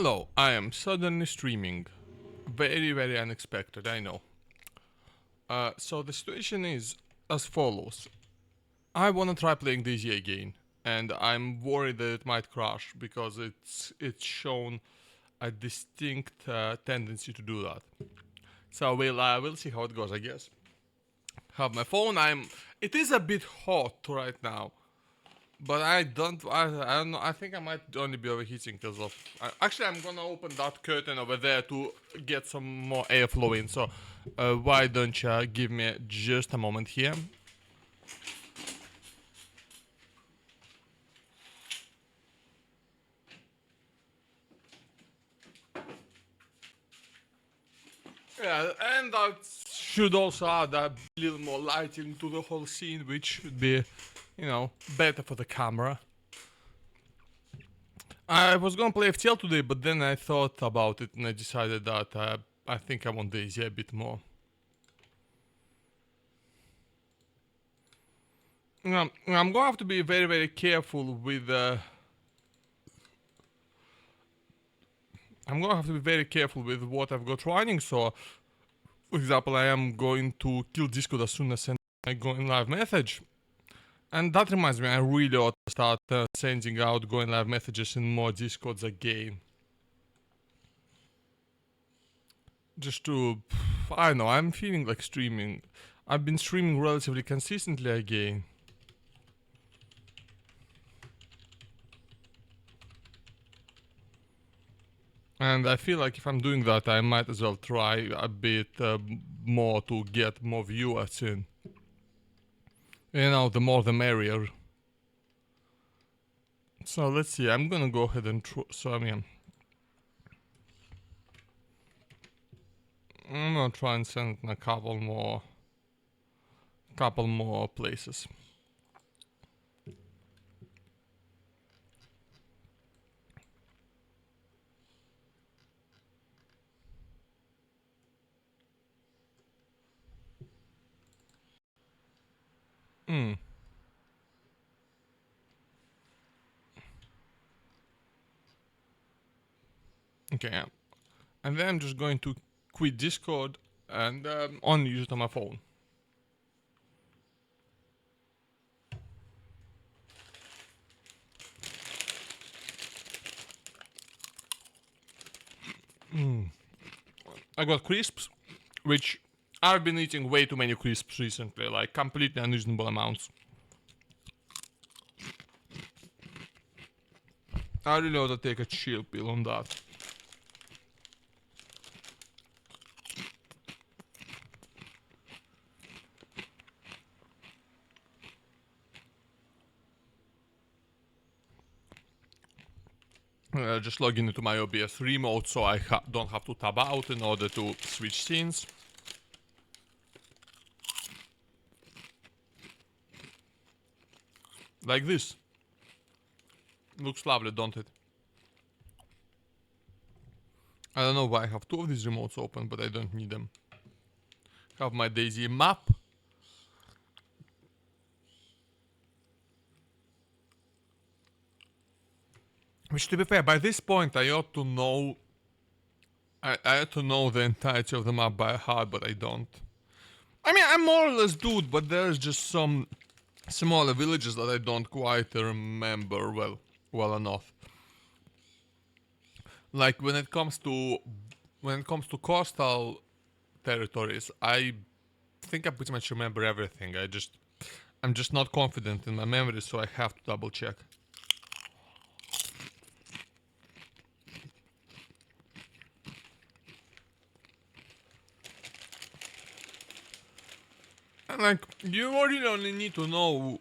Hello, I am suddenly streaming. Very unexpected, I know. So the situation is as follows. I wanna try playing DayZ again, and I'm worried that it might crash because it's shown a distinct tendency to do that. So we'll see how it goes, I guess. Have my phone. It is a bit hot right now. But I don't know. I think I might only be overheating because of. Actually, I'm gonna open that curtain over there to get some more airflow in. So, why don't you give me just a moment here? Yeah, and that should also add a little more lighting to the whole scene, which should be, better for the camera. I was gonna play FTL today, but then I thought about it and I decided that I think I want DayZ a bit more. I'm gonna have to be very careful with. I'm gonna have to be very careful with what I've got running. So, for example, I am going to kill Discord as soon as I go in live message. And that reminds me, I really ought to start sending out going live messages in more Discords again. Just to, I don't know, I'm feeling like streaming. I've been streaming relatively consistently again. And I feel like if I'm doing that, I might as well try a bit more to get more viewers in. You know, the more the merrier. So let's see, I'm gonna go ahead and I'm gonna try and send in a couple more places. Okay, yeah. And then I'm just going to quit Discord and only use it on my phone. I got crisps, which I've been eating way too many crisps recently, like completely unreasonable amounts. I really ought to take a chill pill on that. Just log into my OBS remote so I don't have to tab out in order to switch scenes. Like this. Looks lovely, don't it? I don't know why I have two of these remotes open, but I don't need them. Have my DayZ map. Which, to be fair, by this point I ought to know. I ought to know the entirety of the map by heart, but I don't. I mean, I more or less do, but there's just some smaller villages that I don't quite remember well enough. Like when it comes to coastal territories, I think I pretty much remember everything. I'm just not confident in my memory, so I have to double check. And like, you already only need to know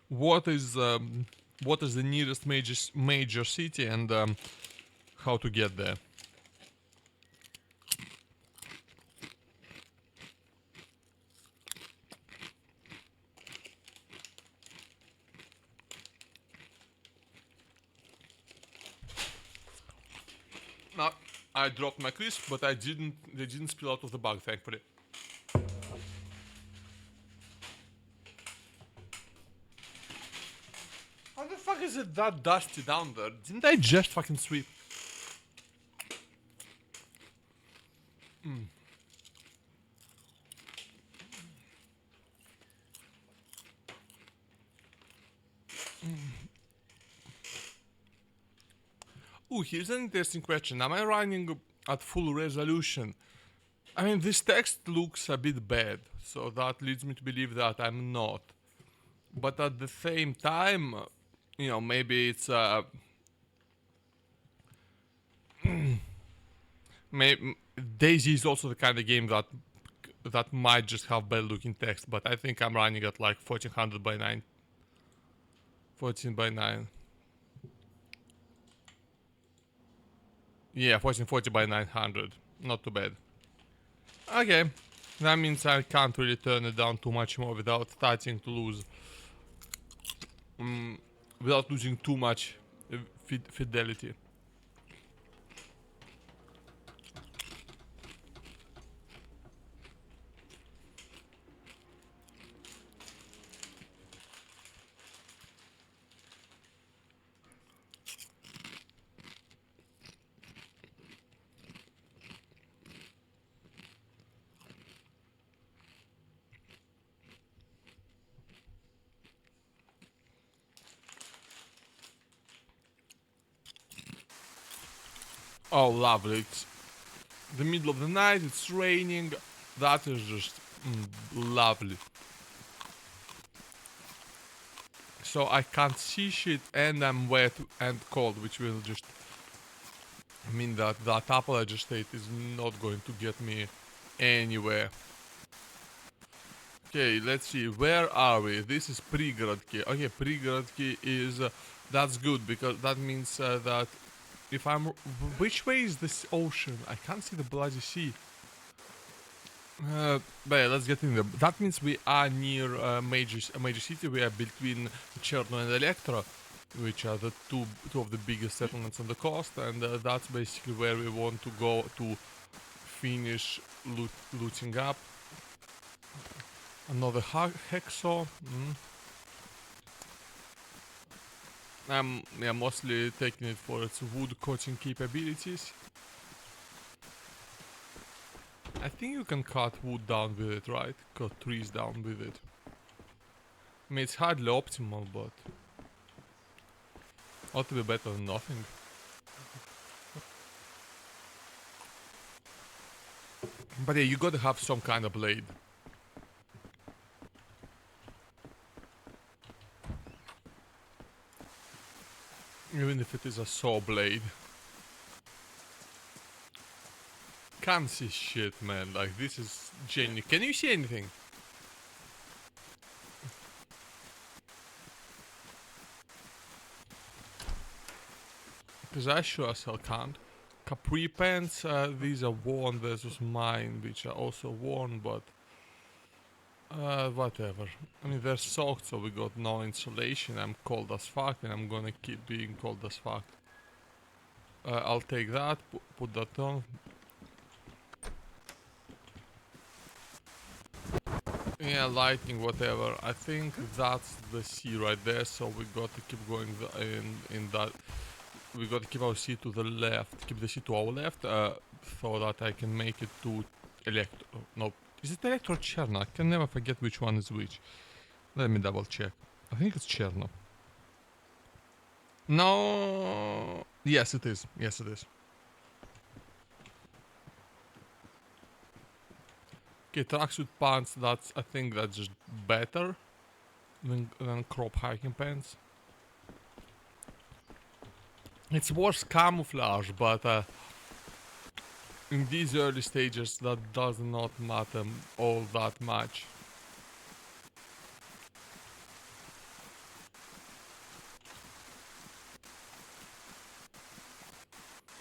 what is the nearest major city and how to get there. Now, I dropped my crisp, but they didn't spill out of the bag, thankfully. How the fuck is it that dusty down there? Didn't I just fucking sweep? Ooh, here's an interesting question. Am I running at full resolution? I mean, this text looks a bit bad, so that leads me to believe that I'm not. But at the same time, maybe it's maybe DayZ is also the kind of game that might just have bad looking text, but I think I'm running at like 1400 by 9, 14 by 9. Yeah, 1440 by 900. Not too bad. Okay, that means I can't really turn it down too much more without starting to lose, without losing too much fidelity. Oh, lovely. It's the middle of the night, it's raining. That is just lovely. So I can't see shit and I'm wet and cold, which will just mean that that apple state is not going to get me anywhere. Okay, let's see, where are we? This is Prigradki. Okay, Prigradki is... that's good, because that means that if I'm... which way is this ocean? I can't see the bloody sea. But yeah, let's get in there. That means we are near a major city. We are between Cherno and Electra, which are the two of the biggest settlements on the coast, and that's basically where we want to go to finish looting up. Another hexo. I'm mostly taking it for its wood cutting capabilities. I think you can cut wood down with it, right? Cut trees down with it. I mean, it's hardly optimal, but ought to be better than nothing. But yeah, you gotta have some kind of blade. Even if it is a saw blade. Can't see shit, man. Like, this is genuine. Can you see anything? Because I sure as hell can't. Capri pants, these are worn versus mine, which are also worn, but... whatever. I mean, they're soaked, so we got no insulation. I'm cold as fuck, and I'm gonna keep being cold as fuck. I'll take that, put that on. Yeah, lightning, whatever. I think that's the sea right there, so we got to keep going in that. We got to keep our sea to the left, keep the sea to our left, so that I can make it to Electro. No, is it Electro or Cherno? I can never forget which one is which. Let me double check. I think it's Cherno. No. Yes, it is. Yes, it is. Okay, tracksuit pants. I think that's just better than crop hiking pants. It's worse camouflage, but in these early stages that does not matter all that much.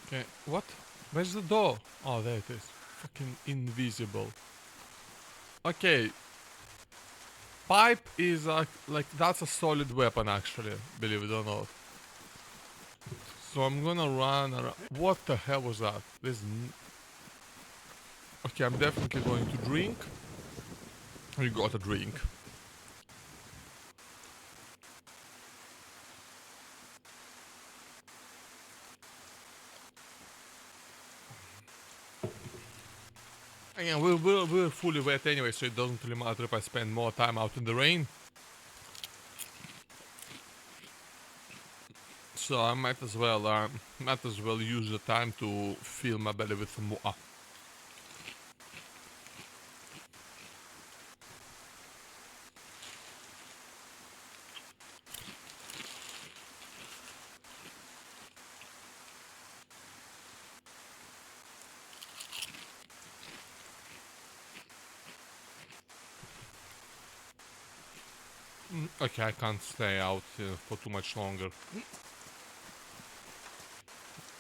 Okay, what? Where's the door? Oh, there it is. Fucking invisible. Okay. Pipe is like that's a solid weapon actually, believe it or not. So I'm gonna run around. What the hell was that? Okay, I'm definitely going to drink. We got a drink. And we're fully wet anyway, so it doesn't really matter if I spend more time out in the rain. So I might as well use the time to fill my belly with some water. Okay, I can't stay out for too much longer.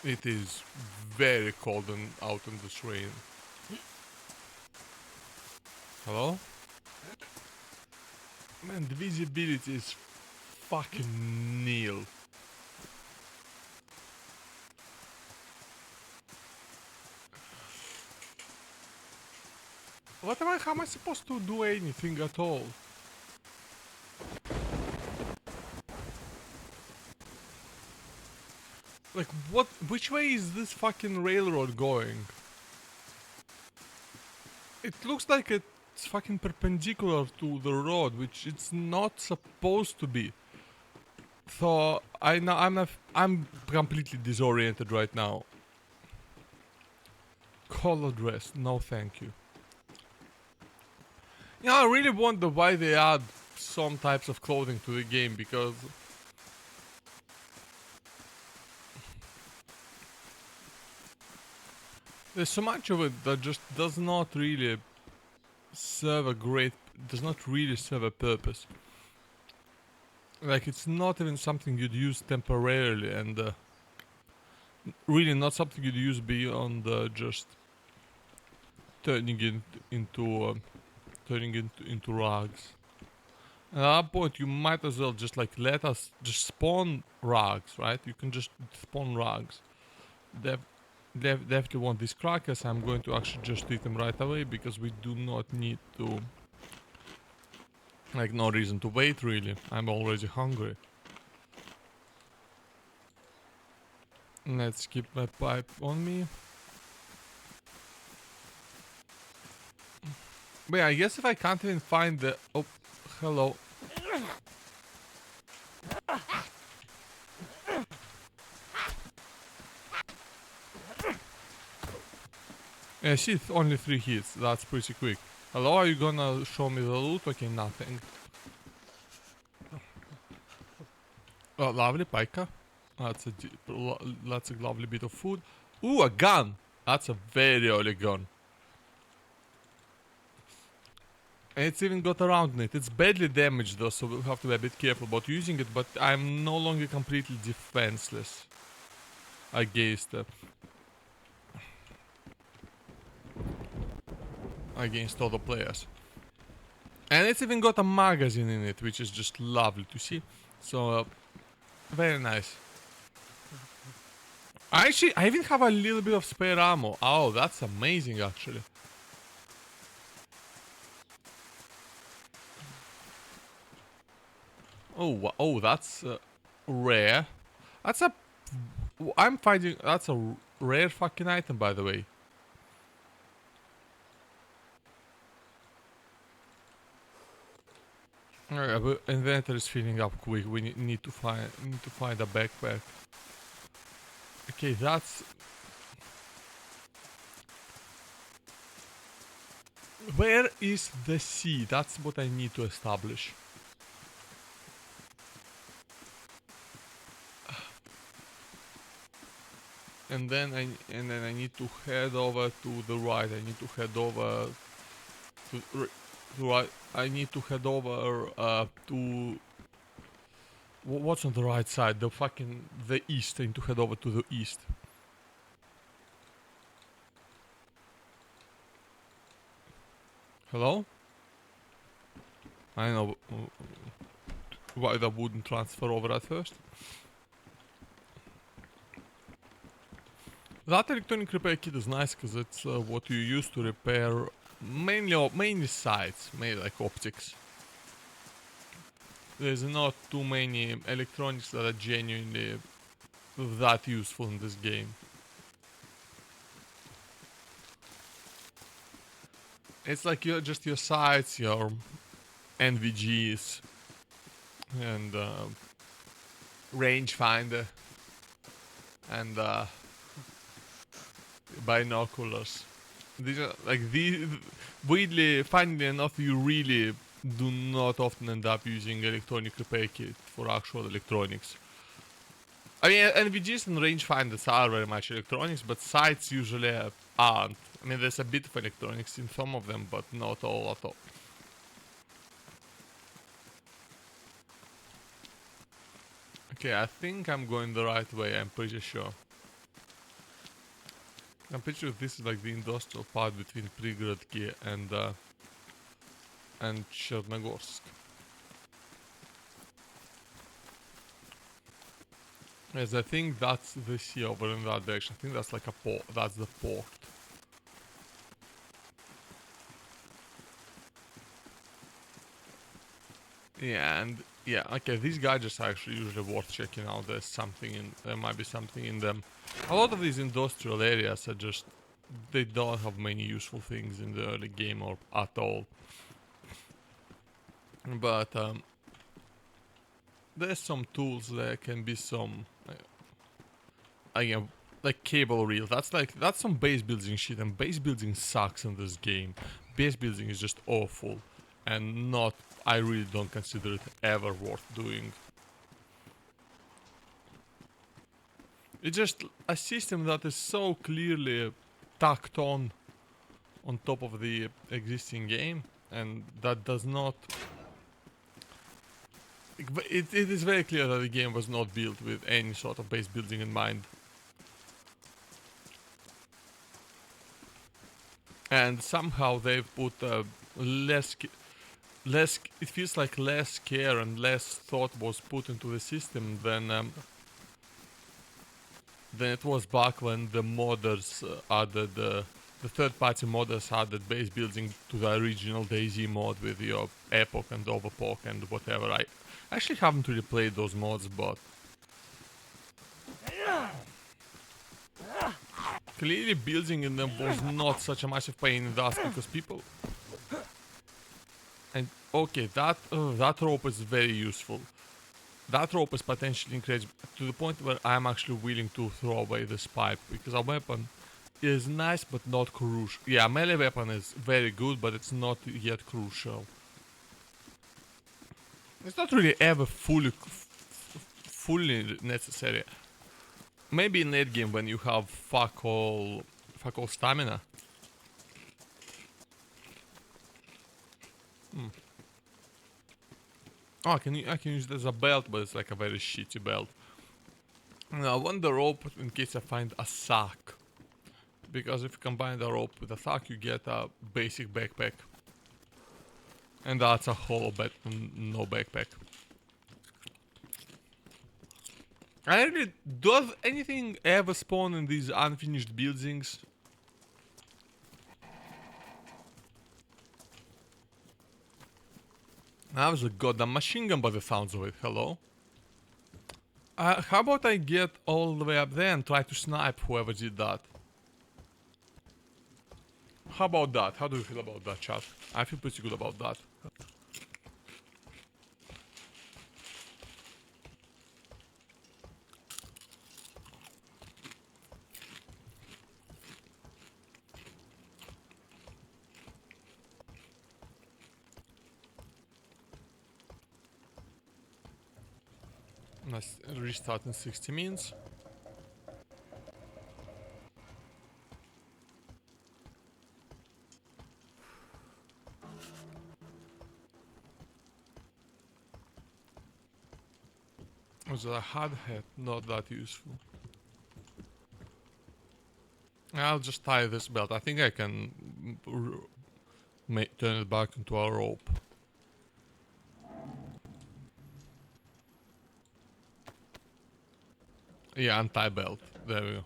It is very cold out in this rain. Hello? Man, the visibility is fucking nil. How am I supposed to do anything at all? Like, which way is this fucking railroad going? It looks like it's fucking perpendicular to the road, which it's not supposed to be. So, I'm completely disoriented right now. Color dress, no thank you. Yeah, I really wonder why they add some types of clothing to the game, because there's so much of it that just does not really serve a purpose. Like, it's not even something you'd use temporarily, and really not something you'd use beyond just turning it into rags. At that point, you might as well just like let us just spawn rags, right? You can just spawn rags. Definitely want these crackers. I'm going to actually just eat them right away because we do not need to. Like, no reason to wait, really. I'm already hungry. Let's keep my pipe on me. But yeah, I guess if I can't even find the... Oh, hello. Yeah, shit, only 3 hits. That's pretty quick. Hello, are you gonna show me the loot? Okay, nothing. Oh, lovely pica. That's a lovely bit of food. Ooh, a gun! That's a very early gun. And it's even got a round in it. It's badly damaged though, so we'll have to be a bit careful about using it, but I'm no longer completely defenseless against other players. And it's even got a magazine in it, which is just lovely to see. So, very nice. I even have a little bit of spare ammo. Oh, that's amazing, actually. Oh, that's rare. That's a... I'm finding... That's a rare fucking item, by the way. Alright, inventory is filling up quick. We need to find a backpack. Okay, that's... Where is the sea? That's what I need to establish. And then I need to head over to the right. I need to head over to right. I need to head over to what's on the right side? The east. I need to head over to the east. Hello? I know why that wouldn't transfer over at first. That electronic repair kit is nice because it's what you use to repair mainly sites, mainly like optics. There's not too many electronics that are genuinely that useful in this game. It's like your sights, your NVGs, and rangefinder, and binoculars. These are like these. Weirdly, funnily enough, you really do not often end up using electronic repair kit for actual electronics. I mean, NVGs and rangefinders are very much electronics, but sights usually aren't. I mean, there's a bit of electronics in some of them, but not all at all. Okay, I think I'm going the right way, I'm pretty sure. I'm pretty sure this is like the industrial part between Prigrodki and Chernogorsk. Yes, I think that's the sea over in that direction. I think that's like a port. That's the port. Yeah, and yeah, okay, these gadgets are actually usually worth checking out. There's something in, there might be something in them. A lot of these industrial areas are just, they don't have many useful things in the early game or at all. But there's some tools. There can be some, again, like cable reel. That's some base building shit, and base building sucks in this game. Base building is just awful, and not. I really don't consider it ever worth doing. It's just a system that is so clearly tacked on top of the existing game, and that does not. It is very clear that the game was not built with any sort of base building in mind. And somehow they've put less, it feels like less care and less thought was put into the system than it was back when the modders added, the third-party modders added base building to the original DayZ mod with your Epoch and Overpoch and whatever. I actually haven't really played those mods, but clearly building in them was not such a massive pain in the ass because people. And okay, that rope is very useful. That rope is potentially incredible to the point where I'm actually willing to throw away this pipe because a weapon is nice but not crucial. Yeah, melee weapon is very good, but it's not yet crucial. It's not really ever fully necessary. Maybe in late game when you have fuck all stamina. Oh, I can use it as a belt, but it's like a very shitty belt. Now I want the rope in case I find a sack. Because if you combine the rope with a sack, you get a basic backpack. And that's a hollow no backpack. I really, does anything ever spawn in these unfinished buildings? That was a goddamn machine gun by the sounds of it, hello? How about I get all the way up there and try to snipe whoever did that? How about that? How do you feel about that, chat? I feel pretty good about that. Let's restart in 60 minutes. Was a hard hat, not that useful. I'll just tie this belt. I think I can turn it back into a rope. Yeah, and tie belt. There we go.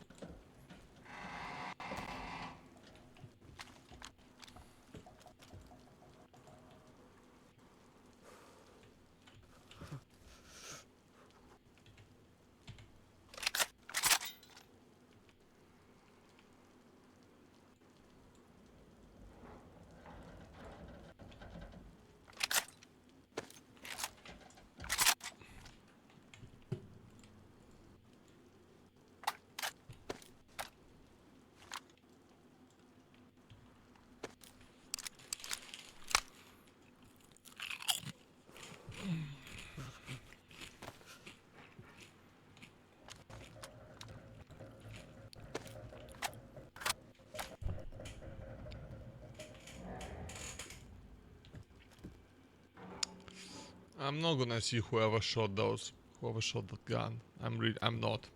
I'm not gonna see whoever shot that gun. I'm not.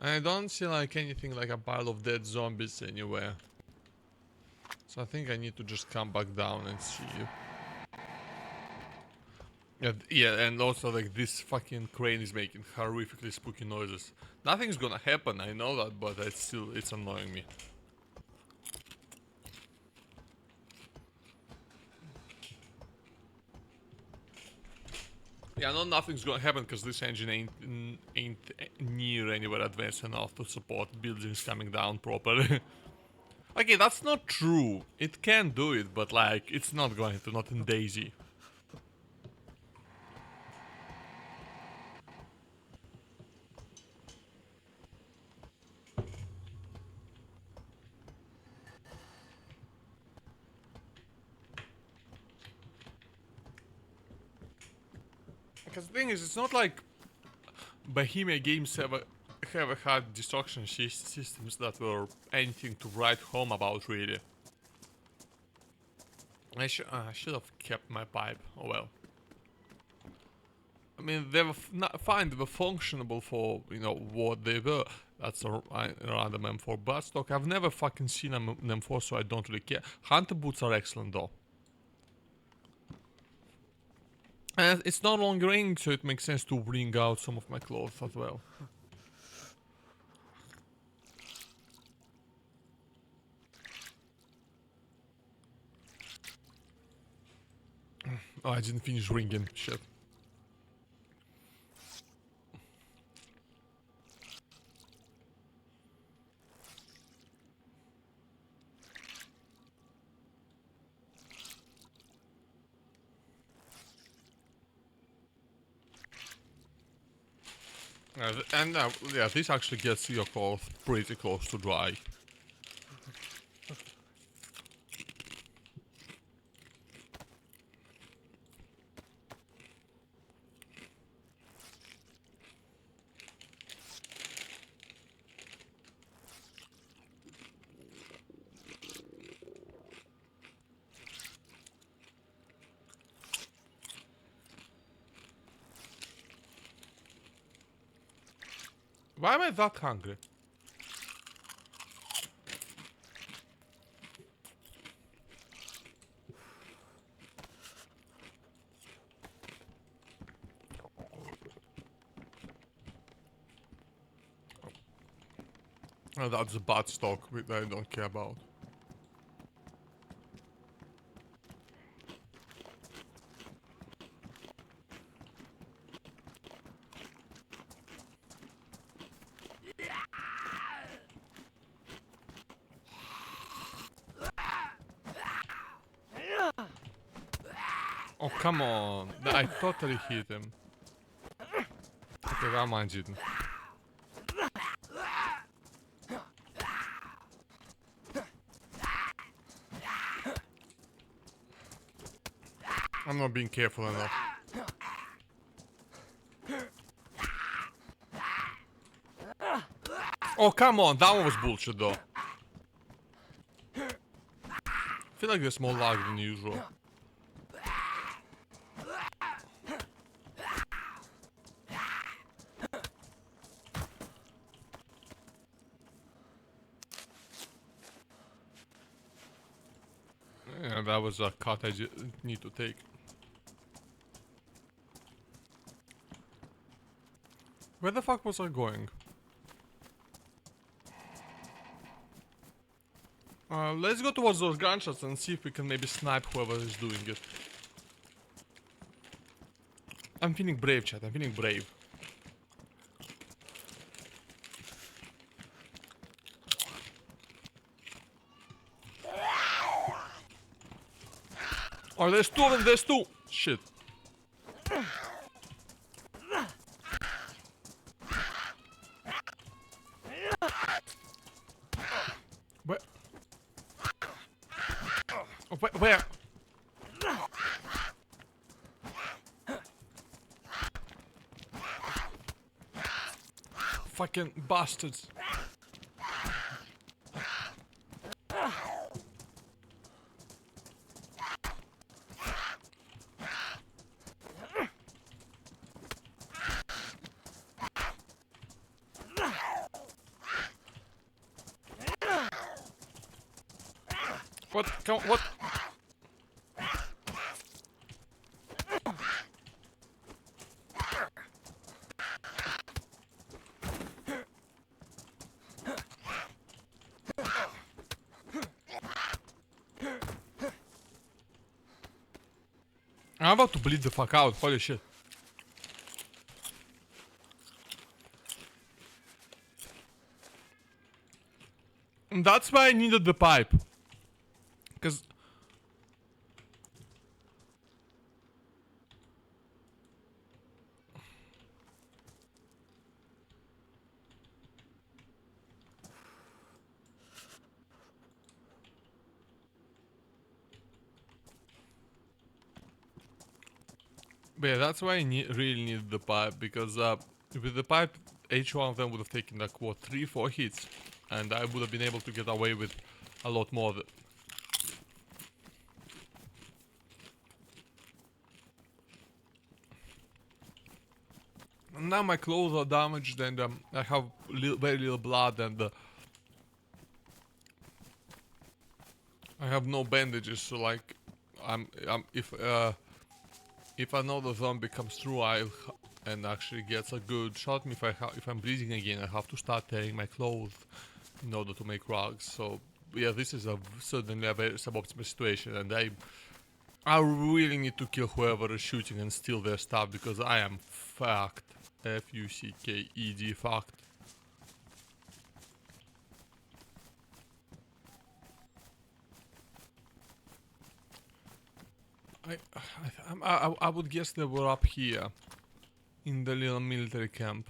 I don't see like anything like a pile of dead zombies anywhere. So I think I need to just come back down and see you. Yeah, and also like this fucking crane is making horrifically spooky noises. Nothing's gonna happen, I know that, but it's annoying me. Yeah, no, nothing's gonna happen because this engine ain't near anywhere advanced enough to support buildings coming down properly. Okay, that's not true. It can do it, but like, it's not going to, not in DayZ. Because the thing is, it's not like Bohemia games have had destruction systems that were anything to write home about, really. I should have kept my pipe. Oh well. I mean, they were fine. They were functional for, you know, what they were. That's a random M4 buttstock. I've never fucking seen an M4, so I don't really care. Hunter boots are excellent, though. And it's not long range, so it makes sense to bring out some of my clothes as well. Oh, I didn't finish ringing. Shit. Yeah, this actually gets your clothes pretty close to dry. Why am I that hungry? Oh, that's a bad stock that I don't care about. Oh, come on. I totally hit him. Okay, that mine didn't. I'm not being careful enough. Oh, come on. That one was bullshit, though. I feel like there's more lag than usual. Yeah, that was a cut I need to take. Where the fuck was I going? Let's go towards those gunshots and see if we can maybe snipe whoever is doing it. I'm feeling brave, chat. I'm feeling brave. Oh, there's two of them. There's two. Shit. Where? Oh, where? Fucking bastards. What? Come on, what? I'm about to bleed the fuck out, holy shit. And that's why I needed the pipe. Cause... But yeah, that's why I really needed the pipe, because with the pipe, each one of them would have taken like, what, 3-4 hits. And I would have been able to get away with a lot more of it. Now my clothes are damaged and I have very little blood and I have no bandages, so like if another zombie comes through and actually gets a good shot me, if I'm bleeding again, I have to start tearing my clothes in order to make rugs. So yeah, this is certainly a very suboptimal situation, and I really need to kill whoever is shooting and steal their stuff, because I am fucked. F-U-C-K-E-D, fucked. I would guess they were up here in the little military camp.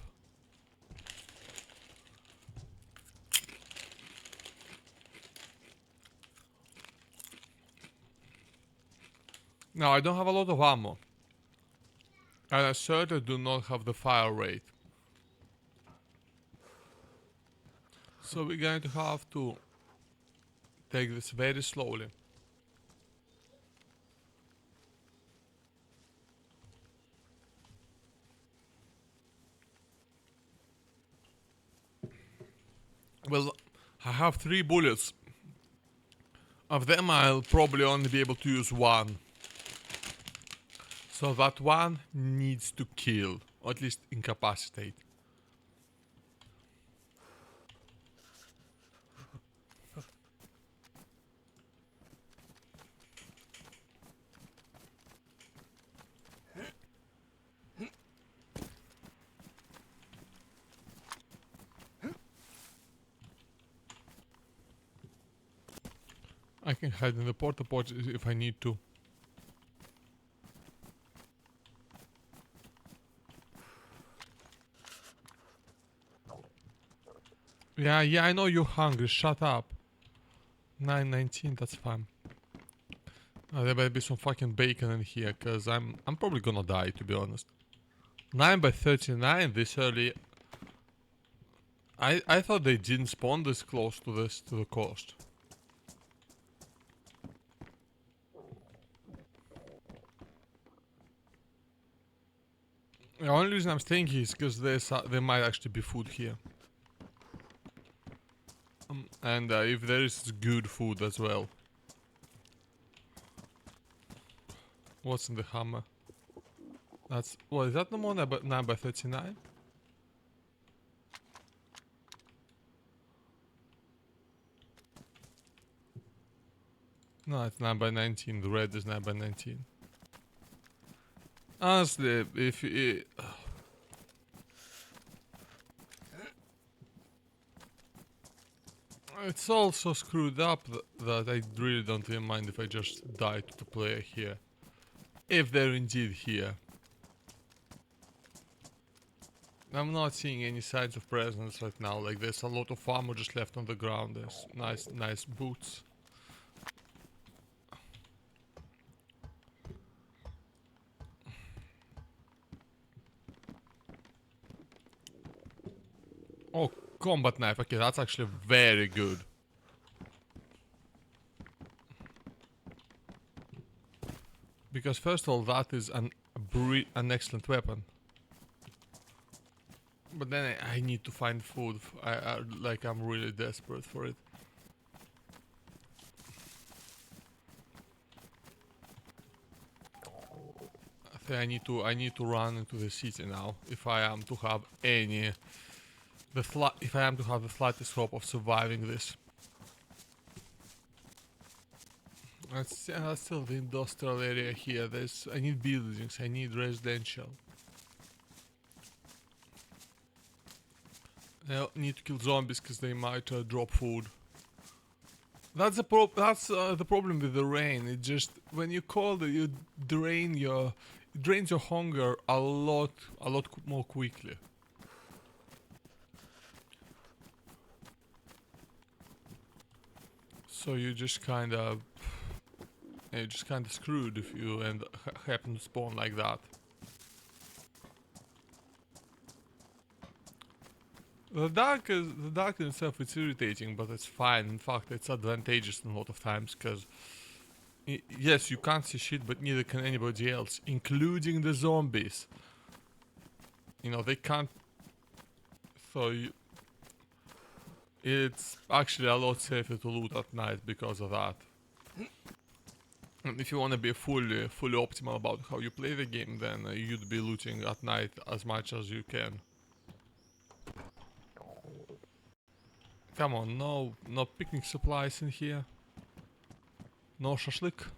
Now I don't have a lot of ammo, and I certainly do not have the fire rate. So we're going to have to take this very slowly. Well, I have 3 bullets. Of them I'll probably only be able to use 1. So that one needs to kill, or at least incapacitate. I can hide in the porta potty if I need to. Yeah, I know you're hungry, shut up. 9:19, that's fine. There better be some fucking bacon in here, cause I'm probably gonna die, to be honest. 9:39 this early. I thought they didn't spawn this close to the coast. The only reason I'm staying here is because there might actually be food here. And if there is good food as well. What's in the hammer? That's... What, is that no more 9:39? No, it's 9:19. The red is 9:19. Honestly, if it... It's all so screwed up that I really don't even mind if I just die to the player here. If they're indeed here. I'm not seeing any signs of presence right now. Like, there's a lot of ammo just left on the ground. There's nice boots. Oh, combat knife. Okay, that's actually very good. Because first of all, that is an excellent weapon. But then I need to find food. I'm really desperate for it. I need to run into the city now if I am to have any if I am to have the slightest hope of surviving this. That's still the industrial area here. I need buildings, I need residential. I need to kill zombies because they might drop food. That's the problem with the rain. It just when you cold, it drains your hunger a lot more quickly. So you're just kind of screwed if you happen to spawn like that. The dark in itself it's irritating, but it's fine. In fact, it's advantageous a lot of times because yes, you can't see shit, but neither can anybody else, including the zombies. You know they can't. So it's actually a lot safer to loot at night because of that. And if you want to be fully optimal about how you play the game, then you'd be looting at night as much as you can. Come on, no picnic supplies in here. No shashlik.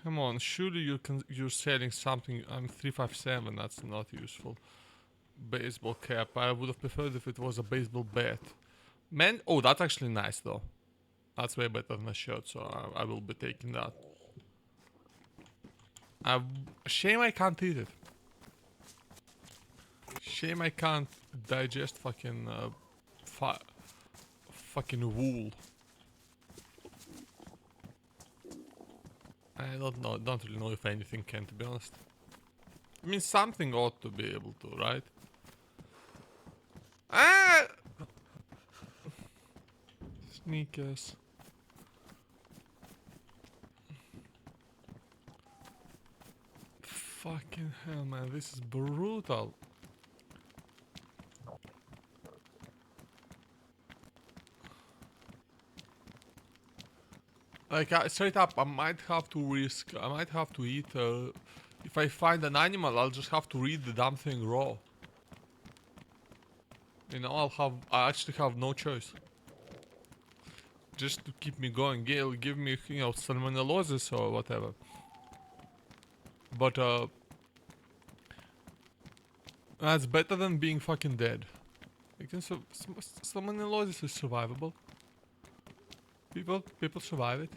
Come on, surely you're selling something. I'm 357. That's not useful. Baseball cap. I would have preferred if it was a baseball bat. Man, oh, that's actually nice though. That's way better than a shirt, so I will be taking that. Shame I can't eat it. Shame I can't digest fucking wool. I don't really know if anything can, to be honest. I mean, something ought to be able to, right? Ah! Sneakers. Fucking hell, man, this is brutal. Like, straight up, I might have to eat, if I find an animal, I'll just have to eat the damn thing raw. You know, I actually have no choice. Just to keep me going. It'll give me, you know, salmonellosis or whatever. But, that's better than being fucking dead. Salmonellosis is survivable. People survive it.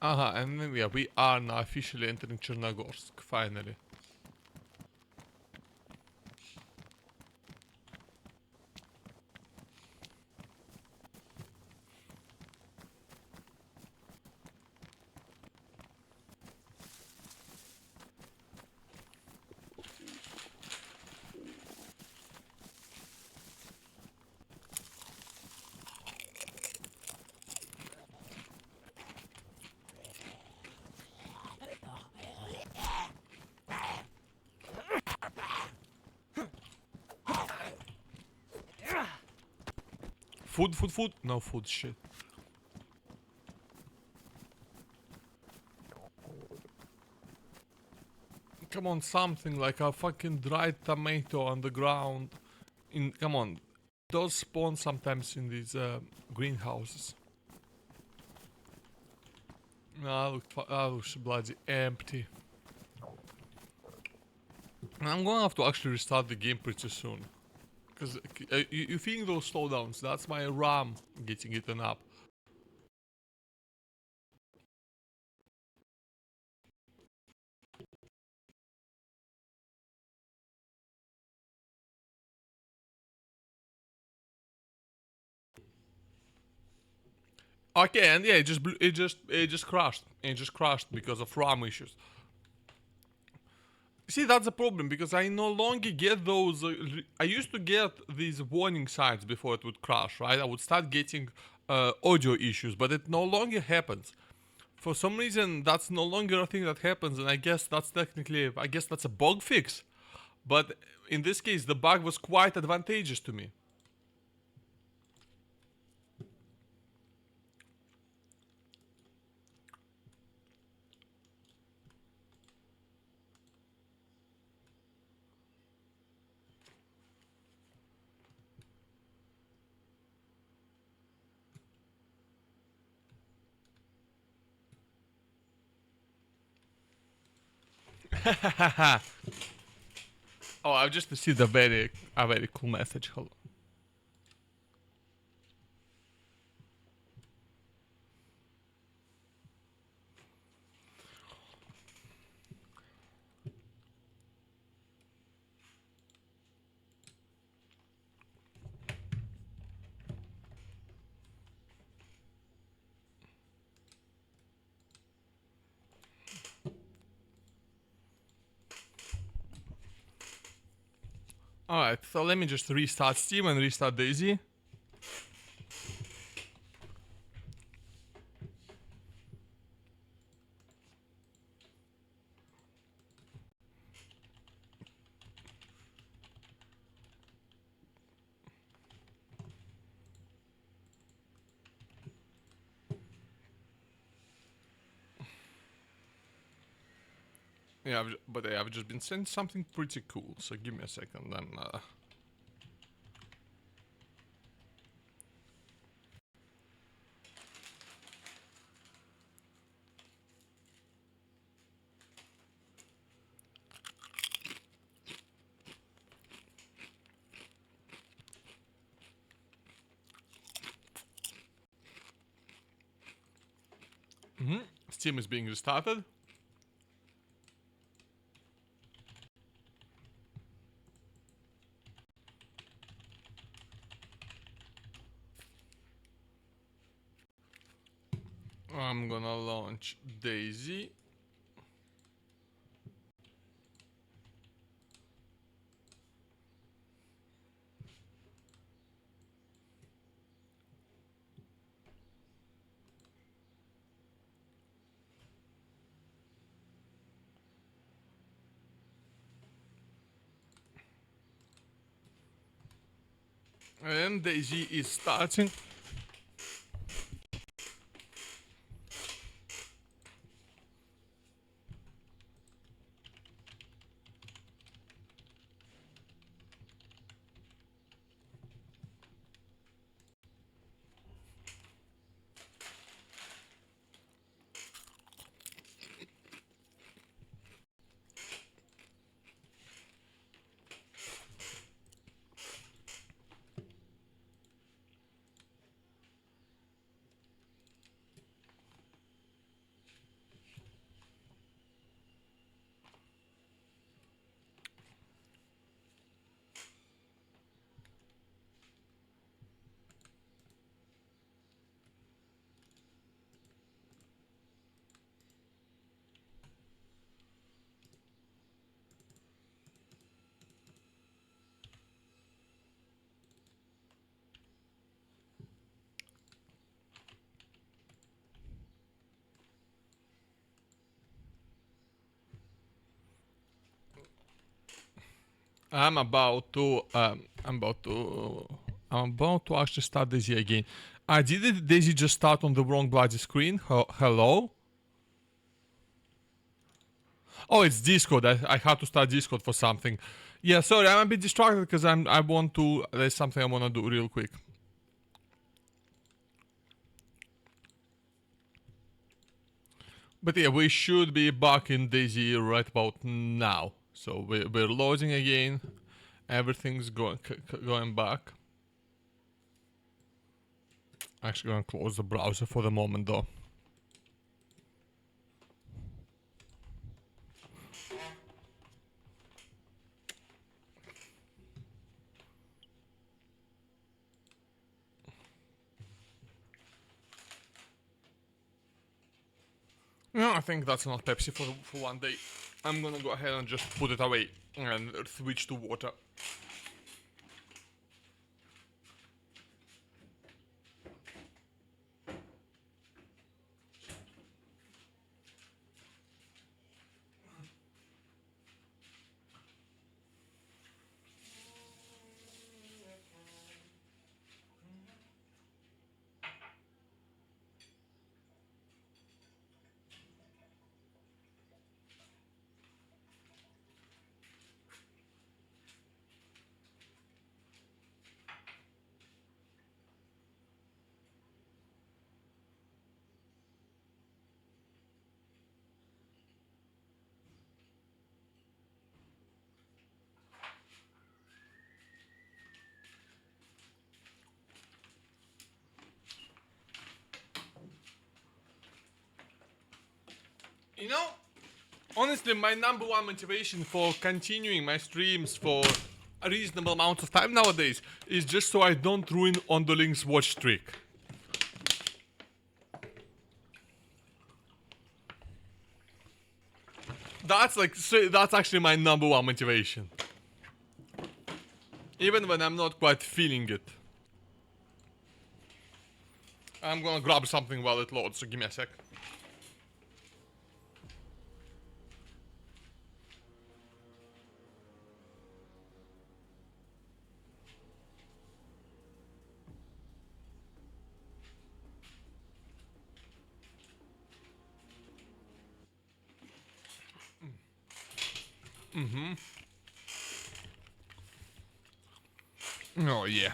And then, yeah, we are now officially entering Chernogorsk, finally. Food. No food, shit. Come on, something like a fucking dried tomato on the ground. Come on, those spawn sometimes in these greenhouses. That looks bloody empty. And I'm gonna have to actually restart the game pretty soon. Because you feeling those slowdowns, that's my RAM getting eaten up. Okay, and yeah, it just crashed. It just crashed because of RAM issues. See, that's the problem, because I no longer get those... I used to get these warning signs before it would crash, right? I would start getting audio issues, but it no longer happens. For some reason, that's no longer a thing that happens, and I guess that's technically... I guess that's a bug fix. But in this case, the bug was quite advantageous to me. Oh, I just received a very cool message. Hold on. Alright, so let me just restart Steam and restart DayZ. Yeah, but I've just been sent something pretty cool, so give me a second then. Steam is being restarted. I'm gonna launch DayZ. And DayZ is starting. I'm about to actually start DayZ again. I did DayZ just start on the wrong bloody screen? Hello? Oh, it's Discord. I had to start Discord for something. Yeah, sorry, I'm a bit distracted because I want to. There's something I want to do real quick. But yeah, we should be back in DayZ right about now. So we're loading again. Everything's going back. Actually, gonna close the browser for the moment though. No, I think that's not Pepsi for one day. I'm gonna go ahead and just put it away and switch to water. You know, honestly, my number one motivation for continuing my streams for a reasonable amount of time nowadays is just so I don't ruin Ondoling's watch streak. That's like, that's actually my number one motivation. Even when I'm not quite feeling it. I'm gonna grab something while it loads, so give me a sec. Oh yeah.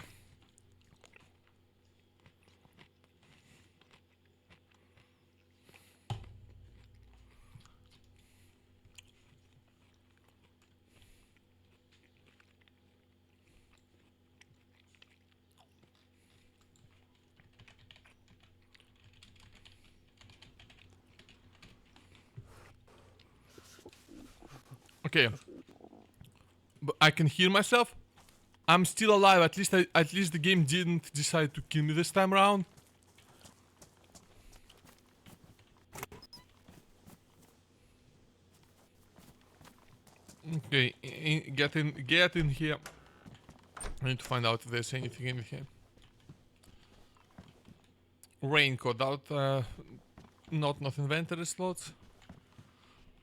Okay. But I can hear myself. I'm still alive. At least the game didn't decide to kill me this time around. Okay, get in here. I need to find out if there's anything in here. Raincoat out. Not inventory slots.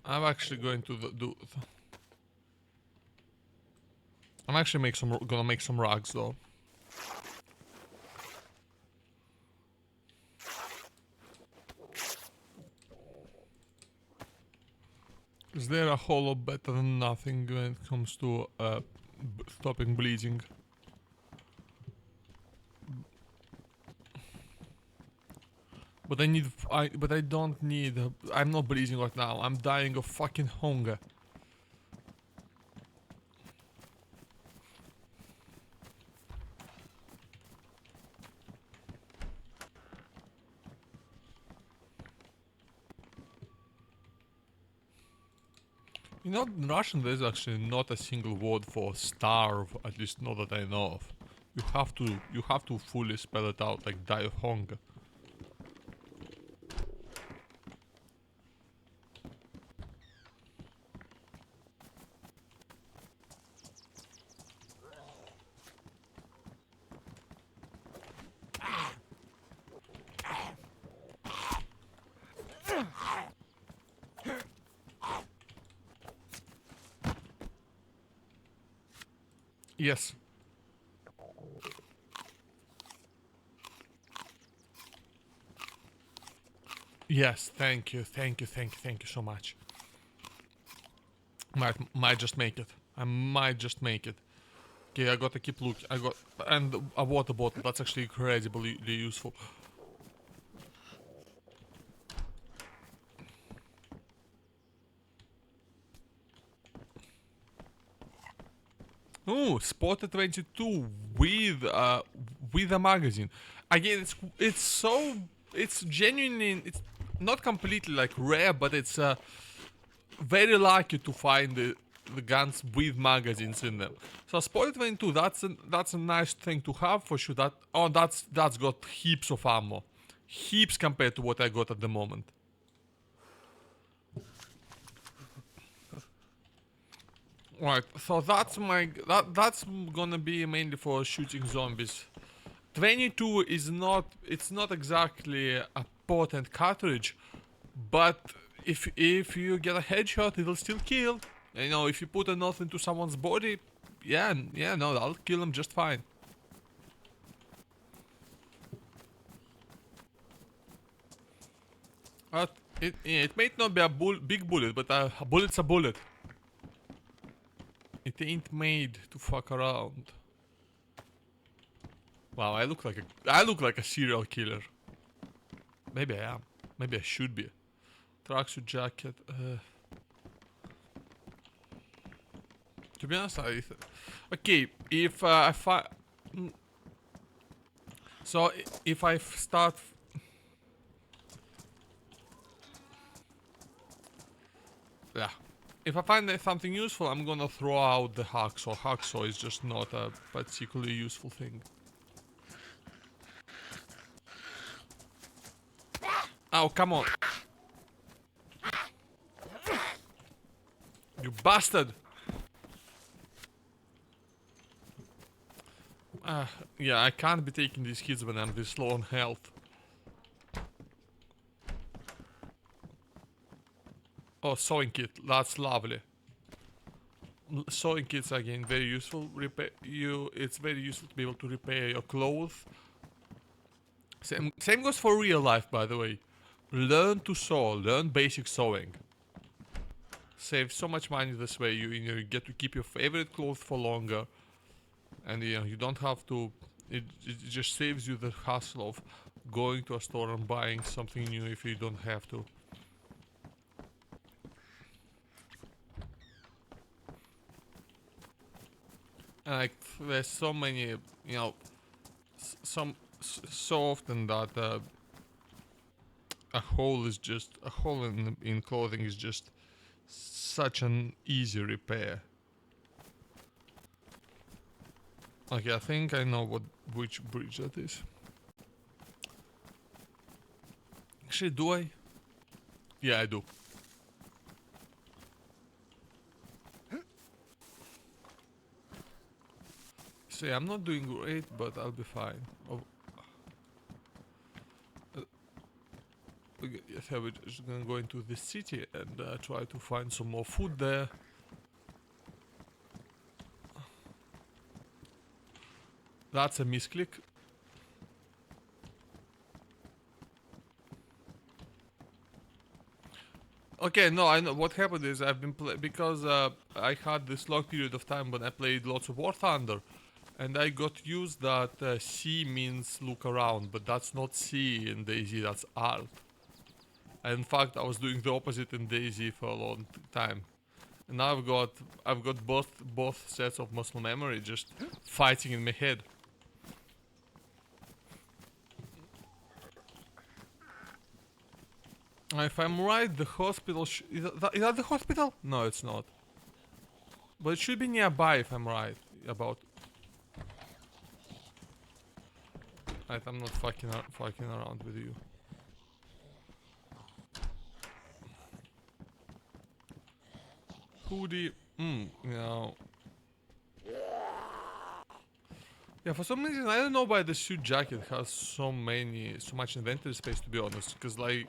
I'm actually going to do. I'm actually gonna make some rugs though. Is there a whole lot better than nothing when it comes to stopping bleeding? But I don't need. I'm not bleeding right now. I'm dying of fucking hunger. You know, in Russian there's actually not a single word for starve, at least not that I know of. You have to fully spell it out, like die of hunger. Yes. Yes, thank you so much. Might just make it. I might just make it. Okay, I gotta keep looking. And a water bottle. That's actually incredibly useful. Oh, Spotted 22 with a magazine. Again, it's genuinely, it's not completely like rare, but it's very lucky to find the guns with magazines in them. So Spotted 22, that's a nice thing to have for sure. That's got heaps of ammo, heaps compared to what I got at the moment. Right, so that's gonna be mainly for shooting zombies. 22 is not, it's not exactly a potent cartridge, but if you get a headshot, it'll still kill. You know, if you put a knife into someone's body, yeah, no, that'll kill them just fine. But it might not be a big bullet, but a bullet's a bullet. It ain't made to fuck around. Wow, I look like a serial killer. Maybe I am. Maybe I should be. Tracksuit jacket. To be honest, okay. If so if I start. If I find something useful, I'm gonna throw out the hacksaw. Hacksaw is just not a particularly useful thing. Oh, come on. You bastard! Yeah, I can't be taking these hits when I'm this low on health. Oh, sewing kit. That's lovely. Sewing kits again very useful. It's very useful to be able to repair your clothes. Same goes for real life, by the way. Learn to sew. Learn basic sewing. Save so much money this way. You get to keep your favorite clothes for longer, and you don't have to. It just saves you the hassle of going to a store and buying something new if you don't have to. Like there's so many, so often that a hole in clothing is just such an easy repair. Okay, I think I know which bridge that is. Actually, do I? Yeah, I do. See, I'm not doing great, but I'll be fine. Oh. Okay, yes, we're just gonna go into the city and try to find some more food there. That's a misclick. Okay, no, I know what happened is I've been because I had this long period of time when I played lots of War Thunder, and I got used that C means look around, but that's not C in DayZ, that's Alt. And in fact, I was doing the opposite in DayZ for a long time. And now I've got both sets of muscle memory just fighting in my head. If I'm right, the hospital is that the hospital? No, it's not. But it should be nearby if I'm right about. Right, I'm not fucking around with you. Hoodie, Yeah, for some reason I don't know why the suit jacket has so much inventory space, to be honest. Because like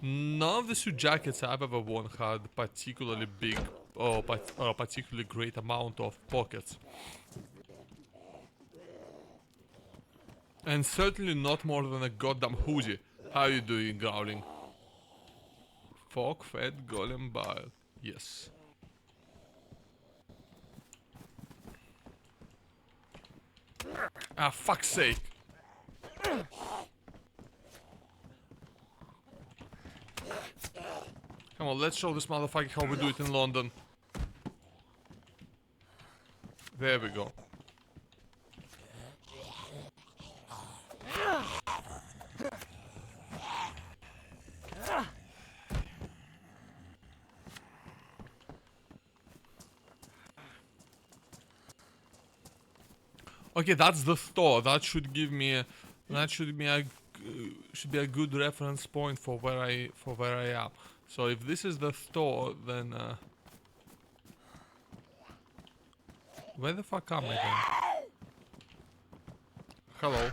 none of the suit jackets I've ever worn had particularly big or a particularly great amount of pockets. And certainly not more than a goddamn hoodie. How you doing, Growling? Fog fed golem bile. Yes. Ah, fuck's sake. Come on, let's show this motherfucker how we do it in London. There we go. Okay, that's the store. That should give me a, that should be a good reference point for where I am. So if this is the store, then where the fuck am I then? Hello.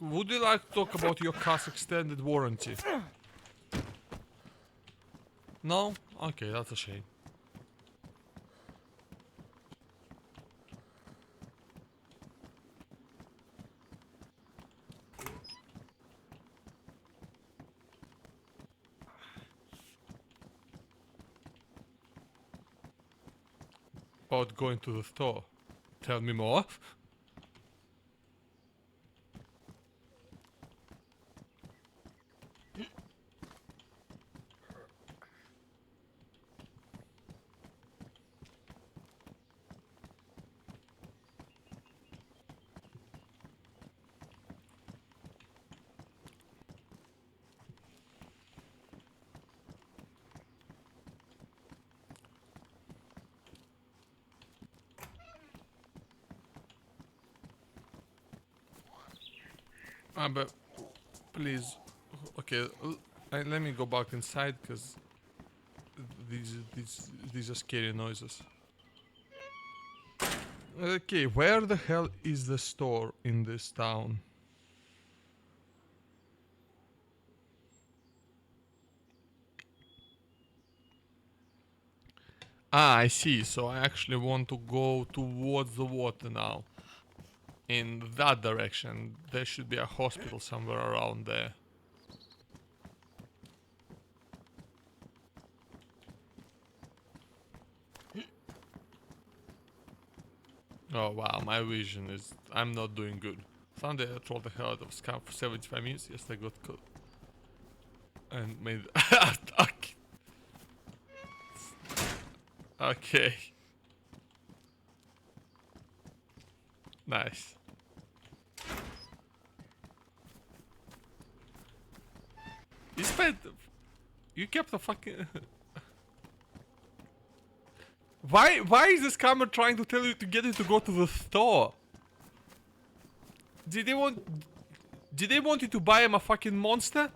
Would you like to talk about your car's extended warranty? No? Okay, that's a shame. About going to the store. Tell me more. But please, okay, let me go back inside because these are scary noises. Okay, where the hell is the store in this town? Ah, I see. So I actually want to go towards the water now. In that direction. There should be a hospital somewhere around there. Oh wow, my vision is... I'm not doing good. Sunday I trolled the hell out of scam for 75 minutes. Yes, I got caught. And made... okay. Okay. Nice. You spent... You kept a fucking... Why is this camera trying to tell you to get you to go to the store? Did they want you to buy him a fucking monster?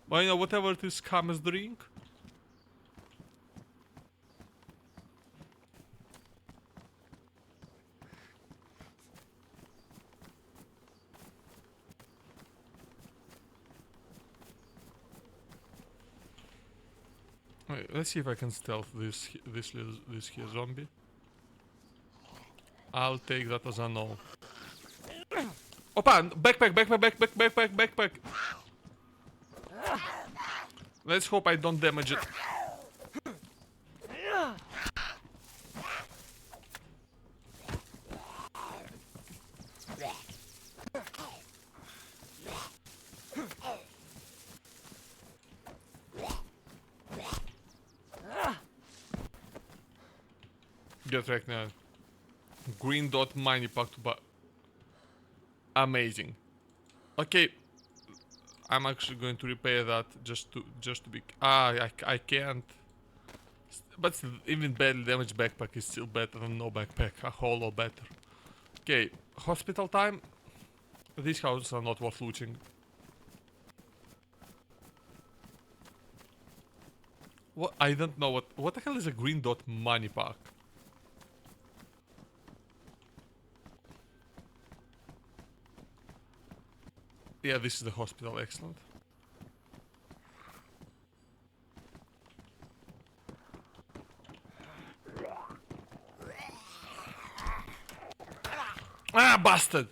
Well, you know, whatever this scammers drink. Wait, let's see if I can stealth this here zombie. I'll take that as a no. Opa! Backpack! Let's hope I don't damage it. Get wrecked now. Green dot mini pack to buy. Amazing. Okay, I'm actually going to repair that just to be. I can't. But still, even badly damaged backpack is still better than no backpack. A whole lot better. Okay, hospital time. These houses are not worth looting. What? I don't know what the hell is a green dot money pack? Yeah, this is the hospital, excellent. Ah, bastard!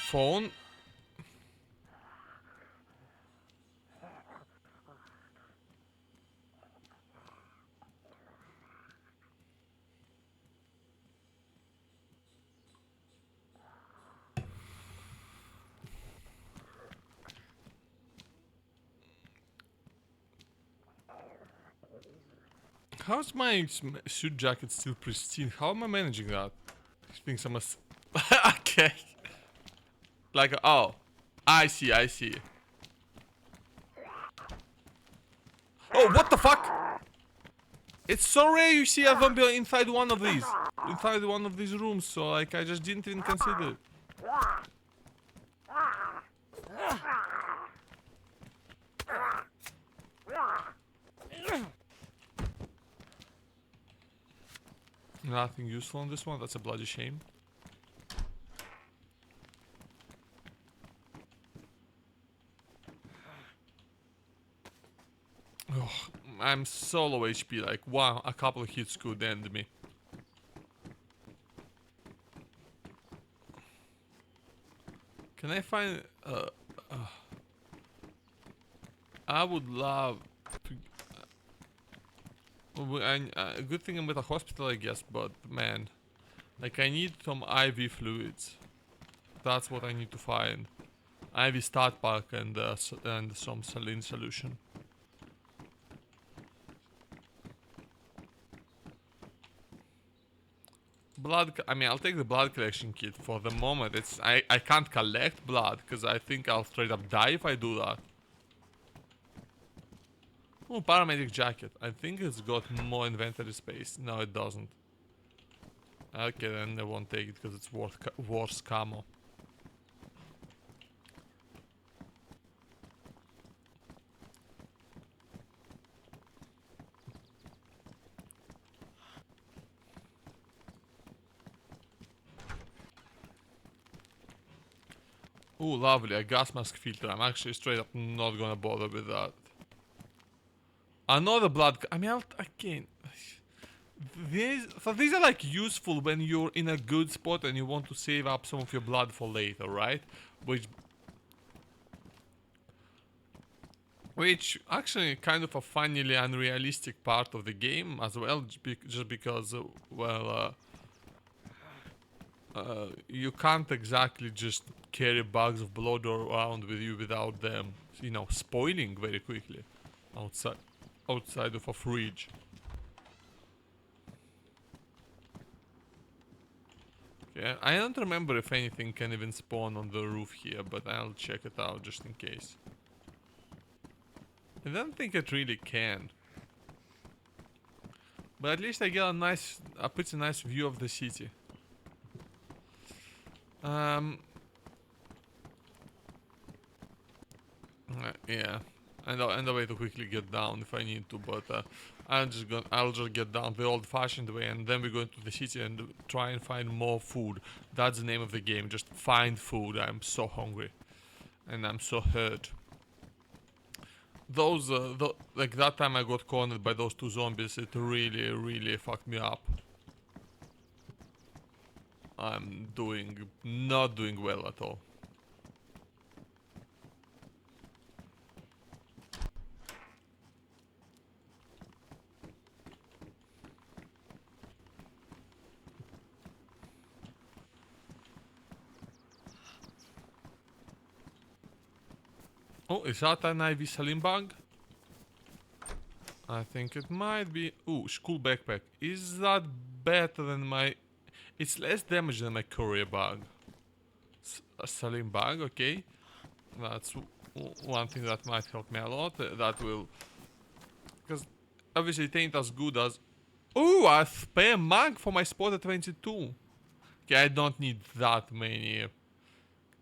Phone. How's my suit jacket still pristine? How am I managing that? I think some okay. Like, oh. I see. Oh, what the fuck? It's so rare you see a zombie inside one of these. Inside one of these rooms, so like I just didn't even consider it. Nothing useful on this one, that's a bloody shame. Oh, I'm so low HP, like wow, a couple of hits could end me. Can I find I would love to a good thing I'm with a hospital, I guess, but man, like I need some IV fluids. That's what I need to find. IV stat pack and some saline solution. blood. I mean, I'll take the blood collection kit for the moment. I can't collect blood because I think I'll straight up die if I do that. Oh, paramedic jacket. I think it's got more inventory space. No, it doesn't. Okay, then I won't take it because it's worse camo. Ooh, lovely, a gas mask filter. I'm actually straight up not gonna bother with that. Another blood. I mean, again. These are like useful when you're in a good spot and you want to save up some of your blood for later, right? Which actually kind of a funnily unrealistic part of the game as well, just because, you can't exactly just carry bags of blood around with you without them, you know, spoiling very quickly outside of a fridge. Yeah, I don't remember if anything can even spawn on the roof here, but I'll check it out just in case. I don't think it really can. But at least I get a pretty nice view of the city. Yeah, and a way to quickly get down if I need to, but I'll just get down the old-fashioned way, and then we go into the city and try and find more food. That's the name of the game. Just find food. I'm so hungry, and I'm so hurt. Those, like that time I got cornered by those two zombies. It really, really fucked me up. I'm not doing well at all. Oh, is that an IV saline bag? I think it might be. Ooh, school backpack. Is that better than my... It's less damage than my courier bag. A saline bag, okay. That's one thing that might help me a lot. That will... Because obviously it ain't as good as... Ooh, a spare mag for my spot at 22. Okay, I don't need that many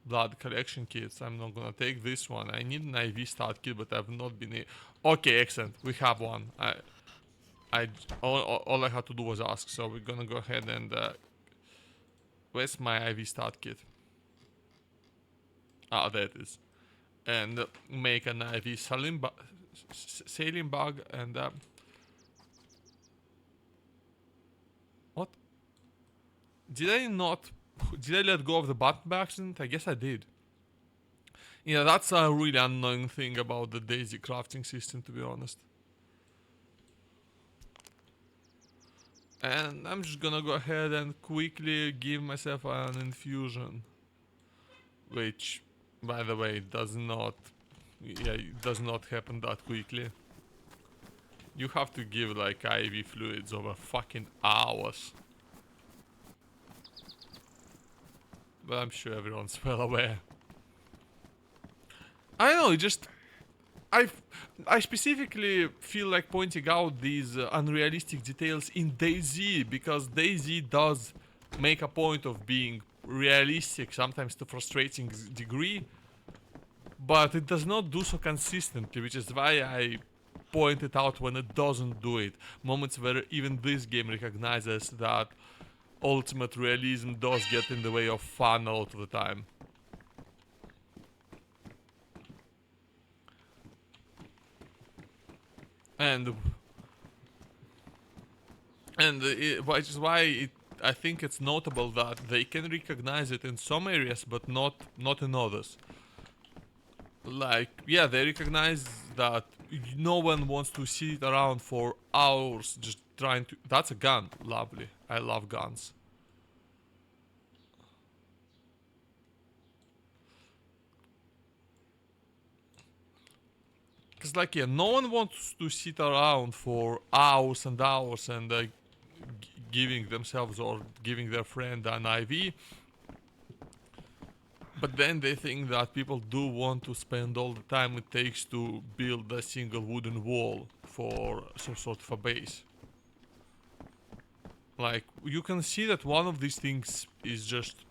blood collection kits. I'm not gonna take this one. I need an IV start kit, but I've not been... Okay, excellent. We have one. All I had to do was ask, so we're gonna go ahead and... where's my IV start kit? Ah, there it is. And make an IV saline bag and... What? Did I not... Did I let go of the button by accident? I guess I did. Yeah, that's a really annoying thing about the DayZ crafting system, to be honest. And I'm just gonna go ahead and quickly give myself an infusion. Which, by the way, does not... Yeah, it does not happen that quickly. You have to give like IV fluids over fucking hours. But I'm sure everyone's well aware. I don't know, it just... I specifically feel like pointing out these unrealistic details in DayZ, because DayZ does make a point of being realistic, sometimes to frustrating degree, but it does not do so consistently, which is why I point it out when it doesn't do it. Moments where even this game recognizes that ultimate realism does get in the way of fun a lot of the time. And which is why I think it's notable that they can recognize it in some areas, but not in others. Like, yeah, they recognize that no one wants to sit around for hours just trying to... That's a gun. Lovely. I love guns. Because, like, yeah, no one wants to sit around for hours and hours and giving themselves or giving their friend an IV. But then they think that people do want to spend all the time it takes to build a single wooden wall for some sort of a base. Like, you can see that one of these things is just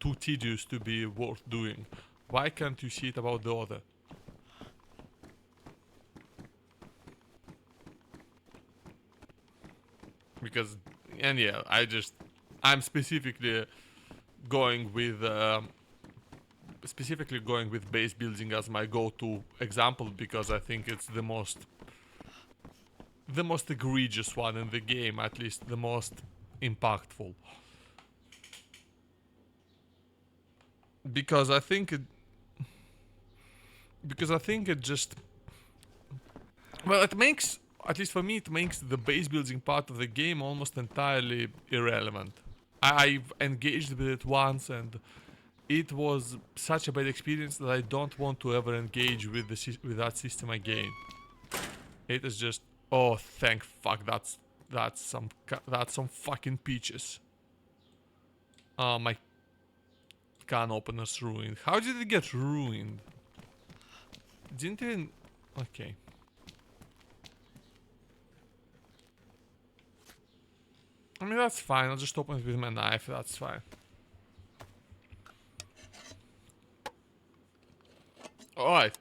too tedious to be worth doing. Why can't you see it about the other? Because, and yeah, I'm specifically going with base building as my go-to example because I think it's the most egregious one in the game, at least the most impactful. Because I think it just, well, it makes, at least for me, it makes the base building part of the game almost entirely irrelevant. I've engaged with it once and it was such a bad experience that I don't want to ever engage with that system again. It is just, oh, thank fuck, that's some fucking peaches. Oh, my can opener's ruined. How did it get ruined? Didn't even, okay. I mean, that's fine. I'll just open it with my knife. That's fine. Alright,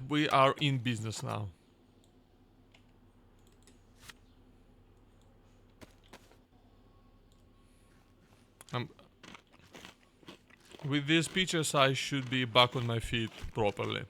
we are in business now. With these pictures, I should be back on my feet properly.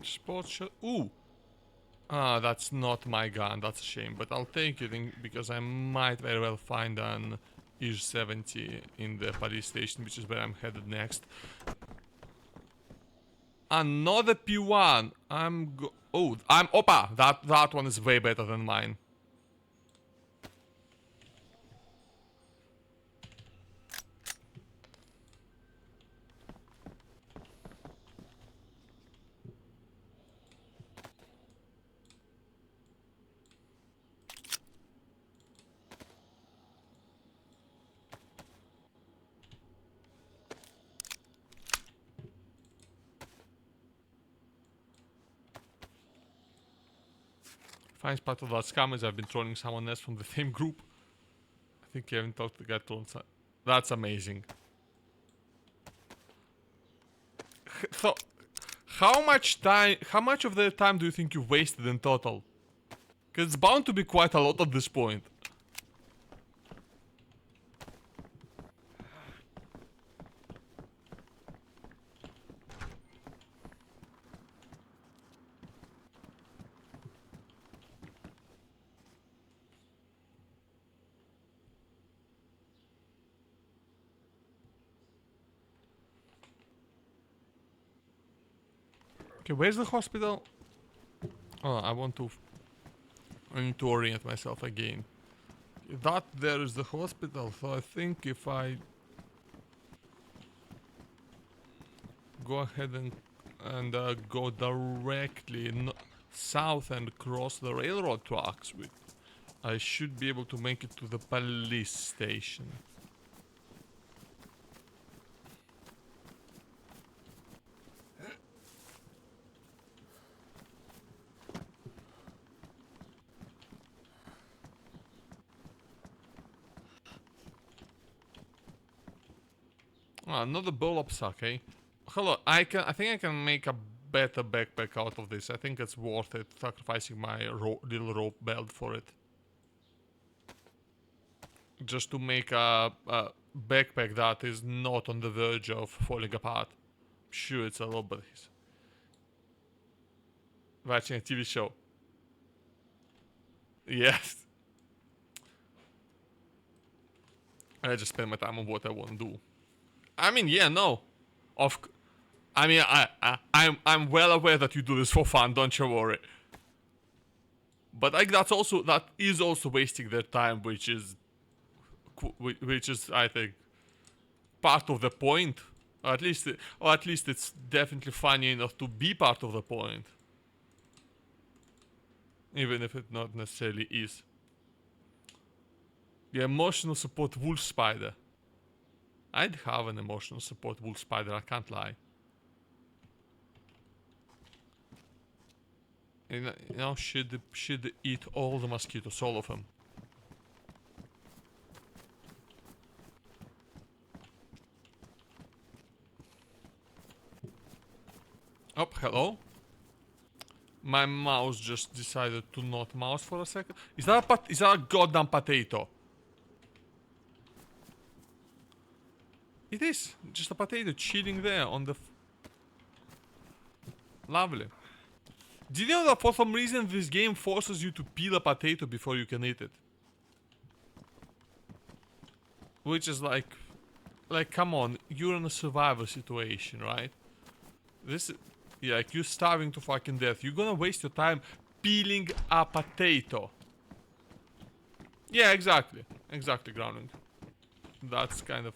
Sports shot. Ooh! Ah, that's not my gun. That's a shame. But I'll take it because I might very well find an IJ-70 in the police station, which is where I'm headed next. Another P1. Opa! That one is way better than mine. Finds part of that scam is I've been trolling someone else from the same group. I think you haven't talked to the guy trolling. That's amazing. So, how much of their time do you think you've wasted in total? Because it's bound to be quite a lot at this point. Okay, where's the hospital? Oh, I need to orient myself again. That there is the hospital, so I think if I go ahead and go directly south and cross the railroad tracks, I should be able to make it to the police station. Another bulb sack, eh? Hello, I think I can make a better backpack out of this. I think it's worth it, sacrificing my little rope belt for it. Just to make a backpack that is not on the verge of falling apart. Sure, it's a little bit. Watching a TV show. Yes. I just spend my time on what I want to do. I mean, yeah, no. Of, I mean, I'm well aware that you do this for fun. Don't you worry. But like that is also wasting their time, which is I think part of the point. Or at least it's definitely funny enough to be part of the point, even if it not necessarily is. The emotional support wolf spider. I'd have an emotional support wolf spider, I can't lie. You know, should eat all the mosquitoes, all of them. Oh, hello. My mouse just decided to not mouse for a second. Is that a goddamn potato? It is just a potato chilling there on the. Lovely. Did you know that for some reason this game forces you to peel a potato before you can eat it? Which is like, come on, you're in a survival situation, right? This, yeah, like you're starving to fucking death. You're gonna waste your time peeling a potato. Yeah, exactly, grounding. That's kind of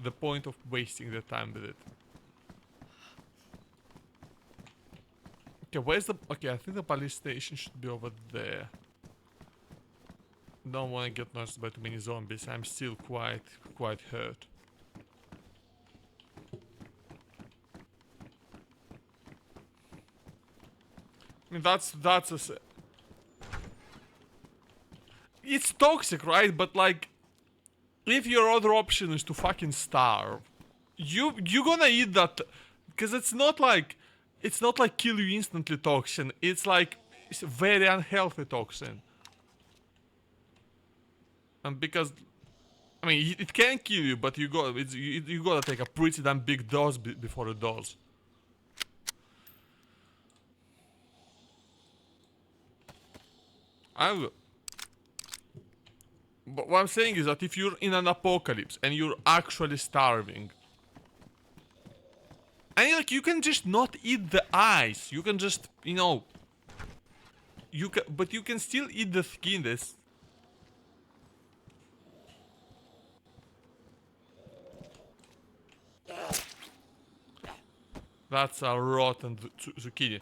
the point of wasting the time with it. Okay, where's the... Okay, I think the police station should be over there. Don't want to get noticed by too many zombies. I'm still quite hurt. I mean, that's a... It's toxic, right? But like, if your other option is to fucking starve, you're gonna eat that, because it's not like kill you instantly toxin. It's like it's a very unhealthy toxin. And because, I mean, it can kill you, but you gotta take a pretty damn big dose before it does. But what I'm saying is that if you're in an apocalypse and you're actually starving, and like you can just not eat the ice, you can just, you know, but you can still eat the skin. That's a rotten zucchini.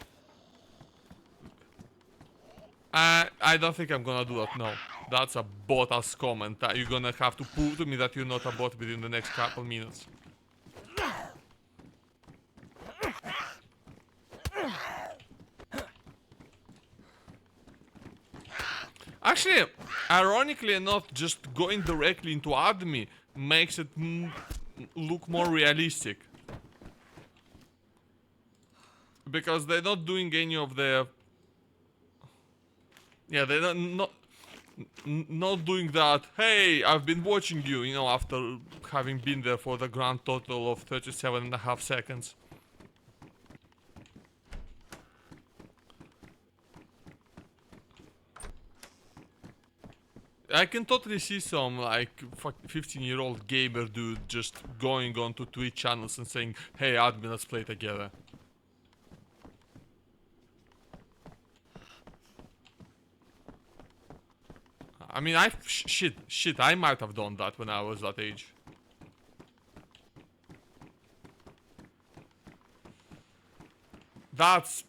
I don't think I'm gonna do that, no. That's a bot-ass comment. You're gonna have to prove to me that you're not a bot within the next couple minutes. Actually, ironically enough, just going directly into admin makes it look more realistic. Because they're not doing any of the... Yeah, they're not doing that, hey, I've been watching you, you know, after having been there for the grand total of 37.5 seconds. I can totally see some, like, 15-year-old gamer dude just going on to Twitch channels and saying, hey, admin, let's play together. I mean, shit, I might have done that when I was that age. That's...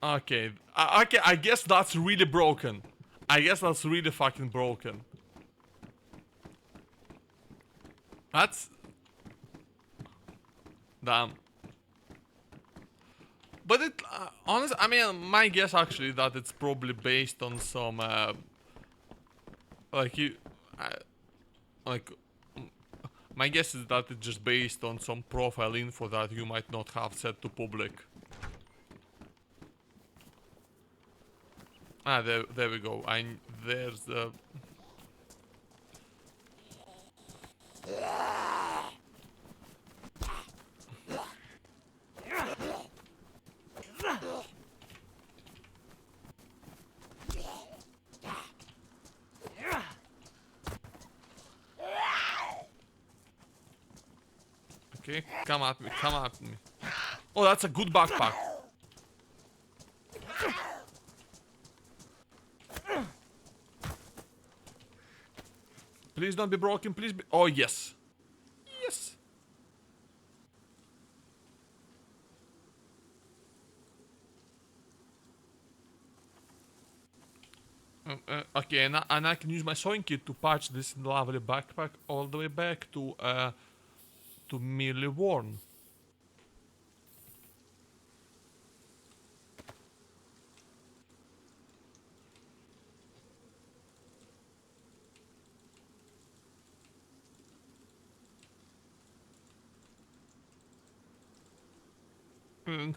Okay, I guess that's really broken. I guess that's really fucking broken. That's... Damn. But it... honestly, I mean, my guess actually that it's probably based on some... like you... like... My guess is that it's just based on some profile info that you might not have set to public. Ah, there we go. There's the... Okay, come at me, come at me. Oh, that's a good backpack. Please don't be broken, please be... Oh, yes. Yes. Okay, and I can use my sewing kit to patch this lovely backpack all the way back to merely worn.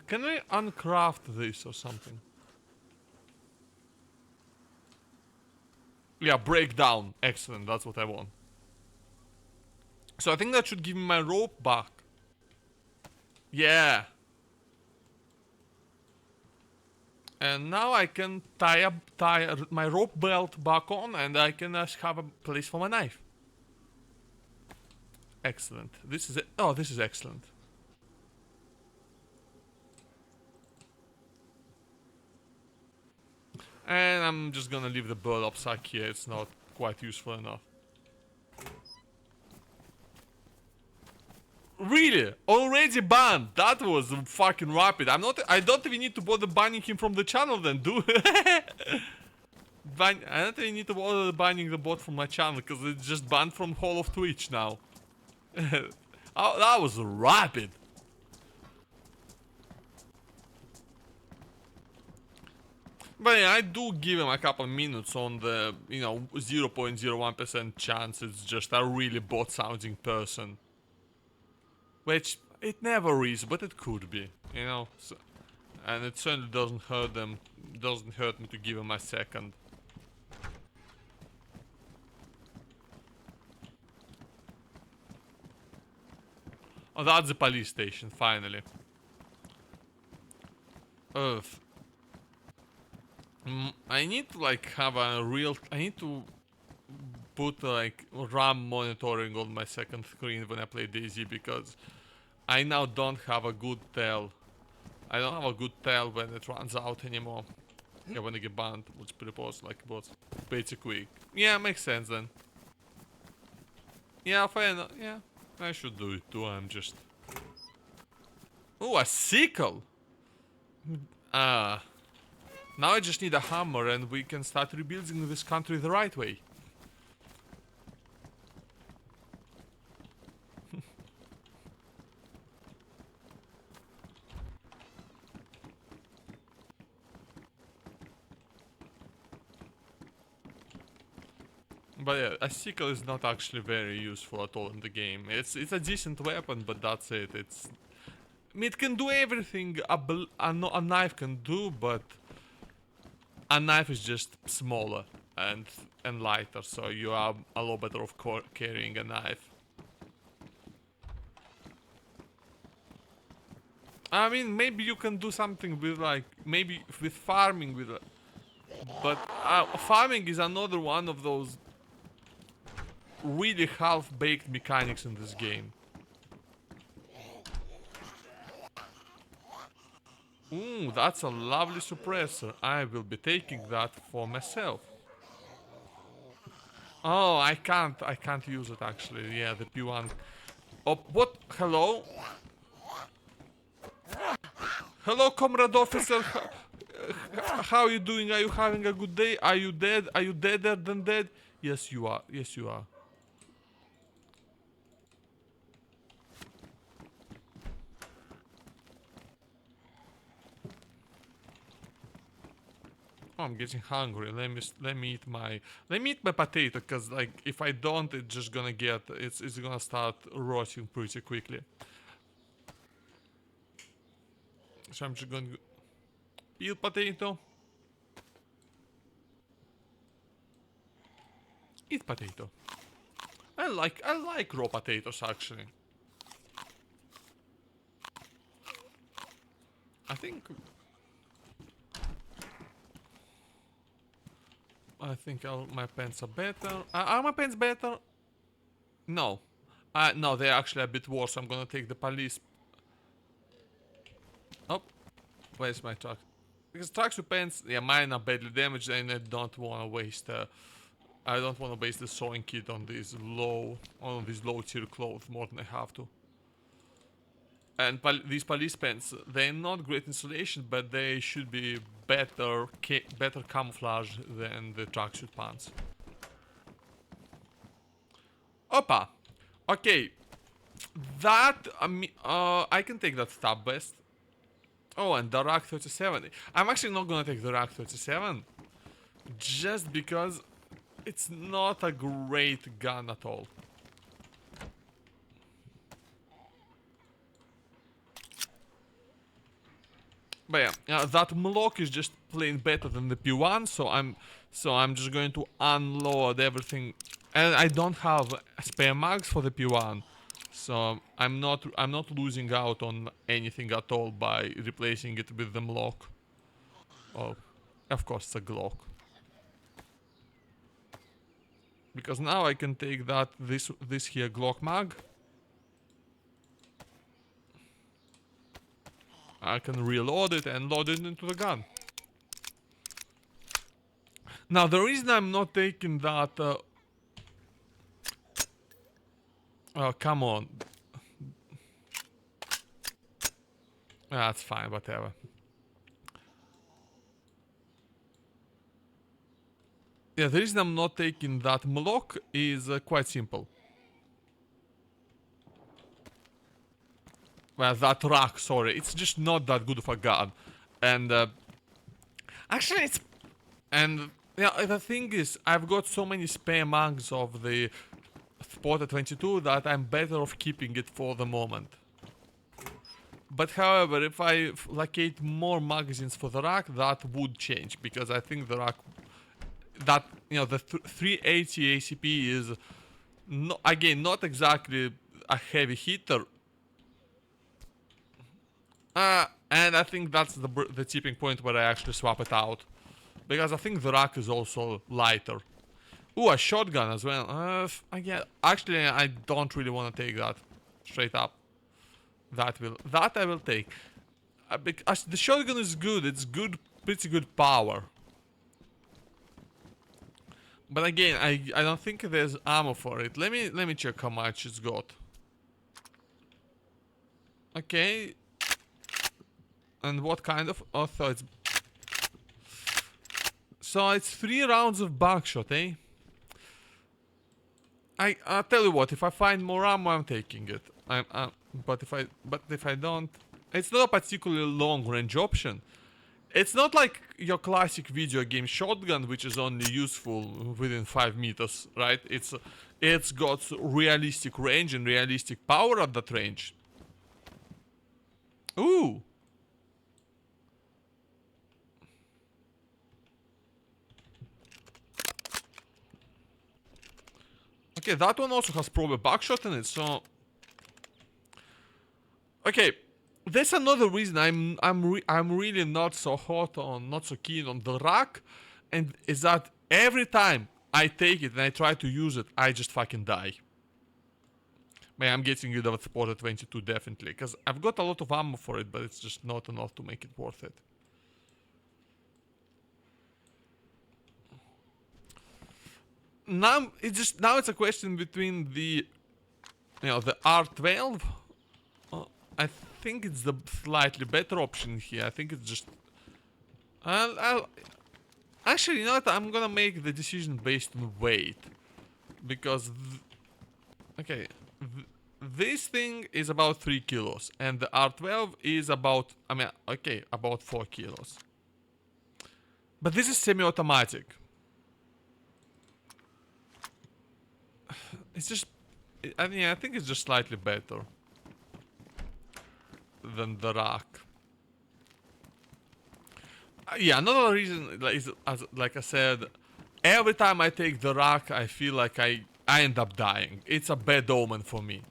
Can I uncraft this or something? Yeah, break down. Excellent, that's what I want. So I think that should give me my rope back. Yeah. And now I can tie my rope belt back on, and I can have a place for my knife. Excellent. This is it. Oh, this is excellent. And I'm just gonna leave the burlap sack here. It's not quite useful enough. Really? Already banned? That was fucking rapid. I don't even need to bother banning him from the channel then, do I don't even need to bother banning the bot from my channel, because it's just banned from whole of Twitch now. Oh, that was rapid. But yeah, I do give him a couple minutes on the, 0.01% chance it's just a really bot sounding person. Which, it never is, but it could be, so, and it certainly doesn't hurt me to give him a second. Oh, that's the police station, finally. Ugh. I need to, like, have a real... I need to put, like, RAM monitoring on my second screen when I play DayZ, because I now don't have a good tell. I don't have a good tell when it runs out anymore. Yeah, when I get banned, which pre-post like bots. Basic week. Yeah, makes sense then. Yeah, fine. Yeah, I should do it too. I'm just... Oh, a sickle! Now I just need a hammer and we can start rebuilding this country the right way. But yeah, a sickle is not actually very useful at all in the game. It's a decent weapon, but that's it. It can do everything a knife can do, but a knife is just smaller and lighter, so you are a lot better off carrying a knife. I mean, maybe you can do something with, like, maybe with farming with, but farming is another one of those really half-baked mechanics in this game. Ooh, that's a lovely suppressor. I will be taking that for myself. Oh, I can't use it actually. Yeah, the P1. Oh, what? Hello? Hello, comrade officer. How are you doing? Are you having a good day? Are you dead? Are you deader than dead? Yes, you are. Yes, you are. Oh, I'm getting hungry. Let me eat my potato, cause like if I don't, it's just gonna it's gonna start rotting pretty quickly. So I'm just gonna peel potato, eat potato. I like raw potatoes actually. I think my pants are better. Are my pants better? No. No, they're actually a bit worse. I'm gonna take the police. Oh, where's my truck? Because trucks with pants, yeah, mine are badly damaged, and I don't wanna waste. I don't wanna waste the sewing kit on these low tier clothes more than I have to. And these police pants, they're not great insulation, but they should be better camouflage than the tracksuit pants. Opa! Okay, that I can take that stab vest. Oh, and the Rack 37. I'm actually not gonna take the Rack 37, just because it's not a great gun at all. But yeah, that Mlock is just playing better than the P1, so I'm just going to unload everything, and I don't have spare mags for the P1, so I'm not losing out on anything at all by replacing it with the Mlock. Oh, of course it's a Glock. Because now I can take this here Glock mag. I can reload it and load it into the gun. Now the reason I'm not taking that... oh, come on. That's fine, whatever. Yeah, the reason I'm not taking that Mlock is quite simple. Well, that Rack, sorry. It's just not that good of a gun. And, actually, it's... And, yeah, the thing is, I've got so many spare mags of the Spotted 22 that I'm better off keeping it for the moment. But, however, if I locate more magazines for the Rack, that would change. Because I think the Rack... That, you know, the 380 ACP is... No, again, not exactly a heavy hitter. And I think that's the tipping point where I actually swap it out. Because I think the Rack is also lighter. Ooh, a shotgun as well. Again, actually, I don't really want to take that. Straight up. That I will take. Because the shotgun is good. It's good, pretty good power. But again, I don't think there's ammo for it. Let me check how much it's got. Okay. And what kind of... Oh, so it's 3 rounds of buckshot, eh? I'll tell you what, if I find more ammo, I'm taking it. But if I don't... It's not a particularly long range option. It's not like your classic video game shotgun, which is only useful within 5 meters, right? It's got realistic range and realistic power at that range. Ooh! Okay, that one also has probably buckshot in it, so... Okay, that's another reason I'm really not so keen on the Rack, and is that every time I take it and I try to use it, I just fucking die. Man, I'm getting rid of Spotted 22 definitely, because I've got a lot of ammo for it, but it's just not enough to make it worth it. Now it's a question between the, the R12. I think it's the slightly better option here. I think it's just. Actually, you know what? I'm gonna make the decision based on weight, because okay, this thing is about 3 kilos, and the R12 is about about 4 kilos. But this is semi-automatic. It's just, I think it's just slightly better than the Rack. Yeah, another reason is, like I said, every time I take the Rack, I feel like I end up dying. It's a bad omen for me.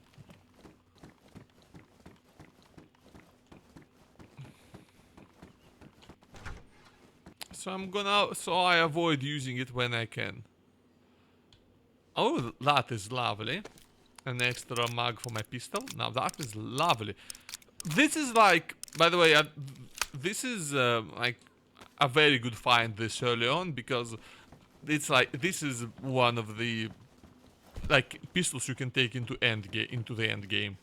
So I avoid using it when I can. Oh, that is lovely. an extra mag for my pistol. Now that is lovely. This is like, by the way, this is like a very good find this early on, because it's like this is one of the like pistols you can take into the end game.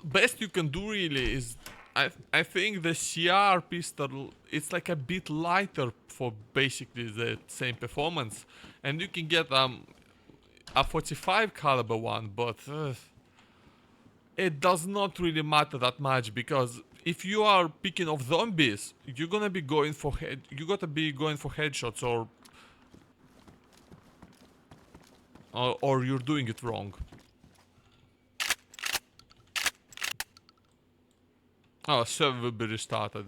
Best you can do really is I think the CR pistol, it's like a bit lighter for basically the same performance, and you can get a 45 caliber one, but it does not really matter that much, because if you are picking off zombies, you're gonna be going for headshots, or you're doing it wrong. Oh, server will be restarted.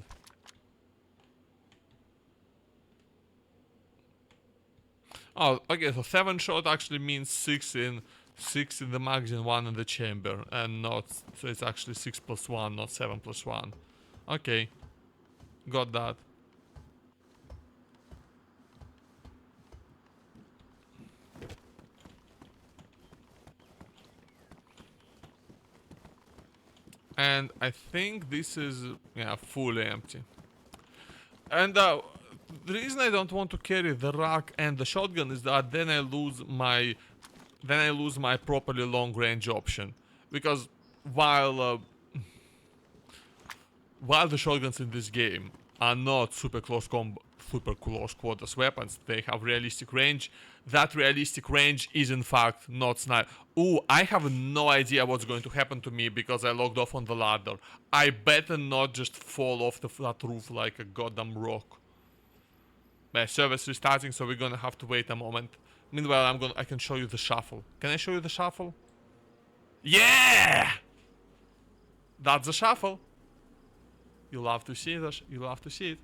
Oh, okay, so 7 shot actually means 6 in the magazine, 1 in the chamber, and not, so it's actually 6 plus 1, not 7 plus 1. Okay, got that. And I think this is, yeah, fully empty. And the reason I don't want to carry the rack and the shotgun is that then I lose my properly long range option, because while the shotguns in this game are not super close quarters weapons, they have realistic range. That realistic range is in fact not sniper. Ooh, I have no idea what's going to happen to me because I logged off on the ladder. I better not just fall off that roof like a goddamn rock. My server's restarting, so we're gonna have to wait a moment. Meanwhile, I can show you the shuffle. Can I show you the shuffle? Yeah! That's the shuffle. You love to see it. You love to see it.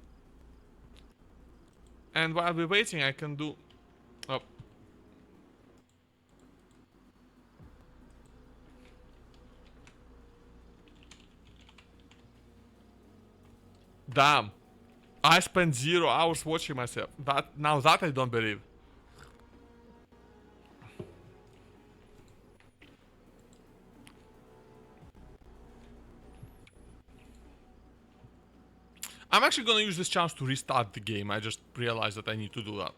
And while we're waiting, I can do. Oh. Damn. I spent 0 hours watching myself. Now that I don't believe. I'm actually gonna use this chance to restart the game. I just realized that I need to do that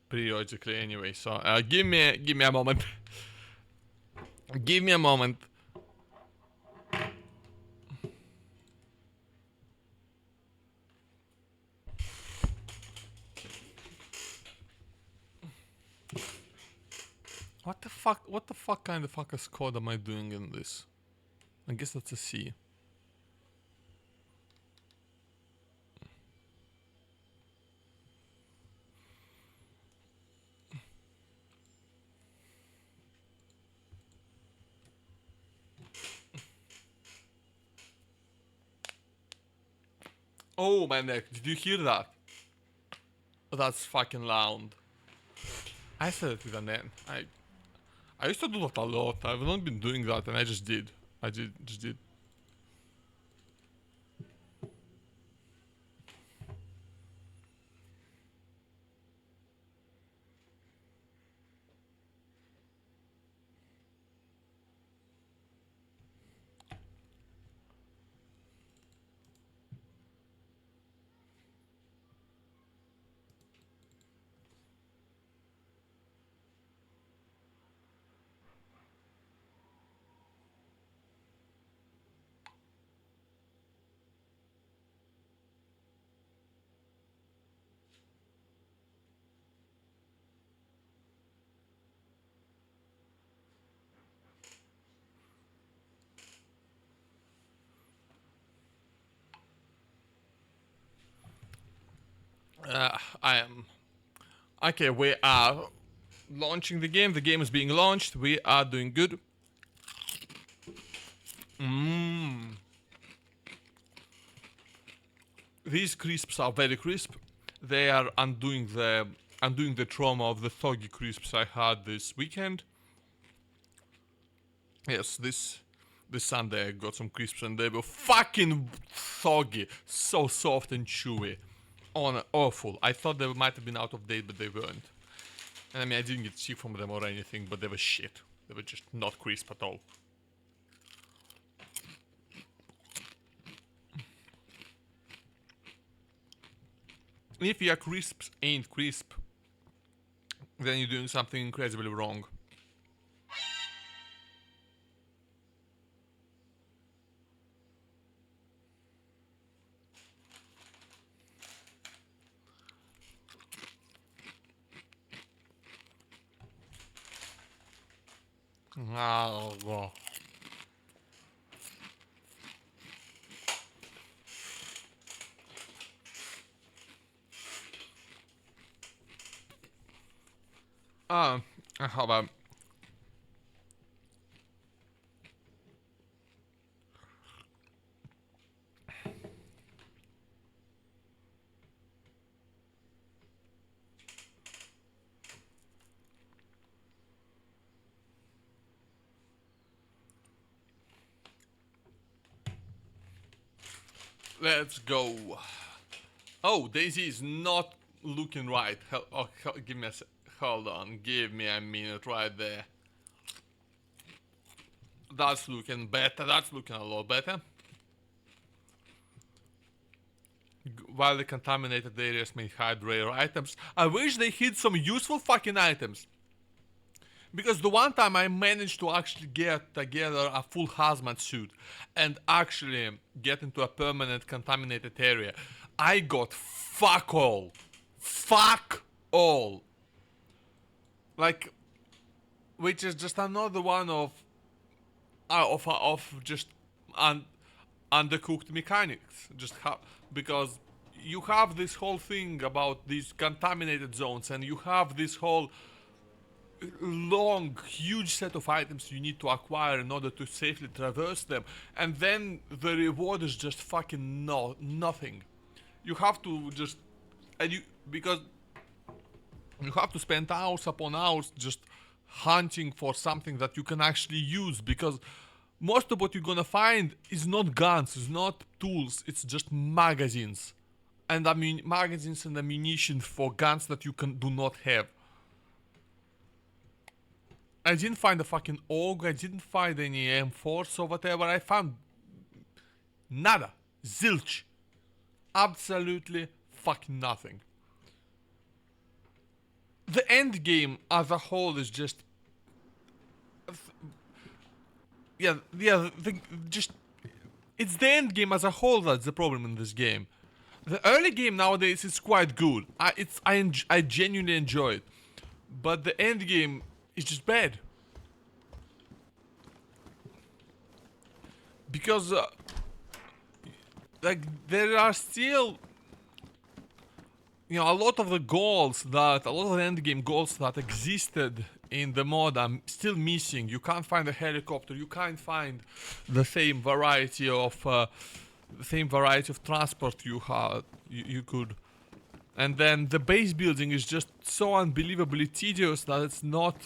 periodically anyway. So give me a moment. Give me a moment. What the fuck? What the fuck kind of fucker's code am I doing in this? I guess that's a C. Oh my neck! Did you hear that? That's fucking loud. I said it with an N. I used to do that a lot. I've not been doing that, and I just did. Just did. I am. Okay, we are launching the game. The game is being launched. We are doing good. These crisps are very crisp. They are undoing the trauma of the soggy crisps I had this weekend. Yes, this Sunday I got some crisps and they were fucking soggy, so soft and chewy. Awful. I thought they might have been out of date, but they weren't. And I mean, I didn't get sick from them or anything, but they were shit. They were just not crisp at all. If your crisps ain't crisp, then you're doing something incredibly wrong. Oh. How about... Let's go. Oh, DayZ is not looking right. Give me a hold on. Give me a minute right there. That's looking better. That's looking a lot better. While the contaminated areas may hide rare items, I wish they hid some useful fucking items. Because the one time I managed to actually get together a full hazmat suit and actually get into a permanent contaminated area, I got fuck all. Fuck all. Like, which is just another one of just undercooked mechanics. Just because you have this whole thing about these contaminated zones, and you have this whole long, huge set of items you need to acquire in order to safely traverse them, and then the reward is just fucking nothing. You have to just, because you have to spend hours upon hours just hunting for something that you can actually use, because most of what you're gonna find is not guns, is not tools, it's just magazines. And I mean magazines and ammunition for guns that you do not have. I didn't find a fucking AUG, I didn't find any M4s or whatever, I found nada. Zilch. Absolutely fucking nothing. The end game as a whole is just... just... It's the end game as a whole that's the problem in this game. The early game nowadays is quite good. I genuinely enjoy it. But the end game is just bad. Because, like, there are still... You know, a lot of the end game goals that existed in the mod are still missing. You can't find a helicopter, you can't find the same variety of transport you could. And then the base building is just so unbelievably tedious that it's not,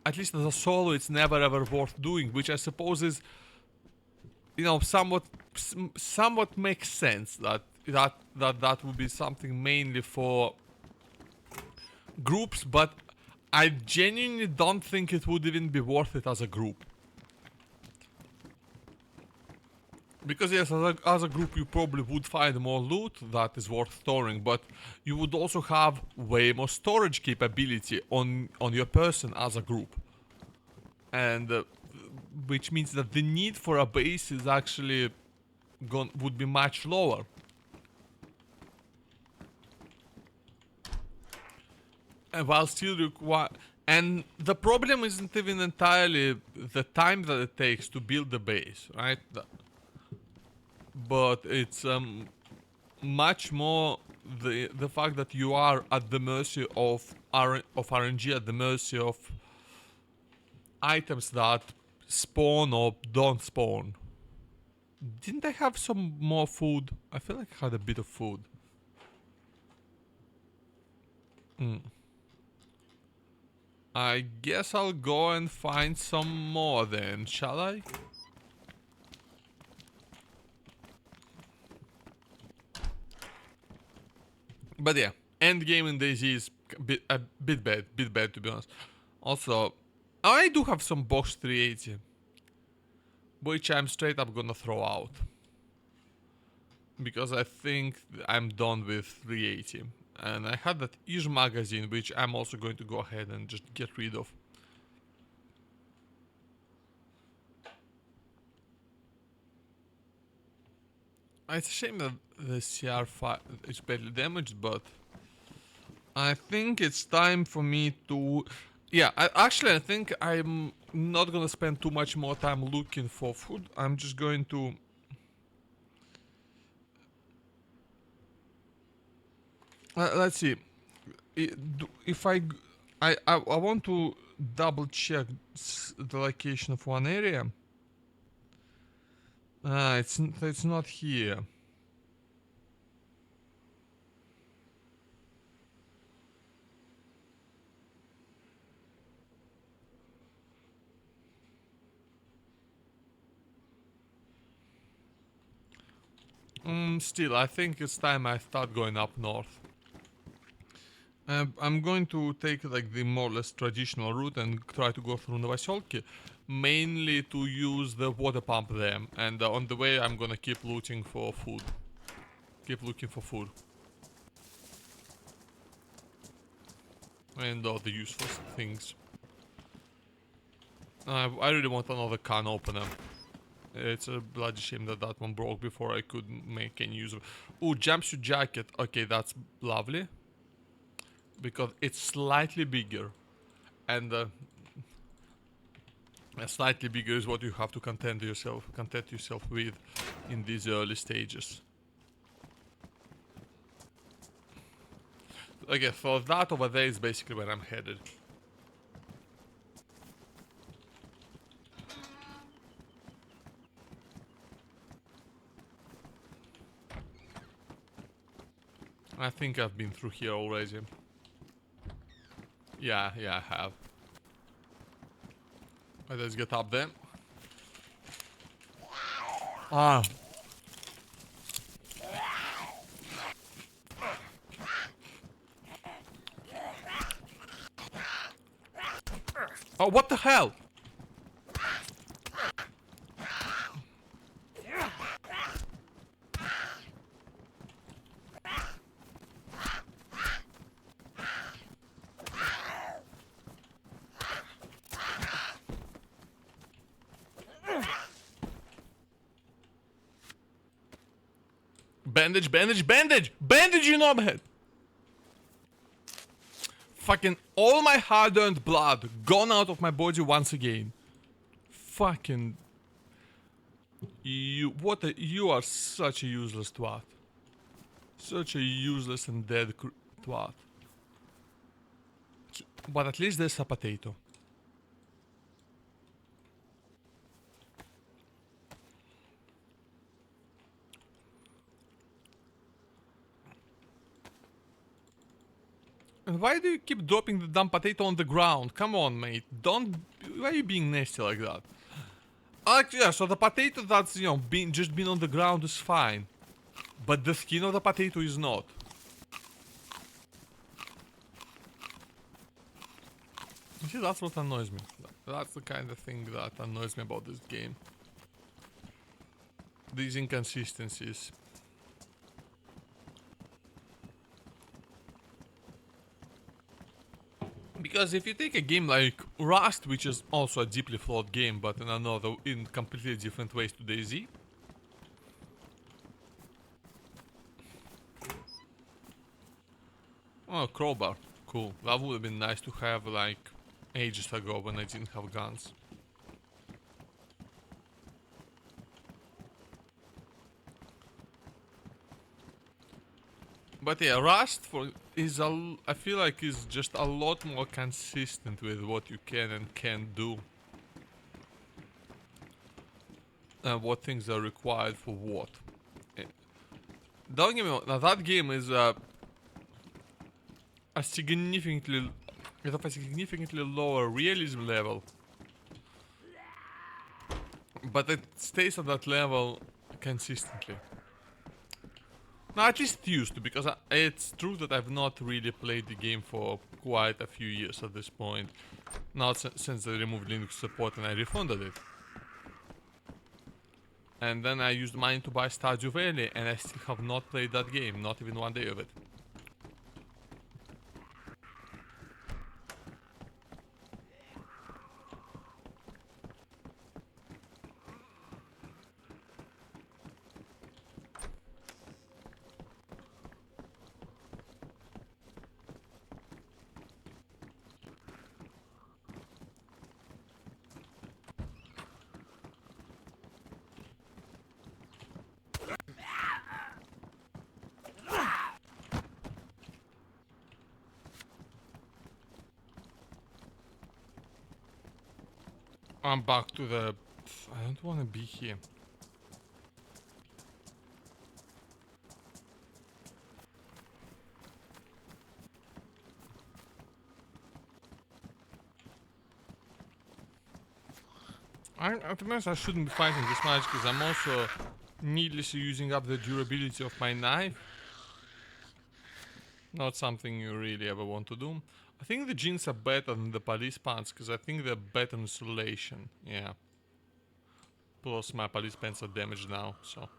at least as a solo, it's never ever worth doing, which I suppose is, you know, somewhat makes sense that would be something mainly for groups, but I genuinely don't think it would even be worth it as a group. Because yes, as a group you probably would find more loot that is worth storing, but you would also have way more storage capability on your person as a group. And which means that the need for a base is actually would be much lower. And while still require... And the problem isn't even entirely the time that it takes to build the base, right? But it's much more the fact that you are at the mercy of RNG, at the mercy of items that spawn or don't spawn. Didn't I have some more food? I feel like I had a bit of food. I guess I'll go and find some more then, shall I? But yeah, endgame in DayZ is Bit bad to be honest. Also, I do have some box 380, which I'm straight up gonna throw out. Because I think I'm done with 380. And I had that Ish magazine, which I'm also going to go ahead and just get rid of. It's a shame that the CR5 is badly damaged, but I think it's time for me to... Yeah, I think I'm not gonna spend too much more time looking for food. I'm just going to... let's see. If I want to double check the location of one area. It's not here. Still, I think it's time I start going up north. I'm going to take like the more or less traditional route and try to go through Novoselki, mainly to use the water pump there. And on the way, I'm gonna keep looking for food. Keep looking for food. And all the useful things. I really want another can opener. It's a bloody shame that that one broke before I could make any use of it. Ooh, jumpsuit jacket. Okay, that's lovely. Because it's slightly bigger. And slightly bigger is what you have to content yourself with in these early stages. Okay, so that over there is basically where I'm headed. I think I've been through here already. Yeah, I have. Let's get up there. Ah. Oh, what the hell? Bandage, bandage, bandage! Bandage, you knobhead! Fucking all my hard-earned blood gone out of my body once again. Fucking... You are such a useless twat. Such a useless and dead twat. But at least there's a potato. And why do you keep dropping the damn potato on the ground? Come on, mate. Don't... Why are you being nasty like that? Yeah, so the potato that's, you know, just been on the ground is fine. But the skin of the potato is not. You see, that's what annoys me. That's the kind of thing that annoys me about this game. These inconsistencies. Because if you take a game like Rust, which is also a deeply flawed game, but in completely different ways to DayZ. Oh, crowbar. Cool. That would have been nice to have like ages ago when I didn't have guns. But yeah, Rust I feel like is just a lot more consistent with what you can and can't do. And what things are required for what. Don't get me wrong, now that game is a significantly lower realism level. But it stays at that level consistently. No, at least it used to, because it's true that I've not really played the game for quite a few years at this point. Not since they removed Linux support and I refunded it. And then I used mine to buy Stardew Valley, and I still have not played that game, not even one day of it. I'm back to the... I don't want to be here. To be honest, I shouldn't be fighting this much, because I'm also needlessly using up the durability of my knife. Not something you really ever want to do. I think the jeans are better than the police pants, because I think they're better insulation. Yeah. Plus my police pants are damaged now, so...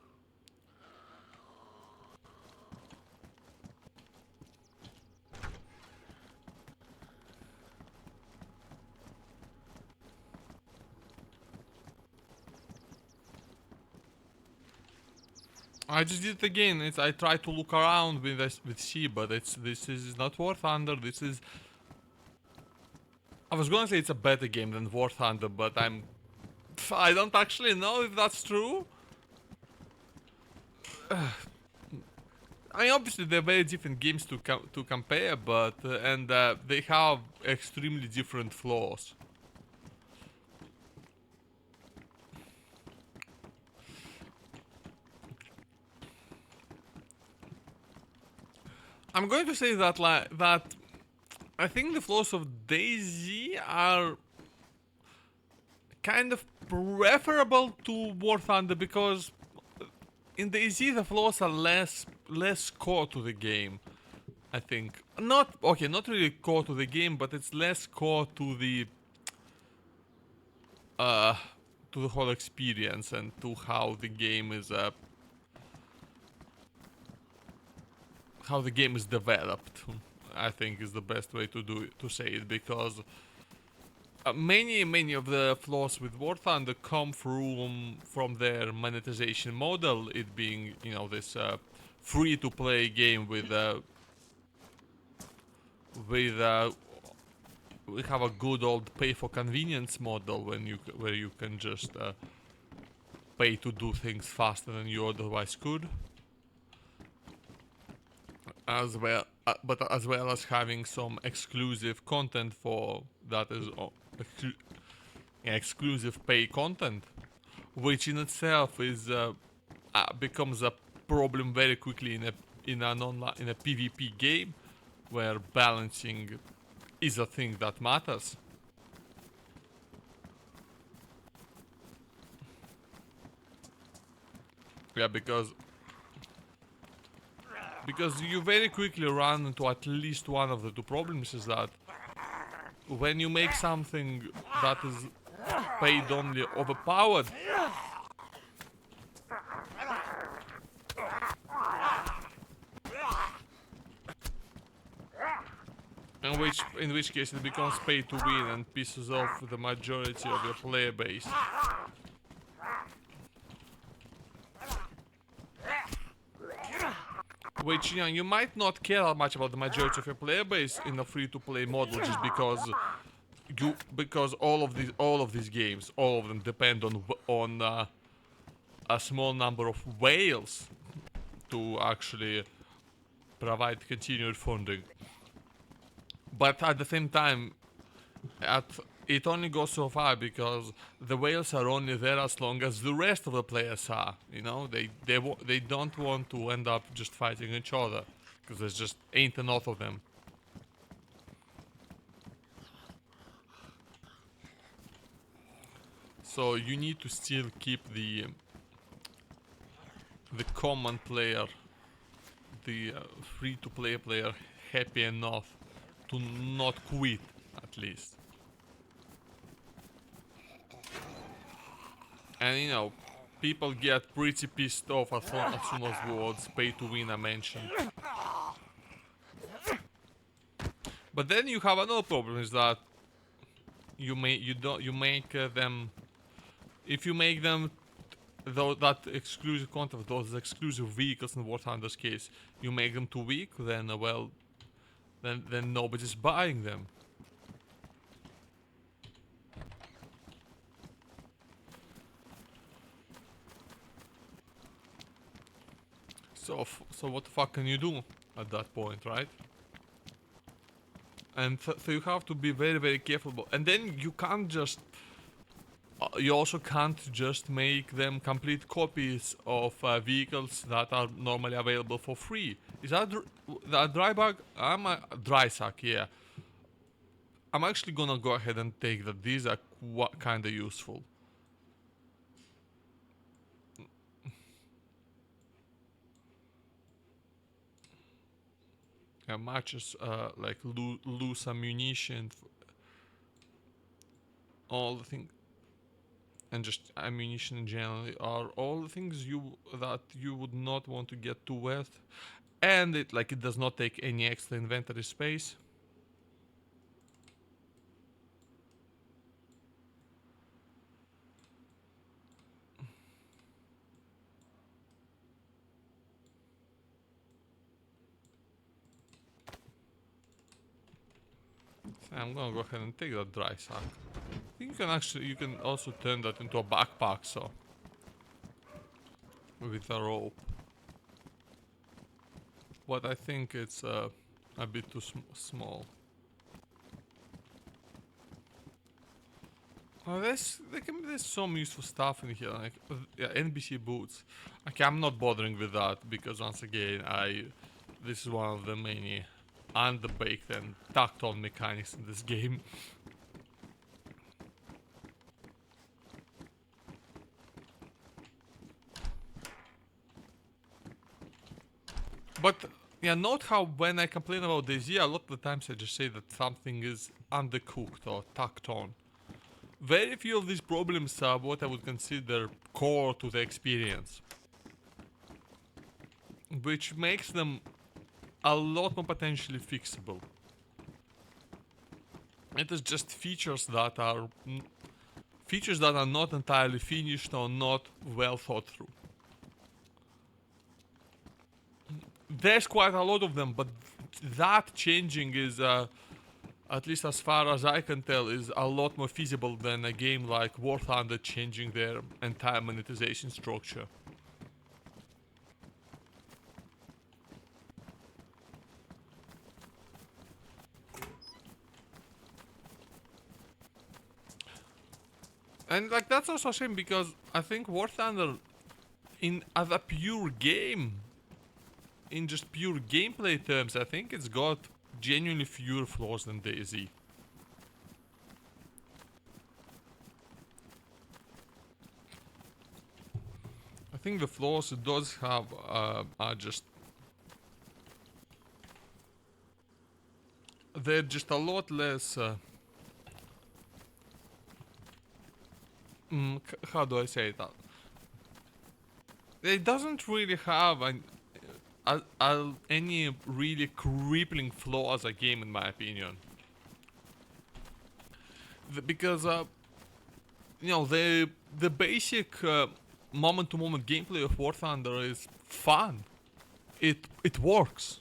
I just did it again. I tried to look around with C, but this is not War Thunder. This is... I was gonna say it's a better game than War Thunder, but I don't actually know if that's true. I mean, obviously they're very different games to compare, but they have extremely different flaws. I'm going to say that I think the flaws of DayZ are kind of preferable to War Thunder, because in DayZ the flaws are less core to the game. I think not really core to the game, but it's less core to the whole experience and to how the game is developed. I think is the best way to say it, because many of the flaws with War Thunder come from their monetization model, it being, you know, this free-to-play game with we have a good old pay for convenience model where you can just pay to do things faster than you otherwise could. As well, but as well as having some exclusive content for that is exclusive pay content, which in itself is becomes a problem very quickly in a PvP game, where balancing is a thing that matters. Yeah, because you very quickly run into at least one of the two problems, is that when you make something that is paid only overpowered, in which case it becomes pay to win and pisses off the majority of your player base. Which, you know, you might not care much about the majority of your player base in a free-to-play model, just because all of these games, all of them depend on a small number of whales to actually provide continued funding. But at the same time, it only goes so far, because the whales are only there as long as the rest of the players are. You know, they don't want to end up just fighting each other, because there's just ain't enough of them. So you need to still keep the common player the free-to-play player happy enough to not quit, at least. And you know, people get pretty pissed off as soon as words pay to win are mentioned. But then you have another problem, is that you make them, if you make them though that exclusive content, those exclusive vehicles in War Thunder's case, you make them too weak, then well, then nobody's buying them. So what the fuck can you do at that point, right? And so you have to be very, very careful. And then you can't just... you also can't just make them complete copies of vehicles that are normally available for free. Is that that dry bug? I'm a dry sack, yeah. I'm actually gonna go ahead and take that. These are kinda useful. Yeah, matches, like loose ammunition, all the things, and just ammunition in general are all the things that you would not want to get too wet, and it does not take any extra inventory space. So I'm gonna go ahead and take that dry sack. I think you can also turn that into a backpack, so with a rope. But I think it's a bit too small. There's some useful stuff in here, like yeah, NPC boots. Okay, I'm not bothering with that because once again, this is one of the many underbaked and tacked on mechanics in this game. But yeah, note how when I complain about DayZ, a lot of the times I just say that something is undercooked or tacked on. Very few of these problems are what I would consider core to the experience, which makes them a lot more potentially fixable. It is just features that are not entirely finished or not well thought through. There's quite a lot of them, but that changing is, at least as far as I can tell, is a lot more feasible than a game like War Thunder changing their entire monetization structure. And like that's also a shame because I think War Thunder, as a pure game, in just pure gameplay terms, I think it's got genuinely fewer flaws than DayZ. I think the flaws it does have are just... they're just a lot less... how do I say that? It doesn't really have any really crippling flaw as a game, in my opinion. Because you know, the basic moment-to-moment gameplay of War Thunder is fun. It works.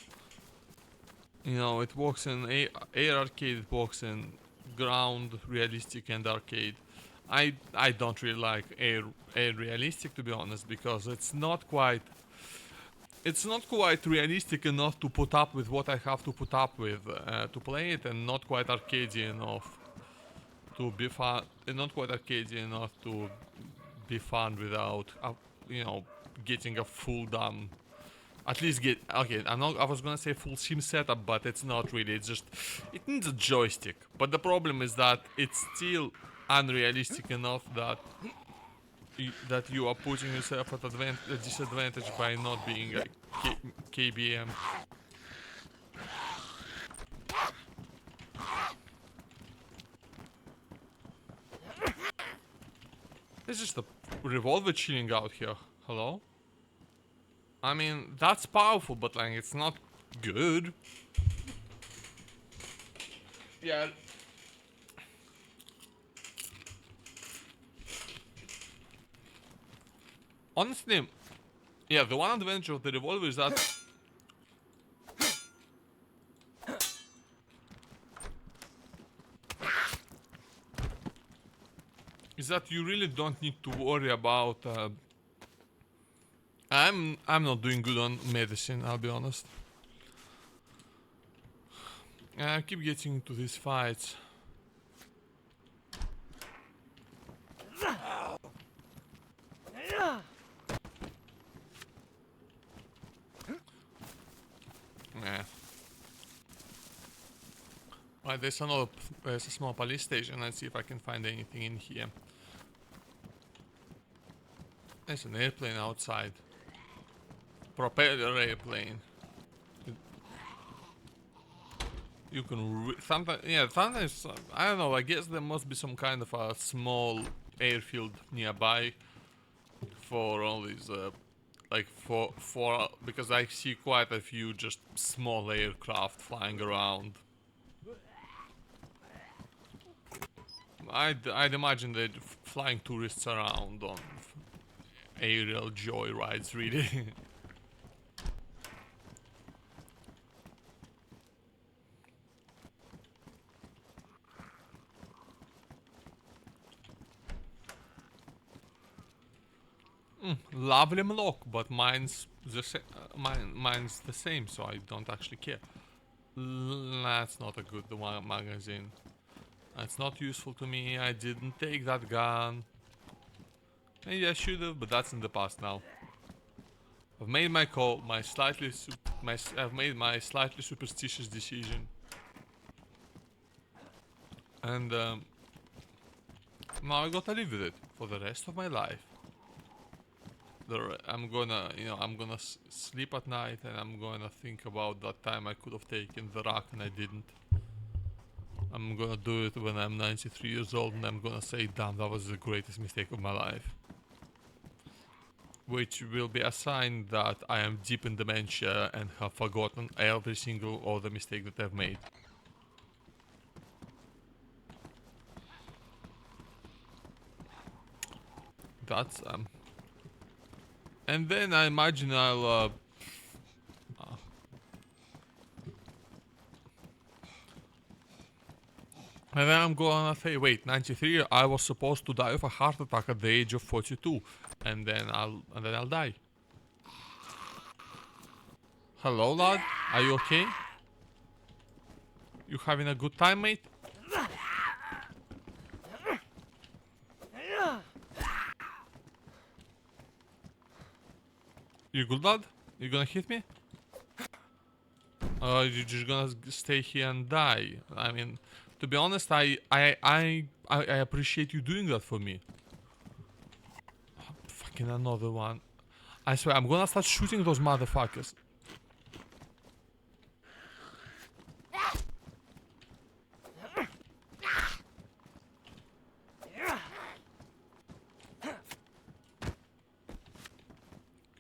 You know, it works in air arcade, it works in ground, realistic, and arcade. I don't really like air realistic, to be honest, because it's not quite realistic enough to put up with what I have to put up with to play it, and not quite arcadey enough to be fun. Not quite arcadey enough to be fun without you know, getting a full done. At least get... okay, I was gonna say full sim setup, but it's not really. It's just... it needs a joystick. But the problem is that it's still unrealistic enough that that you are putting yourself at a disadvantage by not being a KBM. There's just a revolver chilling out here. Hello? I mean, that's powerful, but like, it's not good. Yeah. Honestly, yeah, the one advantage of the revolver is that you really don't need to worry about. I'm not doing good on medicine, I'll be honest. I keep getting into these fights. Yeah. Right, there's a small police station. Let's see if I can find anything in here. There's an airplane outside. Propeller airplane. You can sometimes, yeah, sometimes I don't know. I guess there must be some kind of a small airfield nearby for all these, like for because I see quite a few just small aircraft flying around. I'd imagine they're flying tourists around on aerial joyrides, really. Lovely lock, but mine's mine's the same, so I don't actually care. That's not a good magazine. That's not useful to me. I didn't take that gun. Maybe I should have, but that's in the past now. I've made my call. I've made my slightly superstitious decision, and now I gotta live with it for the rest of my life. I'm gonna sleep at night, and I'm gonna think about that time I could have taken the rock and I didn't. I'm gonna do it when I'm 93 years old, and I'm gonna say, damn, that was the greatest mistake of my life. Which will be a sign that I am deep in dementia and have forgotten every single other mistake that I've made. That's and then I imagine I'll and then I'm gonna say, wait, 93, I was supposed to die of a heart attack at the age of 42, and then I'll die. Hello, lad? Are you okay? You having a good time, mate? You good, lad? You gonna hit me? Or you just gonna stay here and die? I mean, to be honest, I appreciate you doing that for me. Oh, fucking another one. I swear, I'm gonna start shooting those motherfuckers.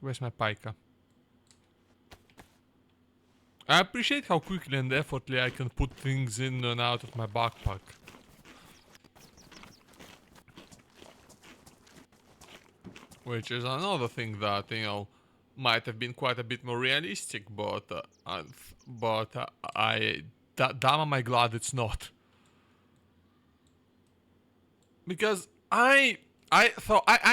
Where's my pica? I appreciate how quickly and effortlessly I can put things in and out of my backpack. Which is another thing that, you know, might have been quite a bit more realistic, but damn am I glad it's not. Because I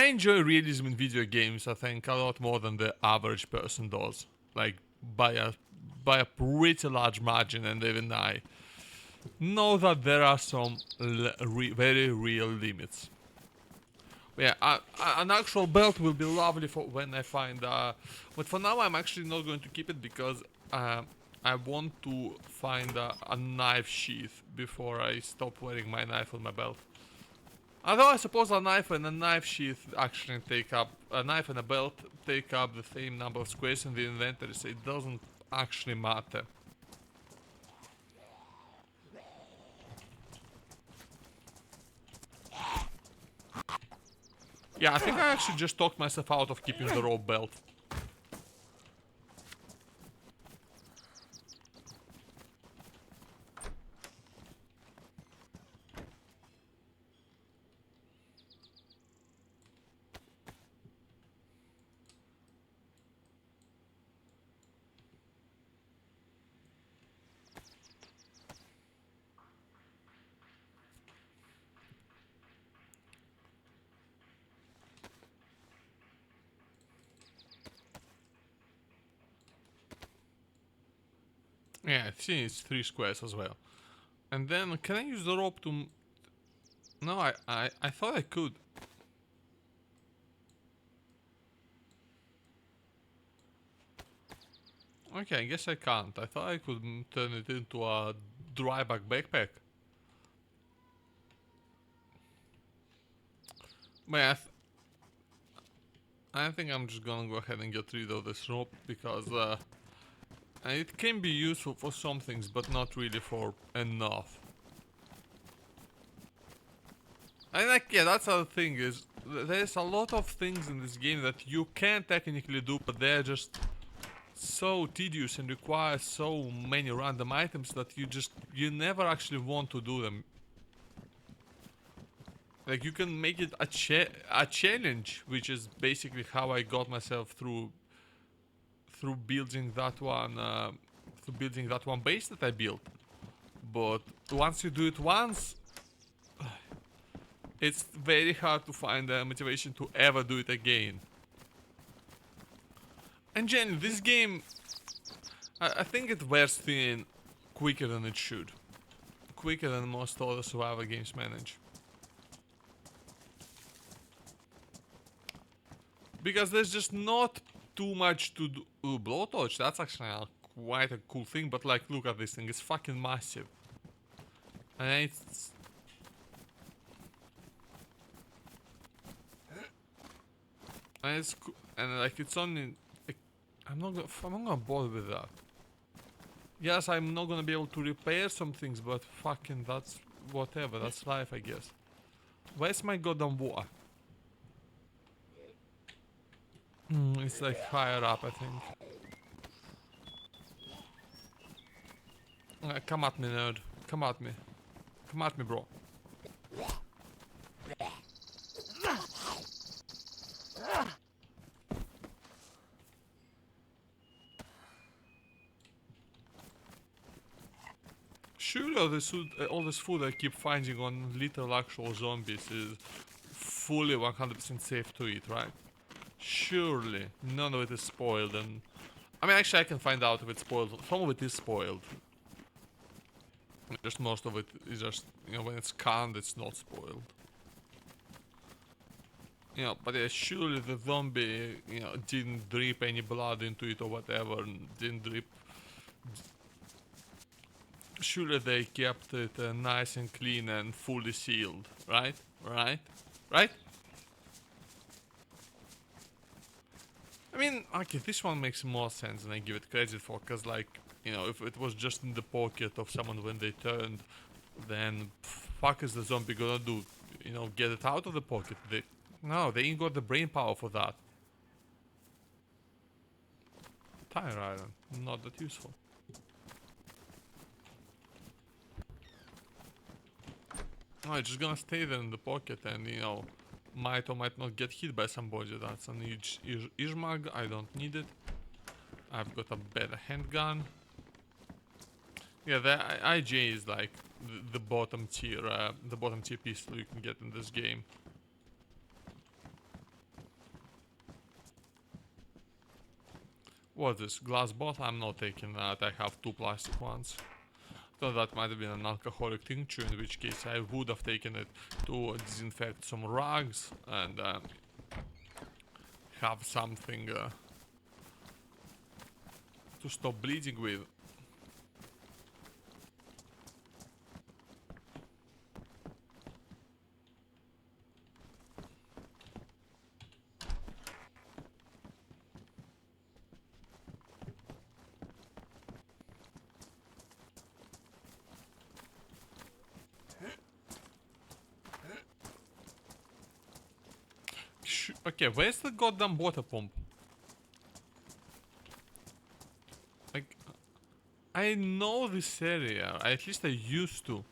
enjoy realism in video games, I think, a lot more than the average person does. Like, by a pretty large margin, and even I know that there are some very real limits. Yeah, an actual belt will be lovely for when I find, but for now I'm actually not going to keep it because I want to find a knife sheath before I stop wearing my knife on my belt. Although I suppose a knife and a knife sheath actually take up, a knife and a belt take up the same number of squares in the inventory, so it doesn't actually matter. Yeah, I think I actually just talked myself out of keeping the rope belt. Yeah, I see it's 3 squares as well. And then, can I use the rope to... No, I thought I could. Okay, I guess I can't. I thought I could turn it into a dryback backpack. But yeah, I think I'm just gonna go ahead and get rid of this rope because it can be useful for some things, but not really for enough. And like, yeah, that's the other thing is, there's a lot of things in this game that you can technically do, but they're just so tedious and require so many random items that you never actually want to do them. Like, you can make it a challenge, which is basically how I got myself through building that one base that I built. But once you do it once, it's very hard to find the motivation to ever do it again. And generally, this game, I think it wears thin quicker than it should. Quicker than most other survival games manage. Because there's just not too much to do. Ooh, blowtorch, that's actually quite a cool thing, but like, look at this thing, it's fucking massive. And it's and like, it's only like, I'm not gonna bother with that. Yes, I'm not gonna be able to repair some things, but fucking that's whatever, that's life, I guess. Where's my goddamn water? It's like higher up, I think. Come at me, nerd. Come at me. Come at me, bro. Surely all this food I keep finding on little actual zombies is fully 100% safe to eat, right? Surely none of it is spoiled, and I mean, actually I can find out if it's spoiled. Some of it is spoiled. Just most of it is just, you know, when it's canned it's not spoiled. You know, but yeah, surely the zombie, you know, didn't drip any blood into it or whatever, and didn't drip. Surely they kept it nice and clean and fully sealed, right? Right? Right? I mean, okay, this one makes more sense than I give it credit for, because, like, you know, if it was just in the pocket of someone when they turned, then fuck is the zombie gonna do? You know, get it out of the pocket? No, they ain't got the brain power for that. Tire iron, not that useful. No, it's just gonna stay there in the pocket and, you know, might or might not get hit by somebody. That's an Ishmag, I don't need it. I've got a better handgun. Yeah, the IJ is like the bottom tier pistol you can get in this game. What is this? Glass bottle? I'm not taking that, I have 2 plastic ones. Thought that might have been an alcoholic tincture, in which case I would have taken it to disinfect some rugs and have something to stop bleeding with. Okay, where's the goddamn water pump? Like, I know this area. At least I used to.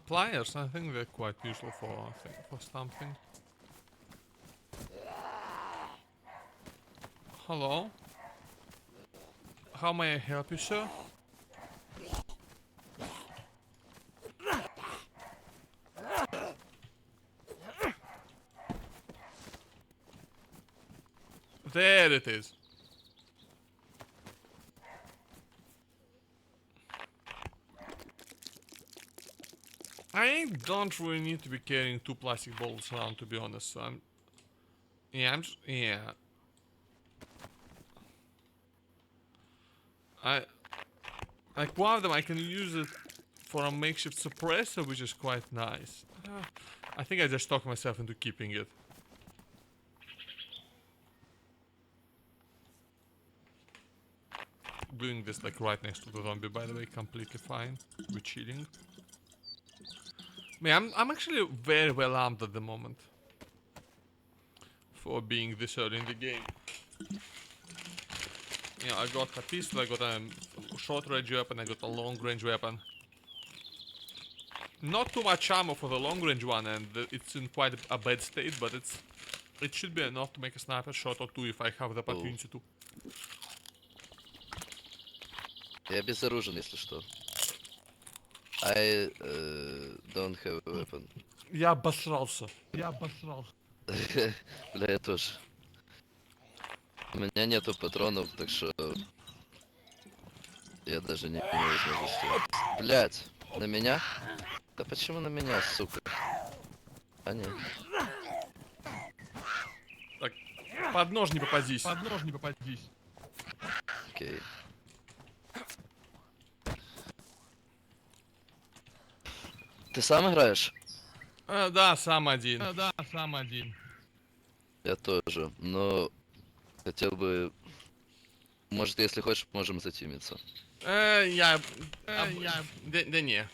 Pliers, I think they're quite useful for something. Hello? How may I help you, sir? There it is. I don't really need to be carrying 2 plastic bottles around, to be honest. So yeah. Like one of them I can use it for a makeshift suppressor, which is quite nice. I think I just talked myself into keeping it. Doing this like right next to the zombie, by the way, completely fine. We're chilling. Man, I'm actually very well armed at the moment. For being this early in the game. You know, I got a pistol, I got a short range weapon, I got a long range weapon. Not too much ammo for the long range one, and it's in quite a bad state, but it should be enough to make a sniper shot or two if I have the opportunity to. Я безоружен, если что. I don't have a weapon. Я обосрался. Бля, я тоже. У меня нету патронов, так что я даже не имею возможности. Блять, на меня? Да почему на меня, сука? А нет. Так, под нож не попадись. Окей. Ты сам играешь? Да, сам один. Я тоже, но хотел бы... Может, если хочешь, можем затимиться. Да не.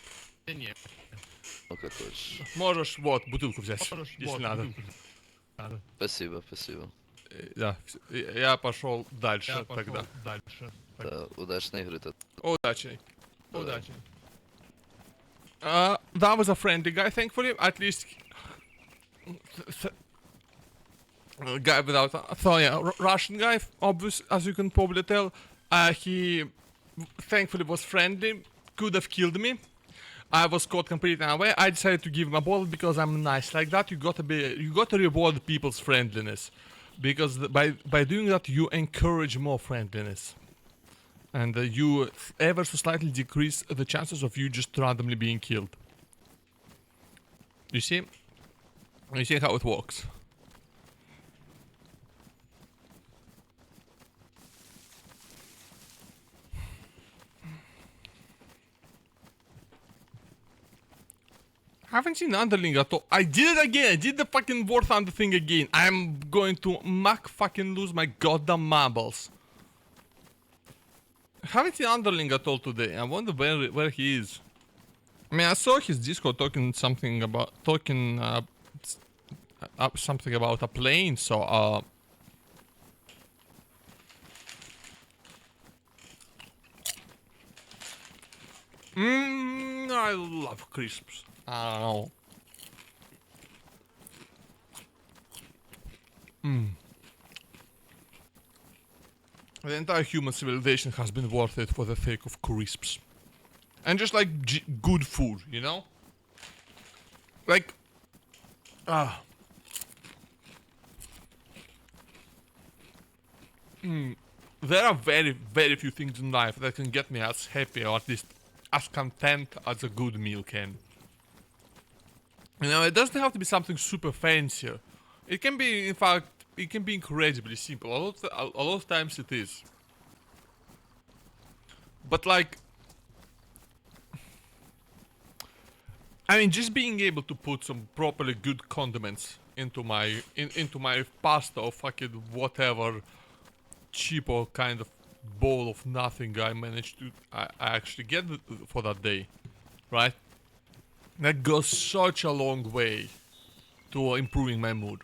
Ну, как хочешь. Можешь, вот, бутылку взять, если надо. Спасибо, спасибо. Да, я пошел дальше тогда. Да, удачной игры. Удачи. That was a friendly guy, thankfully. At least... A guy without Russian guy, obvious, as you can probably tell. He thankfully was friendly, could have killed me. I was caught completely unaware. I decided to give him a bottle because I'm nice like that. You gotta reward people's friendliness, because by doing that you encourage more friendliness, and you ever so slightly decrease the chances of you just randomly being killed. You see how it works. I haven't seen Underling at all. I did it again. I did the fucking War Thunder thing again. I'm going to fucking lose my goddamn marbles. I haven't seen Underling at all today. I wonder where he is. I mean, I saw his Discord talking something about something about a plane. So I love crisps. I don't know. The entire human civilization has been worth it for the sake of crisps. And just like good food, you know? Like... There are very, very few things in life that can get me as happy, or at least as content as a good meal can. You know, it doesn't have to be something super fancy. It can be, in fact, it can be incredibly simple. A lot of times it is. But like... I mean, just being able to put some properly good condiments into my pasta or fucking whatever cheapo kind of bowl of nothing I managed to I actually get for that day, right? That goes such a long way to improving my mood.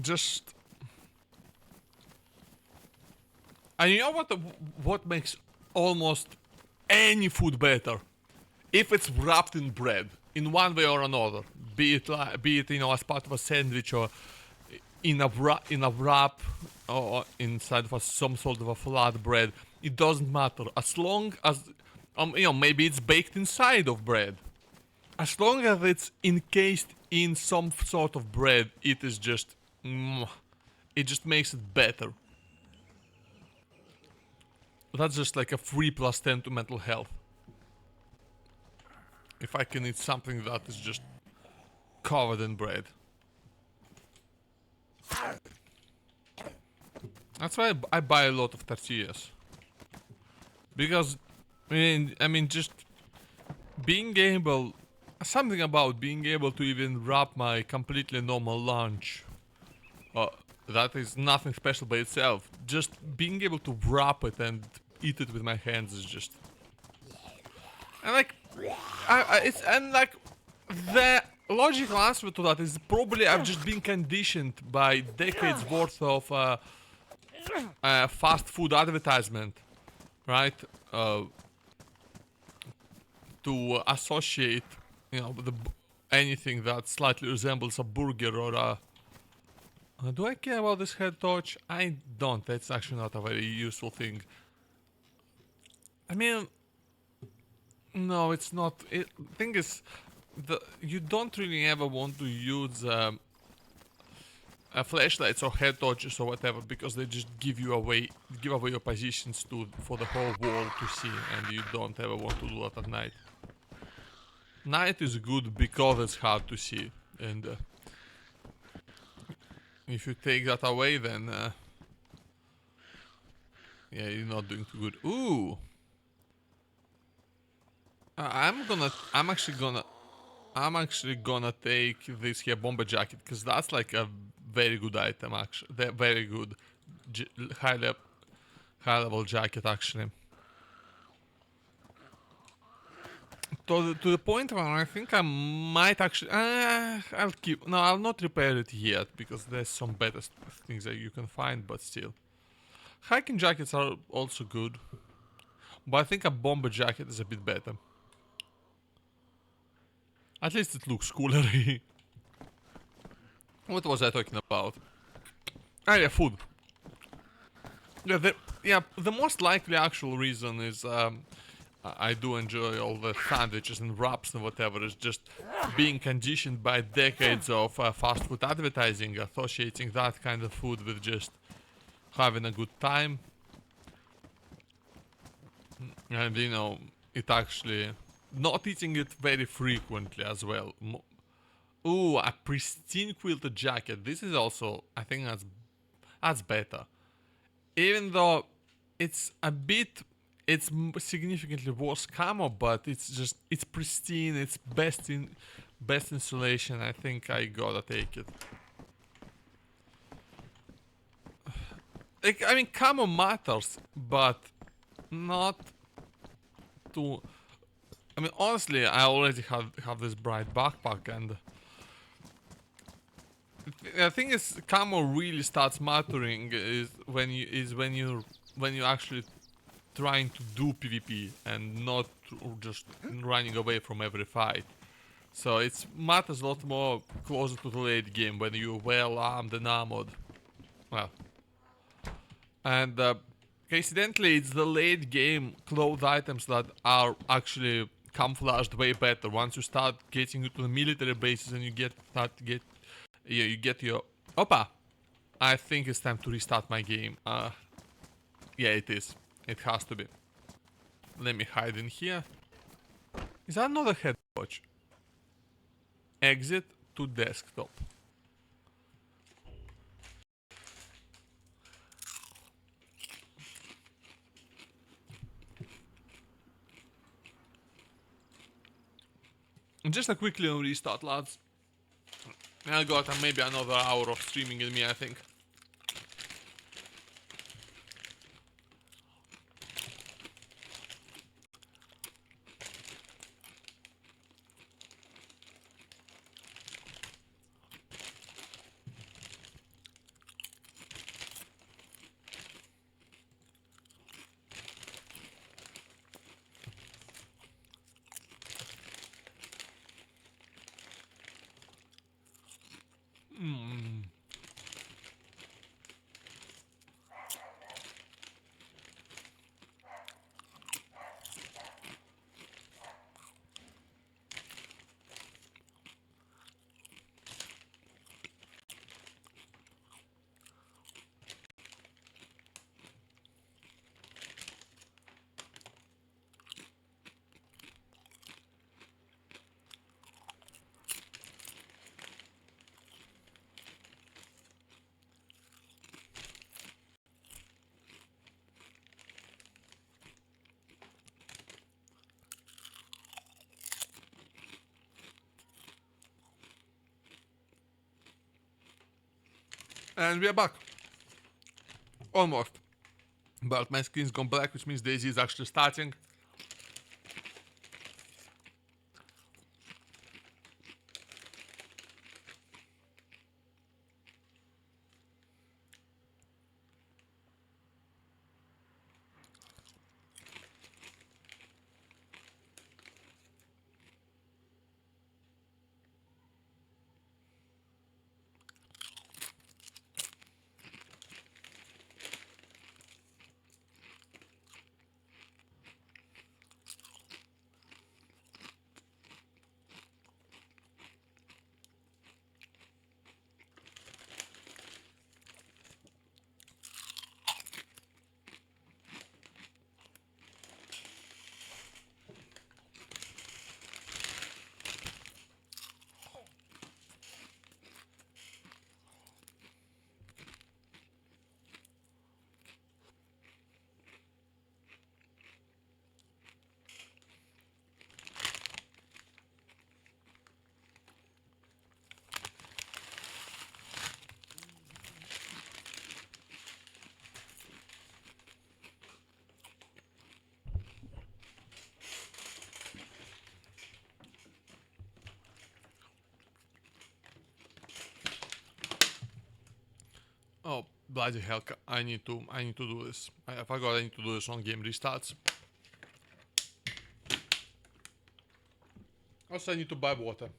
Just, and you know what makes almost any food better? If it's wrapped in bread in one way or another, be it as part of a sandwich or in a wrap or inside of some sort of a flat bread. It doesn't matter as long as maybe it's baked inside of bread. As long as it's encased in some sort of bread, it is just it just makes it better. That's just like a free plus 10 to mental health. If I can eat something that is just covered in bread. That's why I buy a lot of tortillas. Because, just being able... Something about being able to even wrap my completely normal lunch. That is nothing special by itself. Just being able to wrap it and eat it with my hands is just... And like... The logical answer to that is probably I've just been conditioned by decades worth of fast food advertisement, right? To associate, with anything that slightly resembles a burger or a... do I care about this head torch? I don't. That's actually not a very useful thing. I mean, no, it's not. Thing is, you don't really ever want to use flashlights or head torches or whatever because they just give away your positions for the whole world to see, and you don't ever want to do that at night. Night is good because it's hard to see, and if you take that away, then yeah, you're not doing too good. Ooh, I'm actually gonna take this here bomber jacket because that's like a very good item. Actually, they're very good, high level jacket actually. To the point where I think I might actually... I'll keep... No, I'll not repair it yet, because there's some better things that you can find, but still. Hiking jackets are also good. But I think a bomber jacket is a bit better. At least it looks cooler. What was I talking about? Ah, yeah, food. Yeah, the most likely actual reason is... I do enjoy all the sandwiches and wraps and whatever. It's just being conditioned by decades of fast food advertising, associating that kind of food with just having a good time. And it actually... Not eating it very frequently as well. Ooh, a pristine quilted jacket. This is also... I think that's better. Even though it's a bit... It's significantly worse camo, but it's pristine. It's best insulation. I think I gotta take it. Like, I mean, camo matters, but not to... I mean, honestly, I already have this bright backpack, and the thing is, camo really starts mattering is when you actually trying to do PvP and not just running away from every fight. So it matters a lot more closer to the late game when you're well armed and armored. Well, and coincidentally, it's the late game clothes items that are actually camouflaged way better. Once you start getting into the military bases and you get your... Opa! I think it's time to restart my game. Yeah, it is. It has to be. Let me hide in here. Is that another head watch? Exit to desktop. Just a quick little restart, lads. I got maybe another hour of streaming in me, I think. And we are back. Almost. But my screen's gone black, which means DayZ is actually starting. Oh, bloody hell, I need to do this. I forgot I need to do this on game restarts. Also, I need to buy water.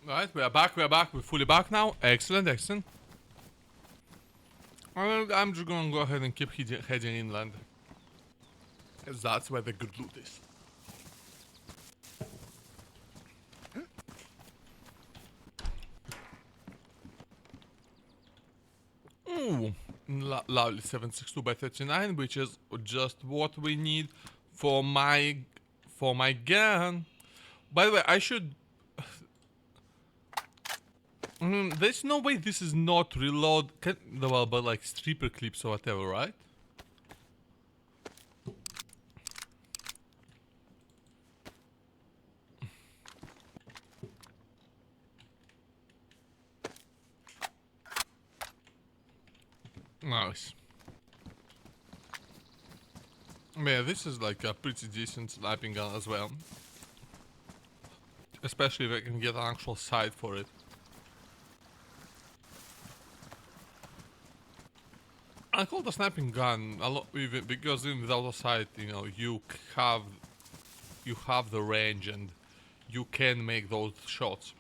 Right, we are back, we're fully back now. Excellent, excellent. I'm just gonna go ahead and keep heading inland. 'Cause that's where the good loot is. Ooh, lovely 762 by 39, which is just what we need for my gun. By the way, I should. There's no way this is not reload. Well, but like stripper clips or whatever, right? Nice. Yeah, this is like a pretty decent sniping gun as well. Especially if I can get an actual sight for it. I call the sniping gun a lot even because even without a sight, you know, you have the range and you can make those shots.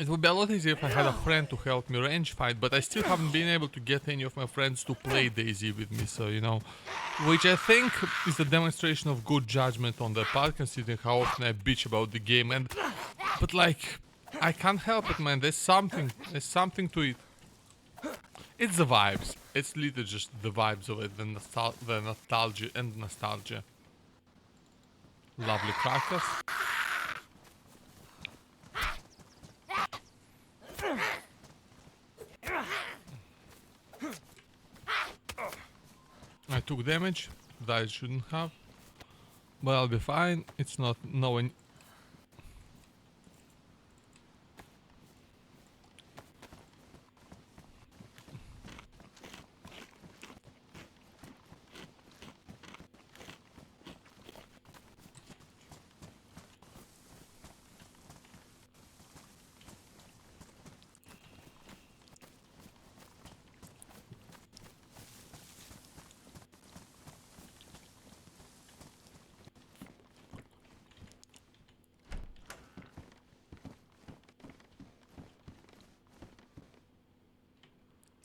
It would be a lot easier if I had a friend to help me range fight, but I still haven't been able to get any of my friends to play DayZ with me, so you know, which I think is a demonstration of good judgment on their part, considering how often I bitch about the game. But like, I can't help it, man. There's something to it. It's the vibes. It's literally just the vibes of it, the nostalgia and nostalgia. Lovely crackers. I took damage that I shouldn't have, but I'll be fine. It's not knowing.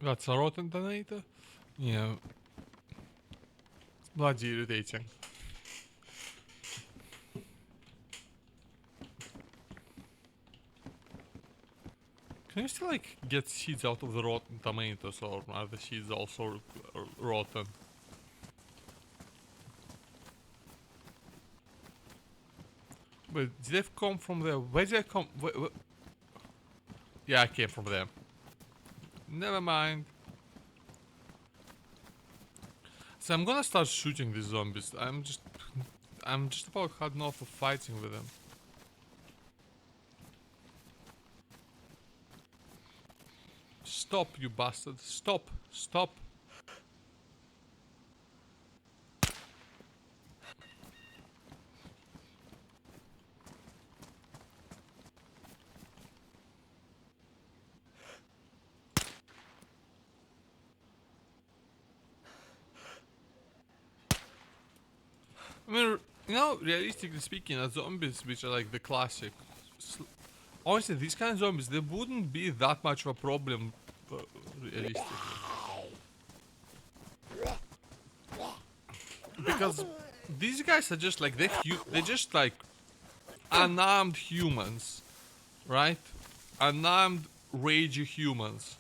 That's a rotten detonator? Yeah. Bloody irritating. Can you still like get seeds out of the rotten tomatoes, or are the seeds also rotten? But did they come from there? Where did I come? Yeah, I came from there. Never mind. So I'm gonna start shooting these zombies. I'm just about had enough of fighting with them. Stop, you bastard! Stop! Stop! I mean, you know, realistically speaking, zombies, which are like the classic. Honestly, these kind of zombies, they wouldn't be that much of a problem, realistically. Because these guys are just like they're just like unarmed humans, right? Unarmed, ragey humans.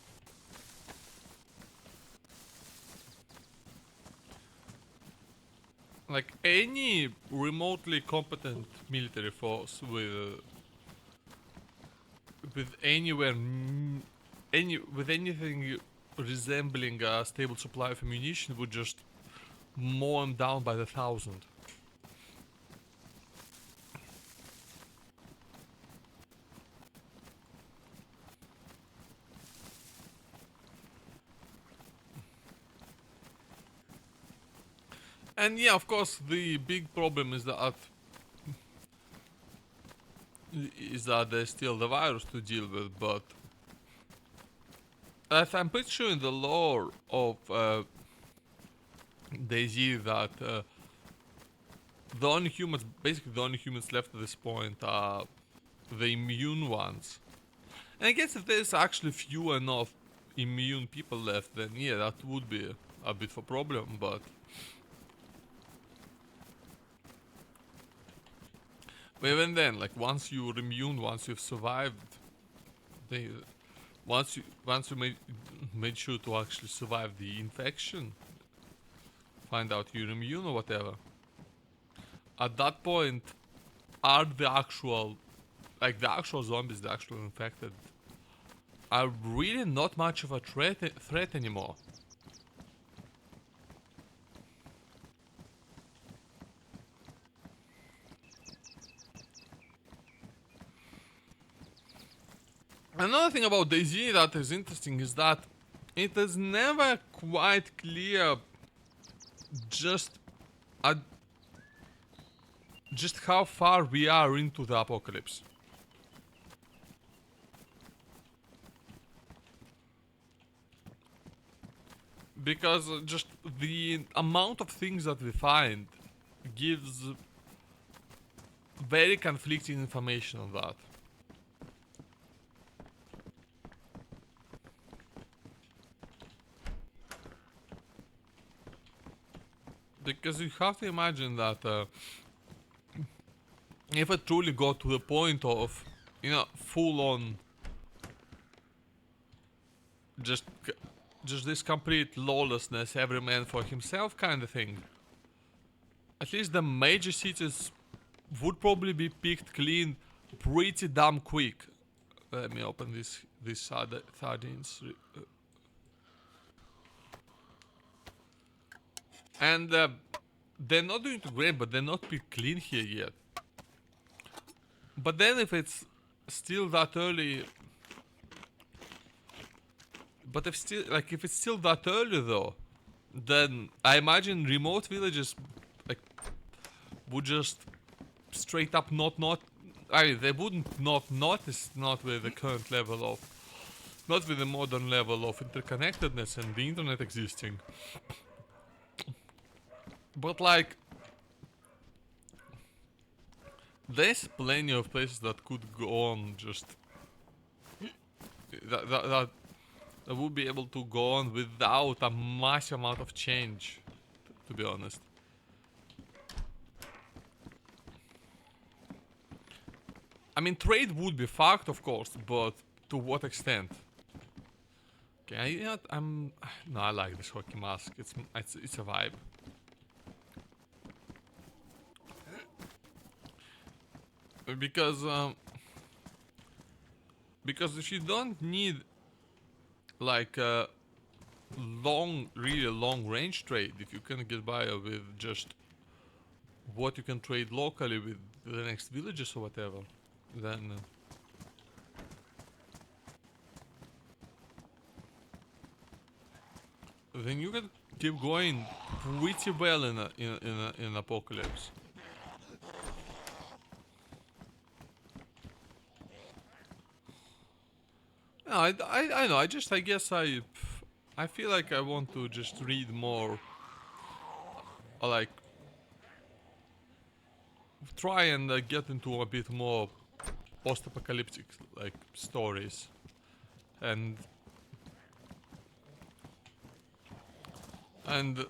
Like any remotely competent military force with anything resembling a stable supply of ammunition would just mow them down by the thousand. And yeah, of course, the big problem is that there's still the virus to deal with, but as I'm pretty sure in the lore of DayZ that basically the only humans left at this point are the immune ones. And I guess if there's actually few enough immune people left, then yeah, that would be a bit of a problem, but even then, like once you're immune, once you've survived, they, once you made sure to actually survive the infection, find out you're immune or whatever. At that point, are the actual, like the actual zombies, the actual infected, are really not much of a threat anymore. Another thing about DayZ that is interesting is that it is never quite clear just a, just how far we are into the apocalypse. Because just the amount of things that we find gives very conflicting information on that. Because you have to imagine that if it truly got to the point of, you know, full on just this complete lawlessness, every man for himself kind of thing, at least the major cities would probably be picked clean pretty damn quick. Let me open this sardines. And they're not doing too great, but they're not picked clean here yet. But then if it's still that early, but if it's still that early though, then I imagine remote villages like would just straight up not I mean, they wouldn't not notice, not with the current level of, not with the modern level of interconnectedness and the internet existing. But like, there's plenty of places that could go on just that would be able to go on without a massive amount of change, to be honest. I mean, trade would be fucked, of course, but to what extent? Okay, you know, no, I like this hockey mask. It's a vibe. Because because if you don't need like a really long range trade, if you can get by with just what you can trade locally with the next villages or whatever, then you can keep going pretty well in apocalypse. No, I know. I guess I feel like I want to just read more, like try and get into a bit more post-apocalyptic like stories, and and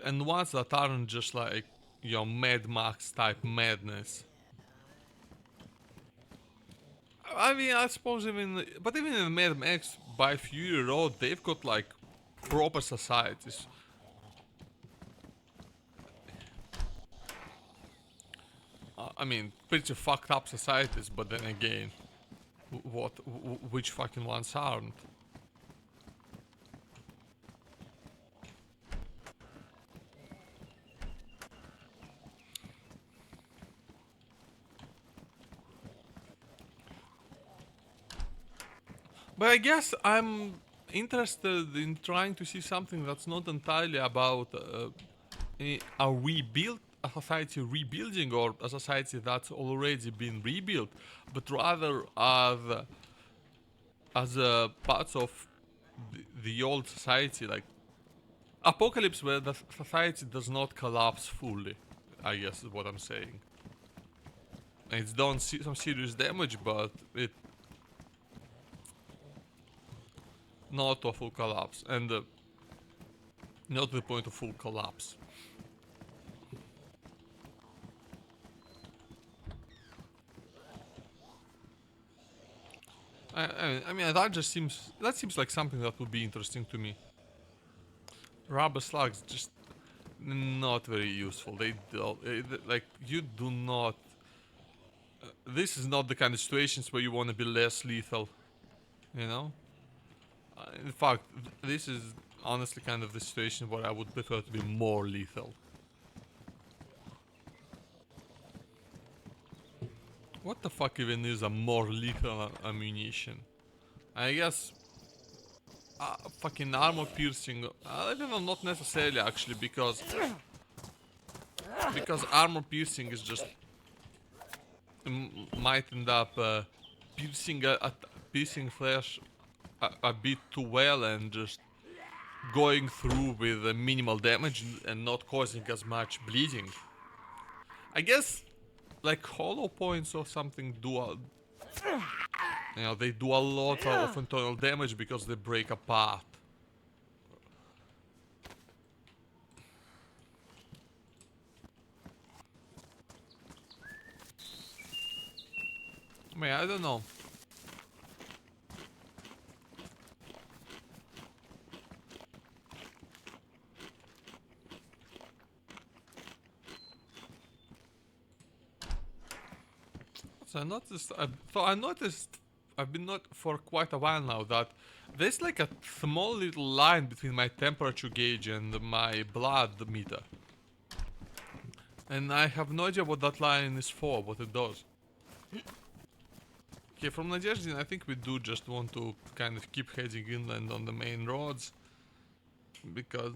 and ones that aren't just like your Mad Max type madness. I mean, I suppose but even in Mad Max by Fury Road, they've got like proper societies. I mean, pretty fucked up societies, but then again, which fucking ones aren't? But I guess I'm interested in trying to see something that's not entirely about a society rebuilding or a society that's already been rebuilt, but rather as parts of the old society, like apocalypse where the society does not collapse fully. I guess is what I'm saying. And it's done some serious damage, but it not to a full collapse, and not to the point of full collapse. I mean that seems like something that would be interesting to me. Rubber slugs just not very useful. They don't like you do not. This is not the kind of situations where you want to be less lethal, you know. In fact, this is honestly kind of the situation where I would prefer to be more lethal. What the fuck even is a more lethal ammunition? I guess fucking armor piercing. I don't know, not necessarily actually, because armor piercing is just might end up piercing flesh a bit too well and just going through with minimal damage and not causing as much bleeding. I guess like hollow points or something do you know, they do a lot of internal damage because they break apart. I mean, I don't know. So I noticed, I've been not for quite a while now that there's like a small little line between my temperature gauge and my blood meter. And I have no idea what that line is for, what it does. Okay, from Nadezhdin, I think we do just want to kind of keep heading inland on the main roads. Because...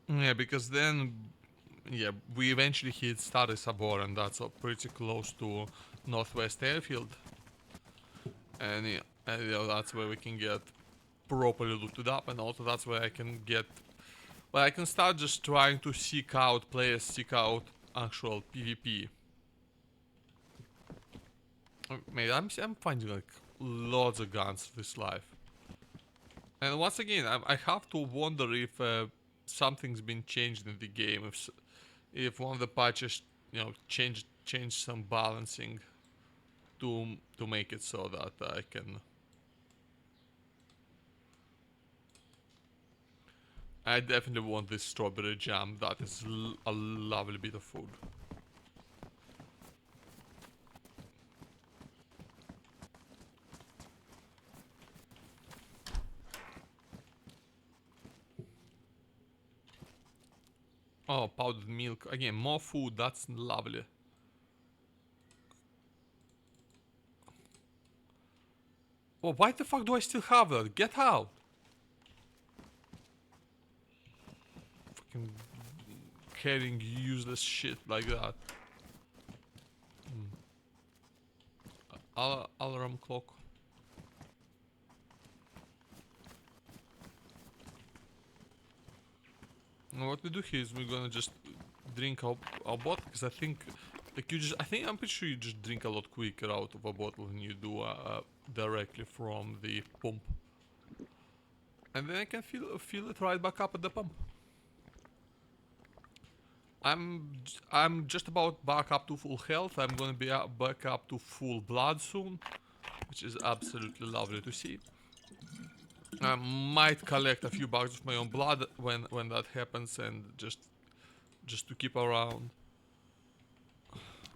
yeah, because then... yeah, we eventually hit Stary Sabor, and that's pretty close to Northwest Airfield. And yeah, you know, that's where we can get properly looted up, and also that's where I can get... well, I can start just trying to seek out actual PvP. Mate, I'm finding like lots of guns this life. And once again, I have to wonder if something's been changed in the game. If one of the patches, you know, changed some balancing to make it so that I can... I definitely want this strawberry jam. That is a lovely bit of food. Oh, powdered milk. Again, more food. That's lovely. Oh, why the fuck do I still have that? Get out! Fucking carrying useless shit like that. Alarm clock. Now what we do here is we're gonna just drink our bottle, because I think like I'm pretty sure you just drink a lot quicker out of a bottle than you do directly from the pump. And then I can fill it right back up at the pump. I'm just about back up to full health. I'm gonna be back up to full blood soon, which is absolutely lovely to see. I might collect a few bags of my own blood when that happens, and just to keep around.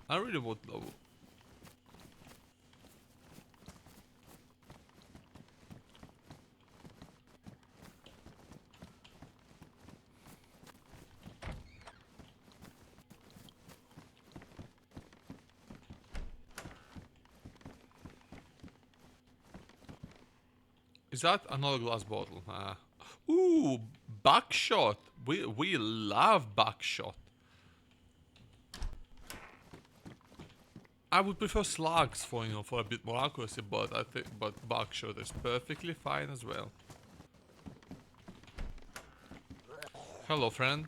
I really would love. Is that another glass bottle? Ooh, buckshot. We love buckshot. I would prefer slugs for, you know, for a bit more accuracy, but I think buckshot is perfectly fine as well. Hello, friend.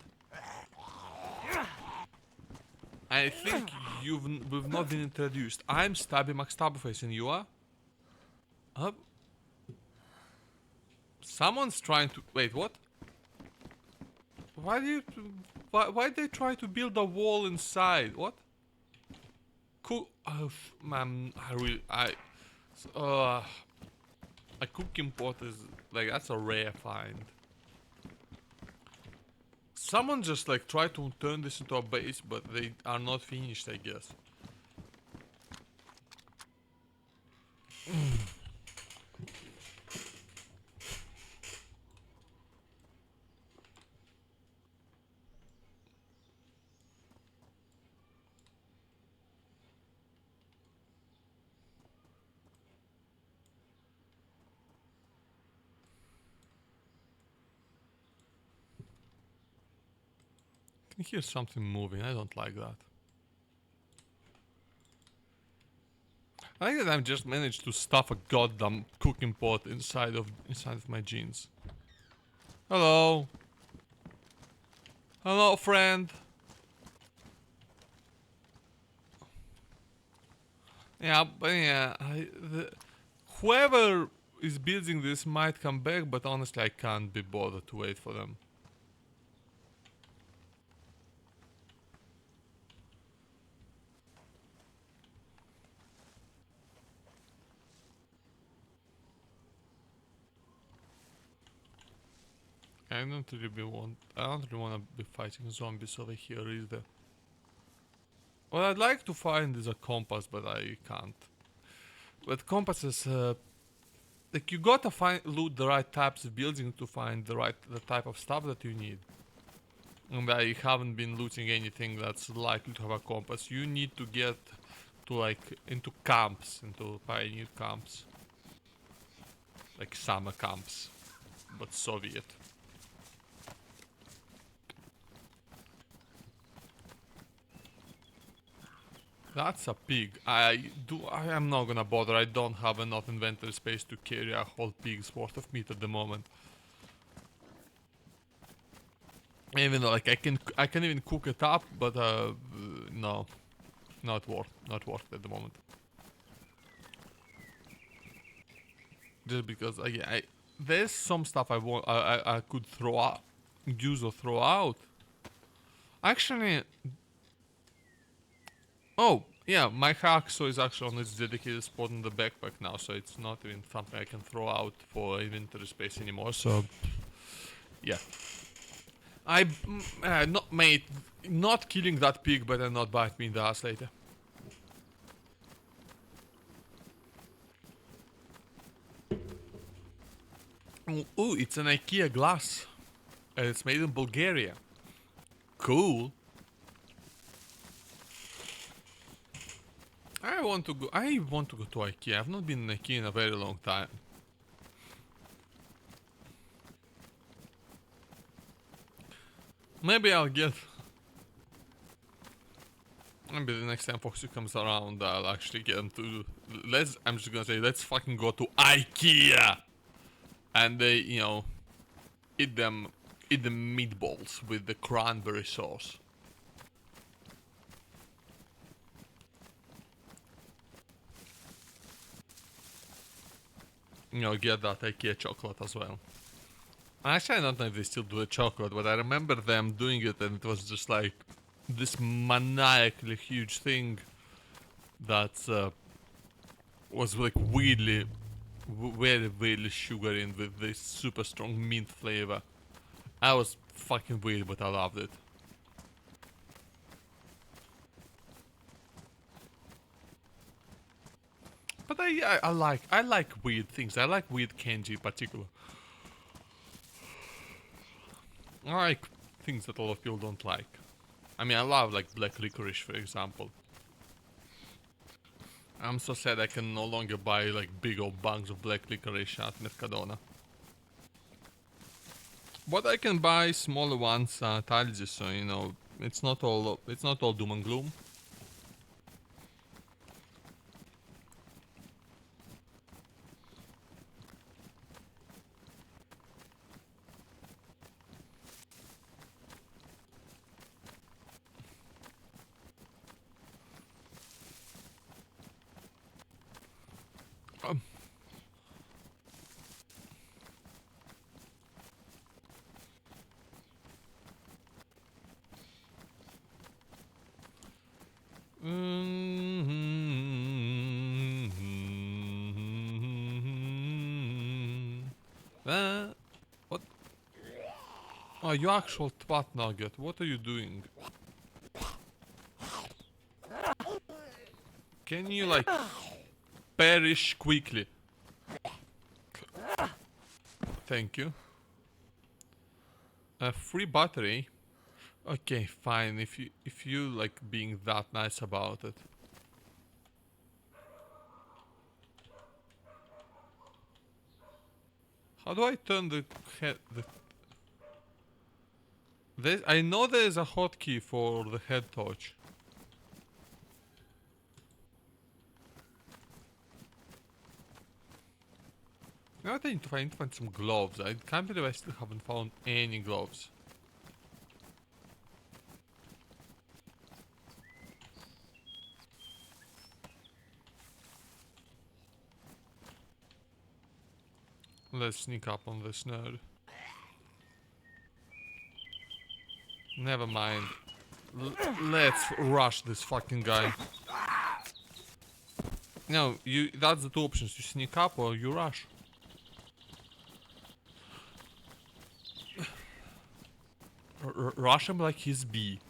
I think we've not been introduced. I'm Stabby McStabbyface and you are? Someone's trying to... Wait, what? Why do you... Why they try to build a wall inside? What? Cool. Oh, man, a cooking pot is... Like, that's a rare find. Someone just, like, tried to turn this into a base, but they are not finished, I guess. I can hear something moving. I don't like that. I think that I've just managed to stuff a goddamn cooking pot inside of my jeans. Hello. Hello, friend. Yeah, but yeah, whoever is building this might come back, but honestly, I can't be bothered to wait for them. I don't really want to be fighting zombies over here either. What I'd like to find is a compass, but I can't. But compasses, like you gotta loot the right types of buildings to find the type of stuff that you need. And I haven't been looting anything that's likely to have a compass. You need to get to like into camps, into pioneer camps, like summer camps, but Soviet. That's a pig. I am not gonna bother. I don't have enough inventory space to carry a whole pig's worth of meat at the moment. Even though like I can even cook it up, but no, not worth it at the moment. Just because there's some stuff I could use or throw out. Actually, oh yeah, my hacksaw is actually on its dedicated spot in the backpack now, so it's not even something I can throw out for inventory space anymore. So yeah. Not killing that pig, but not bite me in the ass later. Ooh, it's an IKEA glass. And it's made in Bulgaria. Cool. I want to go to IKEA. I've not been in IKEA in a very long time. Maybe I'll get... Maybe the next time Foxy comes around, I'll actually get him to... I'm just gonna say, let's fucking go to IKEA! And they, you know... Eat the meatballs with the cranberry sauce. You know, get that IKEA chocolate as well. Actually, I don't know if they still do the chocolate, but I remember them doing it and it was just like this maniacally huge thing that was like weirdly, very sugary and with this super strong mint flavor. I was fucking weird, but I loved it. But I like weird things. I like weird candy in particular. I like things that a lot of people don't like. I mean, I love like black licorice, for example. I'm so sad I can no longer buy like big old bags of black licorice at Mercadona. But I can buy smaller ones at Aldi, so you know it's not all doom and gloom. What? Oh, you actual twat nugget. What are you doing? Can you like perish quickly? Thank you. A free battery. Okay, fine. If you like being that nice about it. How do I turn the head? I know there is a hotkey for the head torch. Now I need to find some gloves. I can't believe I still haven't found any gloves. Let's sneak up on this nerd. Never mind. Let's rush this fucking guy. No, that's the two options. You sneak up or you rush. Rush him like he's B.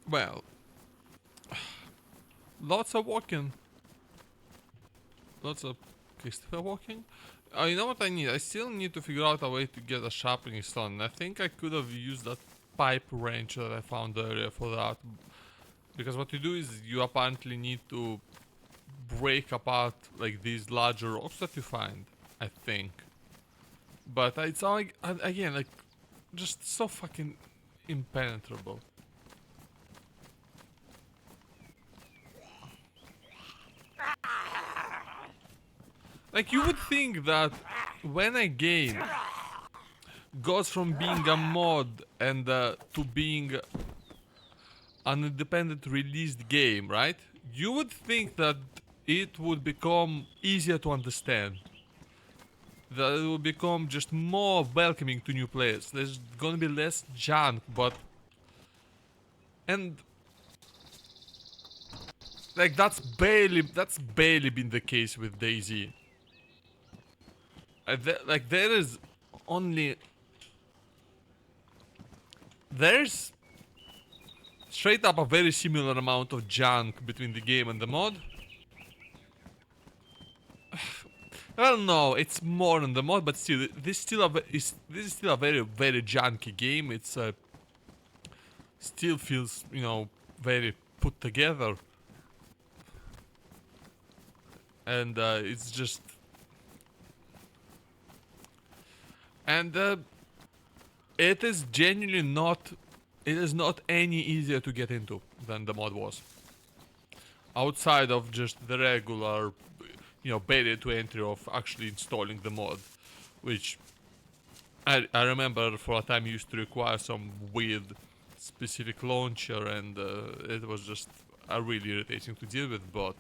Well, lots of walking. Lots of Christopher walking. You know what I need? I still need to figure out a way to get a sharpening stone. I think I could have used that pipe wrench that I found earlier for that. Because what you do is you apparently need to break apart like these larger rocks that you find. I think. But it's like, again, like, just so fucking impenetrable. Like, you would think that when a game goes from being a mod and to being an independent released game, right? You would think that it would become easier to understand. That it will become just more welcoming to new players. There's gonna be less junk, but... And... Like, that's barely been the case with DayZ. Like, there is only... There's... Straight up a very similar amount of junk between the game and the mod. Well, no, it's more than the mod, but still, this is still a very junky game. It's still feels, you know, very put together, and it's just, and it is genuinely not, it is not any easier to get into than the mod was. Outside of just the regular, you know, barrier to entry of actually installing the mod, which I remember for a time used to require some weird specific launcher, and it was just really irritating to deal with, but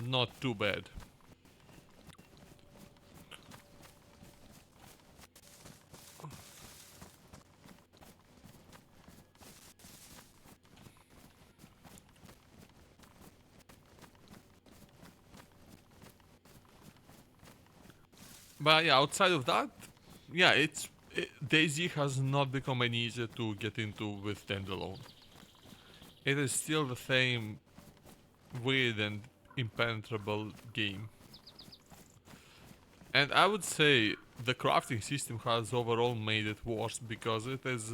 not too bad. But yeah, outside of that, yeah, DayZ has not become any easier to get into with standalone. It is still the same weird and impenetrable game. And I would say the crafting system has overall made it worse because it is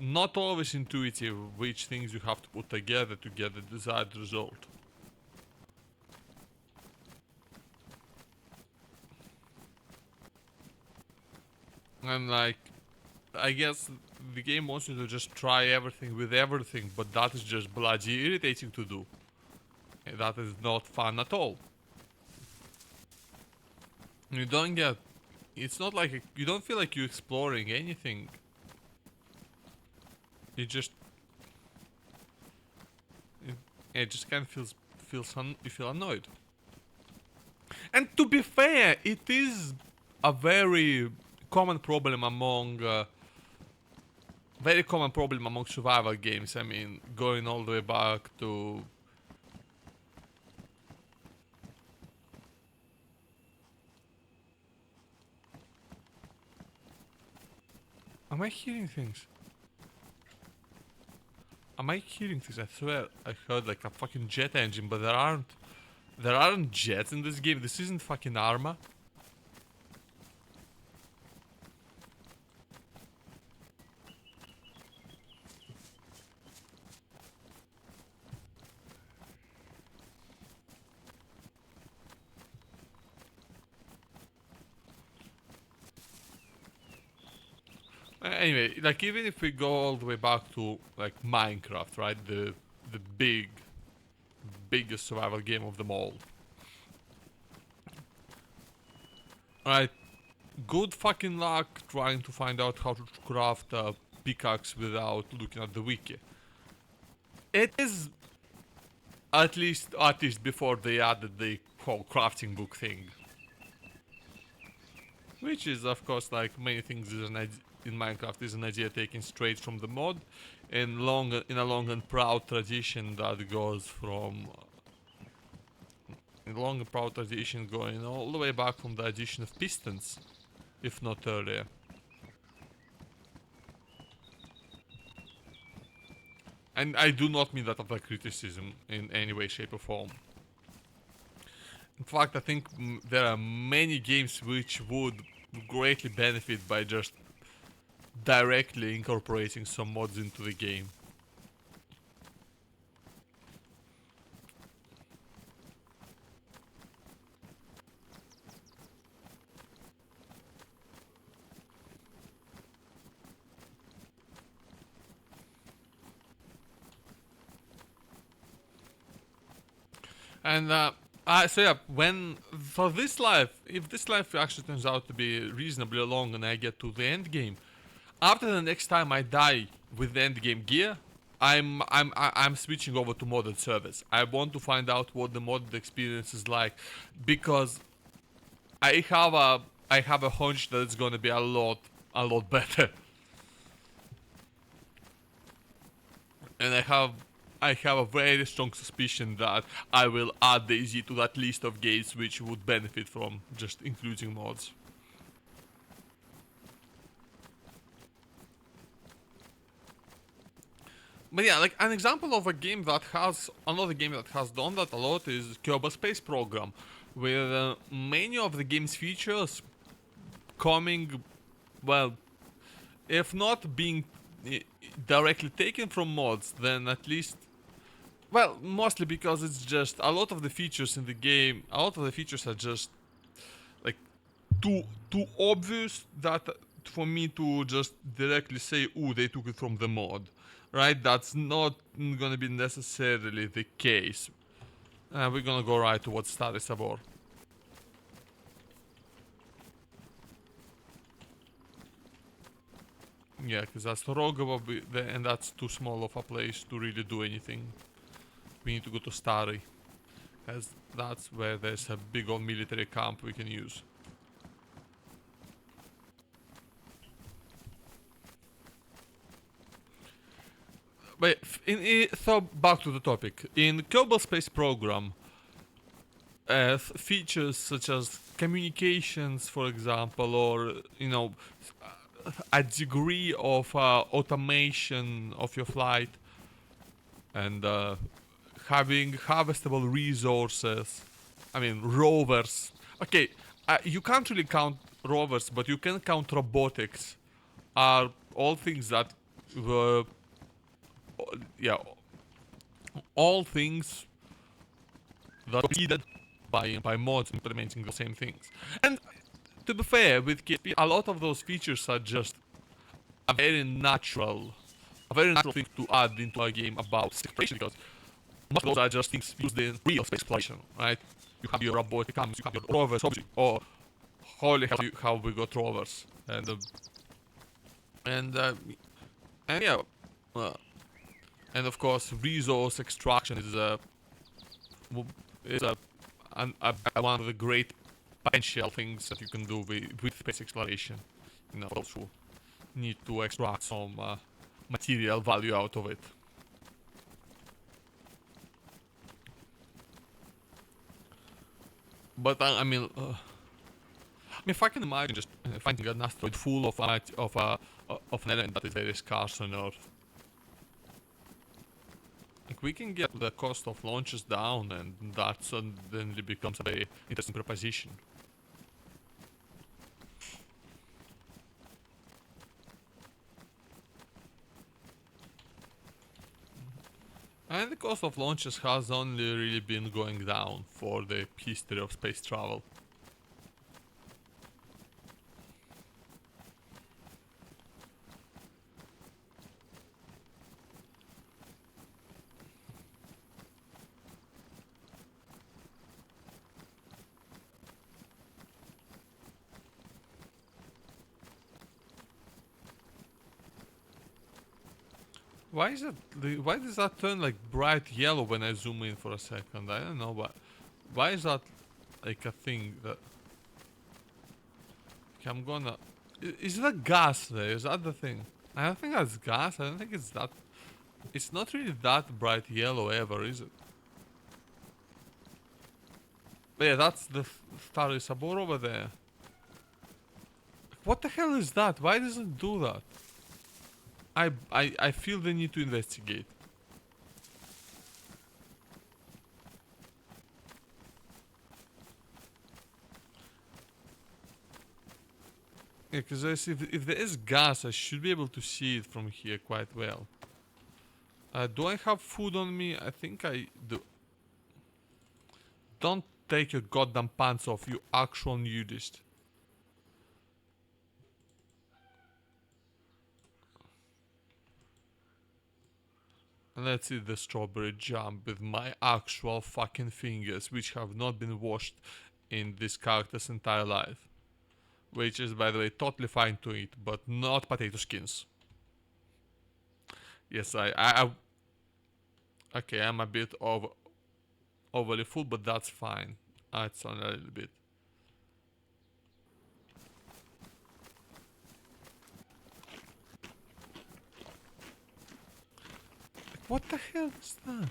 not always intuitive which things you have to put together to get the desired result. And like, I guess the game wants you to just try everything with everything, but that is just bloody irritating to do. And that is not fun at all. You don't get. It's not like you don't feel like you're exploring anything. You just. It just kind of you feel annoyed. And to be fair, it is a very common problem among survival games. I mean, going all the way back to. Am I hearing things? Am I hearing things? I swear I heard like a fucking jet engine, but there aren't jets in this game. This isn't fucking Arma. Anyway, like even if we go all the way back to like Minecraft, right? The biggest survival game of them all. Right? Good fucking luck trying to find out how to craft a pickaxe without looking at the wiki. It is at least before they added the whole crafting book thing. Which is, of course, like many things in Minecraft, is an idea taken straight from the mod, and in a long and proud tradition that goes from, in a long and proud tradition going all the way back from the addition of pistons, if not earlier. And I do not mean that as a criticism in any way, shape, or form. In fact, I think there are many games which would greatly benefit by just directly incorporating some mods into the game. And so yeah, for this life, if this life actually turns out to be reasonably long and I get to the end game, after the next time I die with the end game gear, I'm switching over to modded servers. I want to find out what the modded experience is like, because I have a hunch that it's gonna be a lot better. And I have a very strong suspicion that I will add DayZ to that list of games which would benefit from just including mods. But yeah, like an example of another game that has done that a lot is Kerbal Space Program, where many of the game's features coming, well, if not being directly taken from mods, then at least, well, mostly because it's just a lot of the features in the game, a lot of the features are just like too obvious that for me to just directly say, "Ooh, they took it from the mod," right? That's not gonna be necessarily the case. We're gonna go right to what Star is about. Yeah, because that's Rogovo, and that's too small of a place to really do anything. We need to go to Stary, as that's where there's a big old military camp we can use. But so back to the topic. In Kerbal Space Program, features such as communications, for example, or a degree of automation of your flight, and having harvestable resources. I mean, rovers. Okay, you can't really count rovers, but you can count robotics. Are all things that were, yeah, all things that were needed by mods implementing the same things. And to be fair, with KSP, a lot of those features are just a very natural, thing to add into a game about space exploration, because most of those are just things used in real space exploration, right? You have your robotic arms, you have your rovers, obviously. Oh, holy hell, how we got rovers, and uh, and yeah, uh, and of course, resource extraction is is one of the great potential things that you can do with space exploration. You know, those who need to extract some material value out of it. But I mean, if I can imagine just finding an asteroid full of an element that is very scarce on Earth, like we can get the cost of launches down, and that suddenly becomes a very interesting proposition. And the cost of launches has only really been going down for the history of space travel. Why is that? Why does that turn like bright yellow when I zoom in for a second? I don't know, but why is that like a thing that? Okay, I'm gonna. Is that gas there? Is that the thing? I don't think that's gas. I don't think it's that. It's not really that bright yellow ever, is it? But yeah, that's the Starry Sabor over there. What the hell is that? Why does it do that? I feel the need to investigate. Yeah, because if there is gas, I should be able to see it from here quite well. Do I have food on me? I think I do. Don't take your goddamn pants off, you actual nudist. Let's eat the strawberry jam with my actual fucking fingers, which have not been washed in this character's entire life. Which is, by the way, totally fine to eat, but not potato skins. Yes, okay, I'm a bit overly full, but that's fine. It's on a little bit. What the hell is that?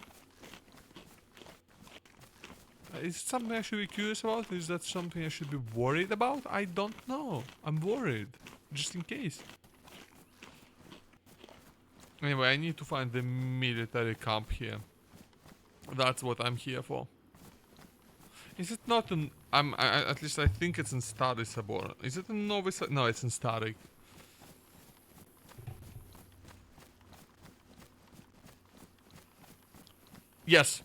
Is it something I should be curious about? Is that something I should be worried about? I don't know. I'm worried. Just in case. Anyway, I need to find the military camp here. That's what I'm here for. Is it not an... at least I think it's in Stary Sabor. Is it in Novi Sad? No, it's in Stary. Yes.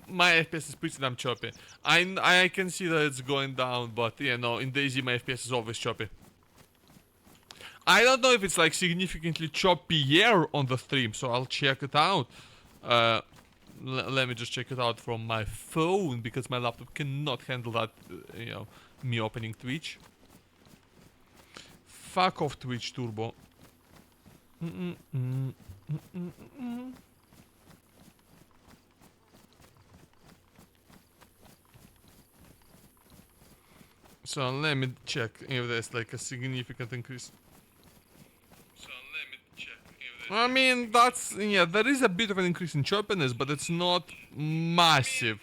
My FPS is pretty damn choppy. I can see that it's going down, but yeah, no, in DayZ my FPS is always choppy. I don't know if it's like significantly choppier on the stream, so I'll check it out. Let me just check it out from my phone, because my laptop cannot handle that, you know, me opening Twitch. Fuck off Twitch Turbo. So let me check if there's like a significant increase. I mean, yeah, there is a bit of an increase in choppiness, but it's not massive.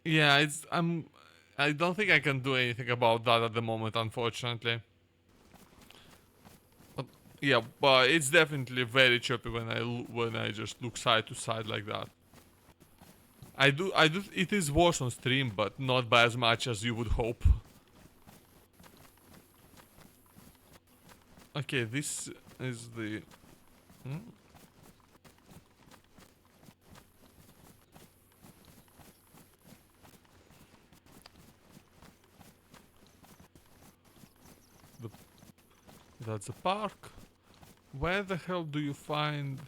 Yeah, I don't think I can do anything about that at the moment, unfortunately. But, yeah, but it's definitely very choppy when I just look side to side like that. I do. It is worse on stream, but not by as much as you would hope. Okay, this is the. Hmm? The That's a park. Where the hell do you find?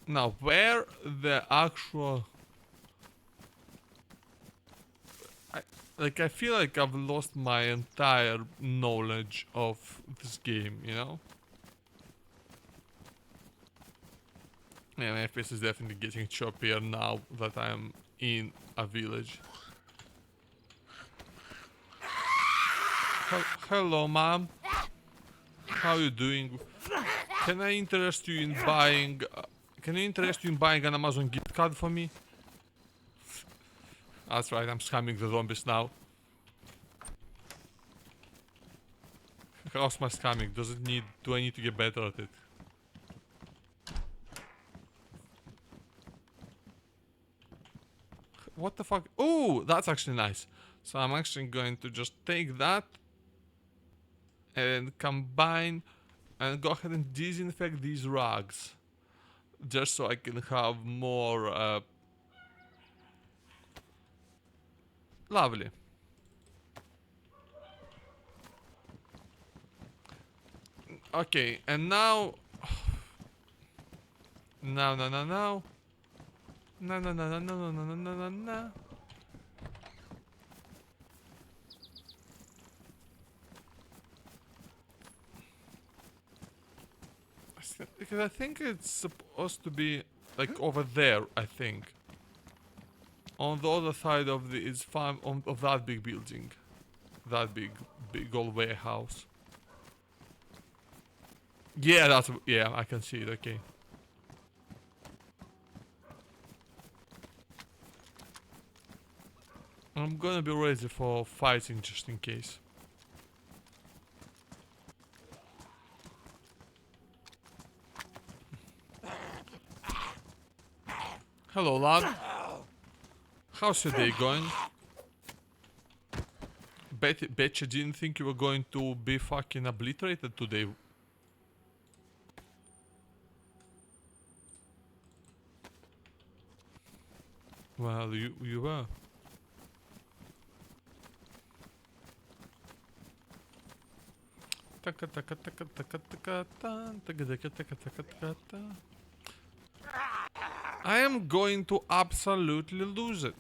Now, where the actual... I feel like I've lost my entire knowledge of this game, you know? Yeah, my FPS is definitely getting choppier now that I'm in a village. Hello, ma'am. How you doing? Can I interest you in buying... can you interest you in buying an Amazon gift card for me? That's right, I'm scamming the zombies now. How's my scamming? Do I need to get better at it? What the fuck? Oh, that's actually nice. So I'm actually going to just take that and combine and go ahead and disinfect these rugs. Just so I can have more, lovely. Okay, and now... No, no, no, no. No, no, no, no, no, no, no, no, no, no. Because I think it's supposed to be like over there, I think. On the other side of the is farm of that big building. That big old warehouse. Yeah, yeah, I can see it, okay. I'm gonna be ready for fighting just in case. Hello, lad. How's your day going? Bet you didn't think you were going to be fucking obliterated today. Well, you were. I am going to absolutely lose it.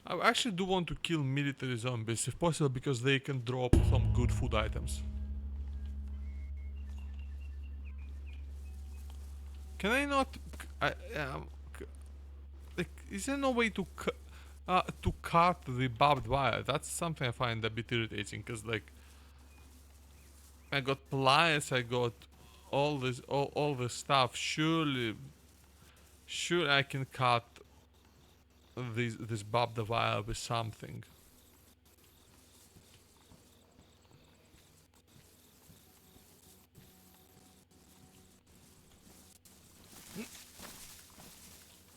I actually do want to kill military zombies if possible because they can drop some good food items. Can I not... like, is there no way to cut the barbed wire? That's something I find a bit irritating because, like, I got pliers, I got all this stuff. Surely I can cut this barbed wire with something.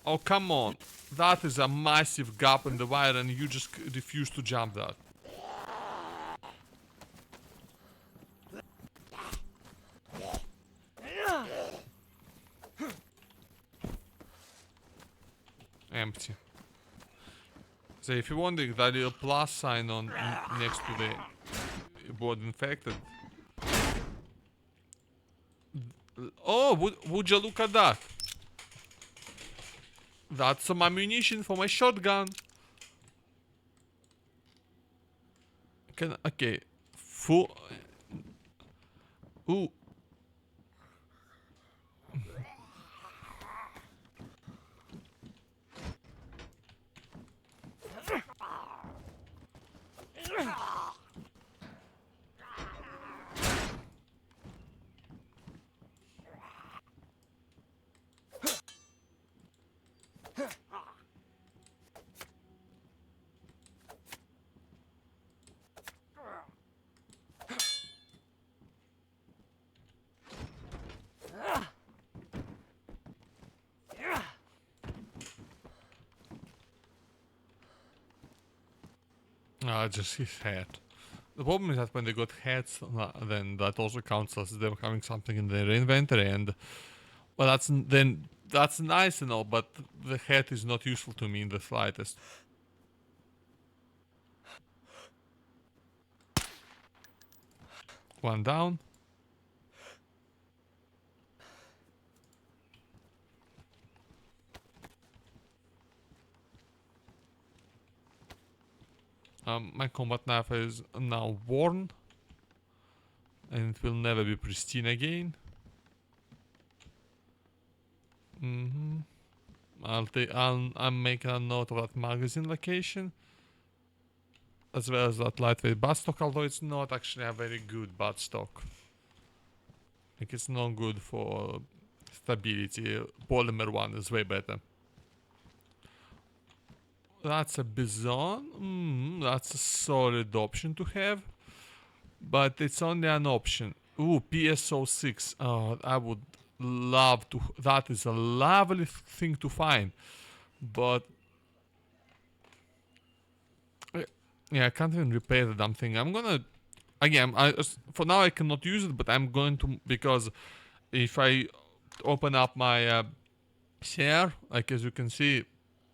Oh, come on. That is a massive gap in the wire and you just refuse to jump that. Empty. So if you're wondering, that little plus sign on next to the word infected. Oh, would you look at that? That's some ammunition for my shotgun. Okay. Full... Ooh. Just his head. The problem is that when they got heads, then that also counts as them having something in their inventory, and well, that's nice and all, but the head is not useful to me in the slightest. One down. My combat knife is now worn, and it will never be pristine again. I'm making a note of that magazine location, as well as that lightweight buttstock, although it's not actually a very good buttstock. Like, it's not good for stability. Polymer one is way better. That's a Bison. That's a solid option to have. But it's only an option. Ooh, PSO6. Oh, I would love to. That is a lovely thing to find. But yeah, I can't even repair the damn thing. I'm gonna. Again, for now I cannot use it, but I'm going to, because if I open up my share, like as you can see,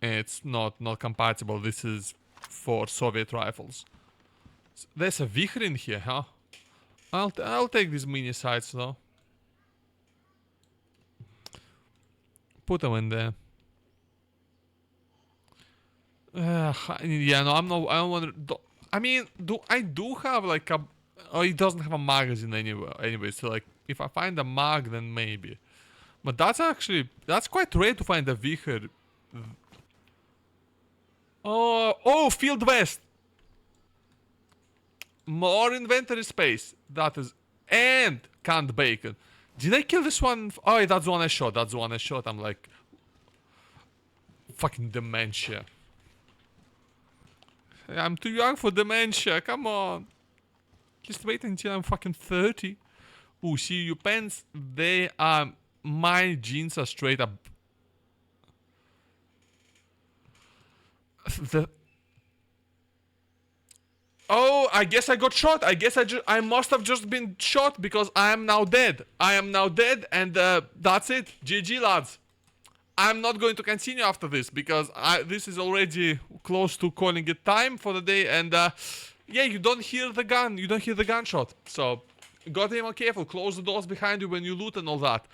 it's not compatible. This is for Soviet rifles. There's a Vichar in here, huh? I'll take these mini sights though. Put them in there. Yeah, no, I'm not. I don't want to. I mean, I do have like a. Oh, it doesn't have a magazine anywhere. Anyway, so like, if I find a mag, then maybe. But that's quite rare to find a Vichar. Oh, Field West. More inventory space. That is, and canned bacon. Did I kill this one? Oh, that's the one I shot. That's the one I shot. I'm like, fucking dementia. I'm too young for dementia. Come on. Just wait until I'm fucking 30. Ooh, see, your pants, they are. My jeans are straight up. The. Oh, I guess I got shot. I guess I must have just been shot because I am now dead. I am now dead, and that's it. GG, lads. I'm not going to continue after this because this is already close to calling it time for the day, and yeah, you don't hear the gun. You don't hear the gunshot. So, gotta be more careful. Close the doors behind you when you loot and all that.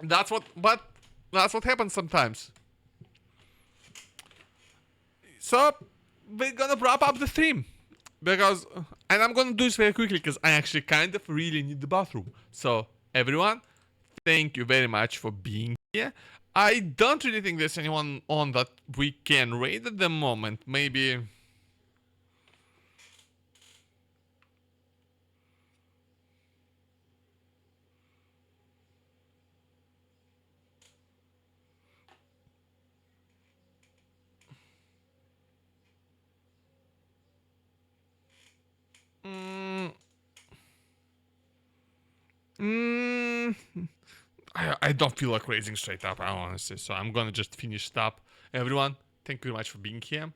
That's what happens sometimes. So, we're gonna wrap up the stream. Because, and I'm gonna do this very quickly because I actually kind of really need the bathroom. So, everyone, thank you very much for being here. I don't really think there's anyone on that we can raid at the moment. Maybe. Mm, mm, I don't feel like raising straight up, honestly. So I'm gonna just finish up. Everyone, thank you very much for being here.